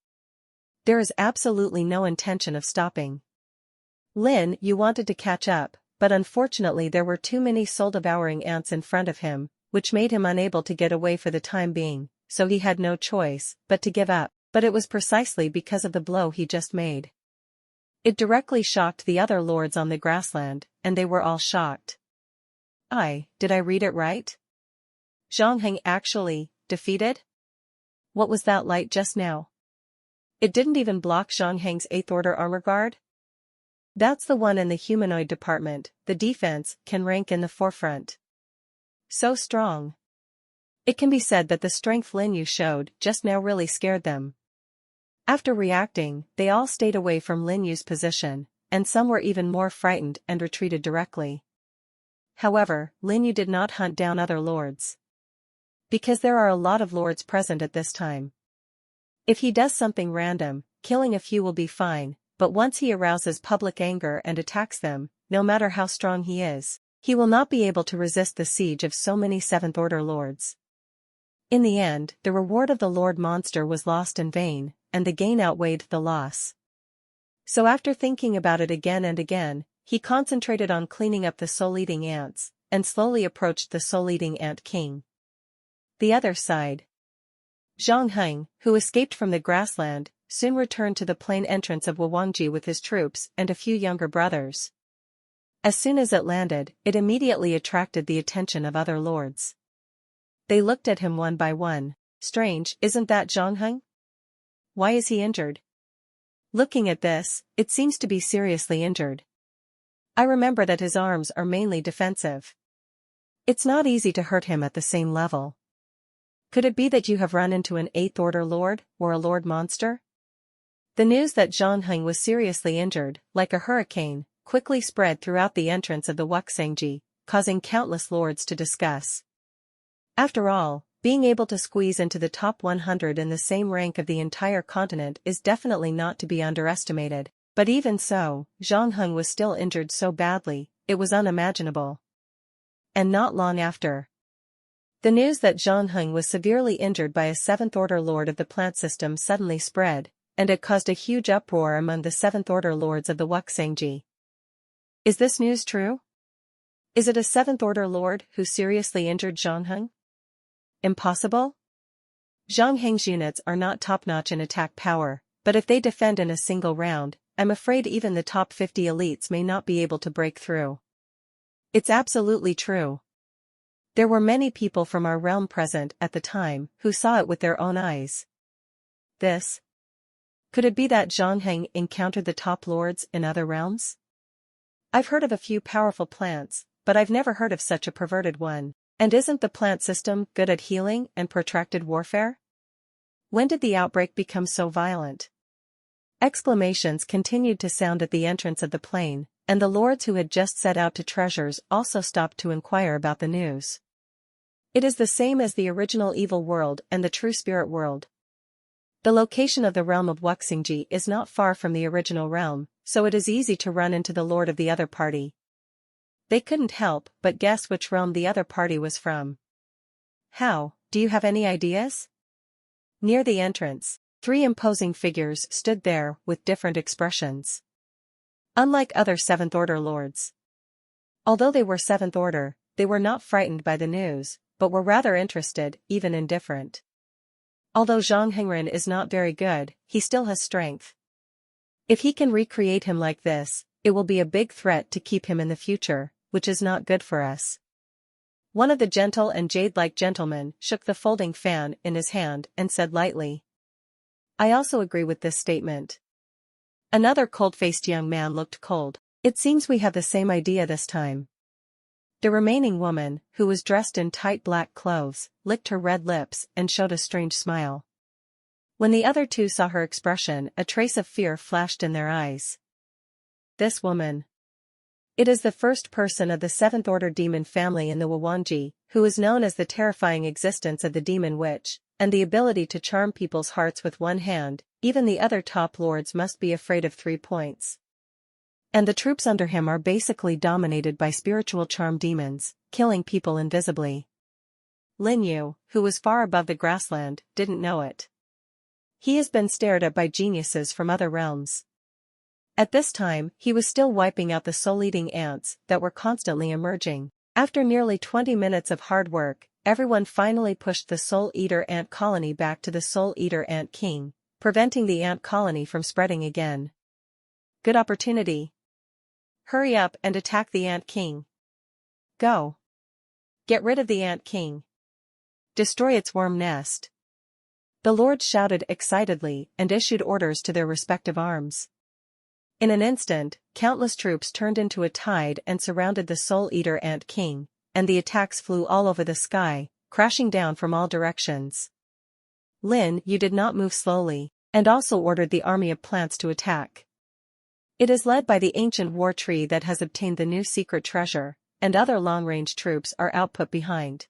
There is absolutely no intention of stopping. Lin Yu wanted to catch up, but unfortunately there were too many soul-devouring ants in front of him, which made him unable to get away for the time being, so he had no choice but to give up, but it was precisely because of the blow he just made. It directly shocked the other lords on the grassland, and they were all shocked. Did I read it right? Zhang Heng actually defeated? What was that light just now? It didn't even block Zhang Heng's 8th Order armor guard? That's the one in the humanoid department, the defense can rank in the forefront. So strong. It can be said that the strength Lin Yu showed just now really scared them. After reacting, they all stayed away from Lin Yu's position, and some were even more frightened and retreated directly. However, Lin Yu did not hunt down other lords. Because there are a lot of lords present at this time. If he does something random, killing a few will be fine, but once he arouses public anger and attacks them, no matter how strong he is, he will not be able to resist the siege of so many 7th Order lords. In the end, the reward of the Lord Monster was lost in vain, and the gain outweighed the loss. So after thinking about it again and again, he concentrated on cleaning up the soul-eating ants, and slowly approached the soul-eating ant king. The other side. Zhang Heng, who escaped from the grassland, soon returned to the plain entrance of Wawangji with his troops and a few younger brothers. As soon as it landed, it immediately attracted the attention of other lords. They looked at him one by one. Strange, isn't that Zhang? Why is he injured? Looking at this, it seems to be seriously injured. I remember that his arms are mainly defensive. It's not easy to hurt him at the same level. Could it be that you have run into an 8th Order Lord, or a Lord Monster? The news that Zhang was seriously injured, like a hurricane, quickly spread throughout the entrance of the Wuxingji, causing countless lords to discuss. After all, being able to squeeze into the top 100 in the same rank of the entire continent is definitely not to be underestimated, but even so, Zhang was still injured so badly, it was unimaginable. And not long after, the news that Zhang was severely injured by a 7th Order Lord of the plant system suddenly spread, and it caused a huge uproar among the 7th Order Lords of the Wuxingji. Is this news true? Is it a 7th Order Lord who seriously injured Zhang? Impossible? Zhang units are not top-notch in attack power, but if they defend in a single round, I'm afraid even the top 50 elites may not be able to break through. It's absolutely true. There were many people from our realm present at the time who saw it with their own eyes. Could it be that Zhang encountered the top lords in other realms? I've heard of a few powerful plants, but I've never heard of such a perverted one. And isn't the plant system good at healing and protracted warfare? When did the outbreak become so violent? Exclamations continued to sound at the entrance of the plain, and the lords who had just set out to treasures also stopped to inquire about the news. It is the same as the original evil world and the true spirit world. The location of the realm of Wuxingji is not far from the original realm, so it is easy to run into the lord of the other party. They couldn't help but guess which realm the other party was from. How, do you have any ideas? Near the entrance, 3 imposing figures stood there with different expressions. Unlike other 7th Order lords. Although they were 7th Order, they were not frightened by the news, but were rather interested, even indifferent. Although Zhang is not very good, he still has strength. If he can recreate him like this, it will be a big threat to keep him in the future, which is not good for us. One of the gentle and jade-like gentlemen shook the folding fan in his hand and said lightly, "I also agree with this statement." Another cold-faced young man looked cold. "It seems we have the same idea this time." The remaining woman, who was dressed in tight black clothes, licked her red lips and showed a strange smile. When the other 2 saw her expression, a trace of fear flashed in their eyes. This woman. It is the first person of the 7th Order demon family in the Wuwanji, who is known as the terrifying existence of the demon witch, and the ability to charm people's hearts with one hand. Even the other top lords must be afraid of 3 points. And the troops under him are basically dominated by spiritual charm demons, killing people invisibly. Lin You, who was far above the grassland, didn't know it. He has been stared at by geniuses from other realms. At this time, he was still wiping out the soul-eating ants that were constantly emerging. After nearly 20 minutes of hard work, everyone finally pushed the soul-eater ant colony back to the soul-eater ant king, preventing the ant colony from spreading again. Good opportunity. Hurry up and attack the ant king. Go. Get rid of the ant king. Destroy its worm nest. The lords shouted excitedly and issued orders to their respective arms. In an instant, countless troops turned into a tide and surrounded the soul-eater ant king, and the attacks flew all over the sky, crashing down from all directions. Lin You did not move slowly, and also ordered the army of plants to attack. It is led by the ancient war tree that has obtained the new secret treasure, and other long-range troops are output behind.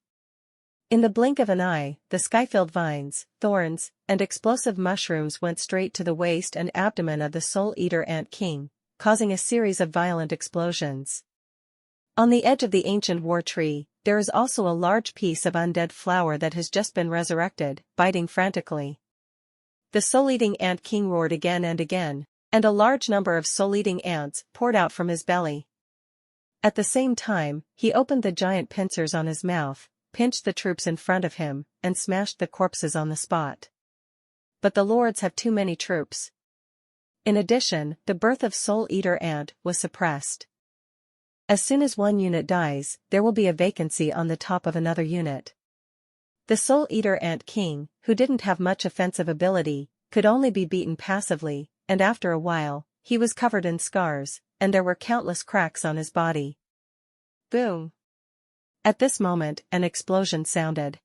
In the blink of an eye, the sky-filled vines, thorns, and explosive mushrooms went straight to the waist and abdomen of the soul-eater ant king, causing a series of violent explosions. On the edge of the ancient war tree, there is also a large piece of undead flower that has just been resurrected, biting frantically. The soul-eating ant king roared again and again, and a large number of soul-eating ants poured out from his belly. At the same time, he opened the giant pincers on his mouth, pinched the troops in front of him, and smashed the corpses on the spot. But the lords have too many troops. In addition, the birth of soul-eater ant was suppressed. As soon as one unit dies, there will be a vacancy on the top of another unit. The Soul Eater Ant King, who didn't have much offensive ability, could only be beaten passively, and after a while, he was covered in scars, and there were countless cracks on his body. Boom! At this moment, an explosion sounded.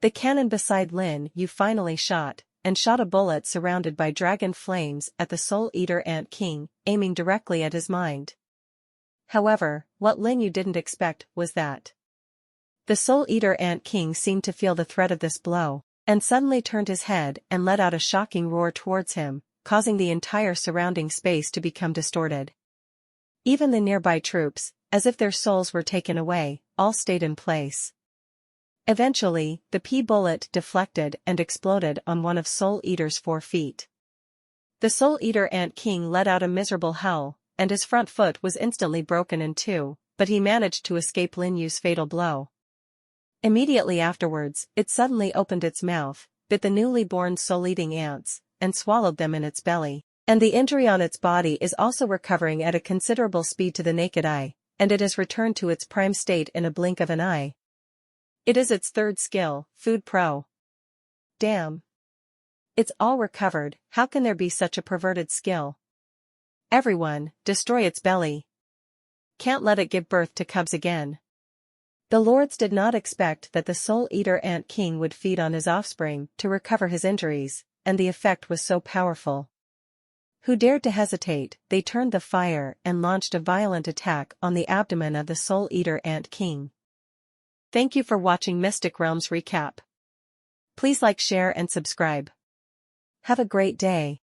The cannon beside Lin You finally shot a bullet surrounded by dragon flames at the Soul Eater Ant King, aiming directly at his mind. However, what Lin You didn't expect was that the Soul Eater Ant King seemed to feel the threat of this blow, and suddenly turned his head and let out a shocking roar towards him, causing the entire surrounding space to become distorted. Even the nearby troops, as if their souls were taken away, all stayed in place. Eventually, the bullet deflected and exploded on one of Soul Eater's 4 feet. The Soul Eater Ant King let out a miserable howl, and his front foot was instantly broken in 2, but he managed to escape Lin Yu's fatal blow. Immediately afterwards, it suddenly opened its mouth, bit the newly born soul-eating ants, and swallowed them in its belly. And the injury on its body is also recovering at a considerable speed to the naked eye, and it has returned to its prime state in a blink of an eye. It is its 3rd skill, Food Pro. Damn. It's all recovered. How can there be such a perverted skill? Everyone, destroy its belly. Can't let it give birth to cubs again. The lords did not expect that the Soul Eater Ant King would feed on his offspring to recover his injuries, and the effect was so powerful. Who dared to hesitate? They turned the fire and launched a violent attack on the abdomen of the Soul Eater Ant King. Thank you for watching Mystic Realms Recap. Please like, share and subscribe. Have a great day.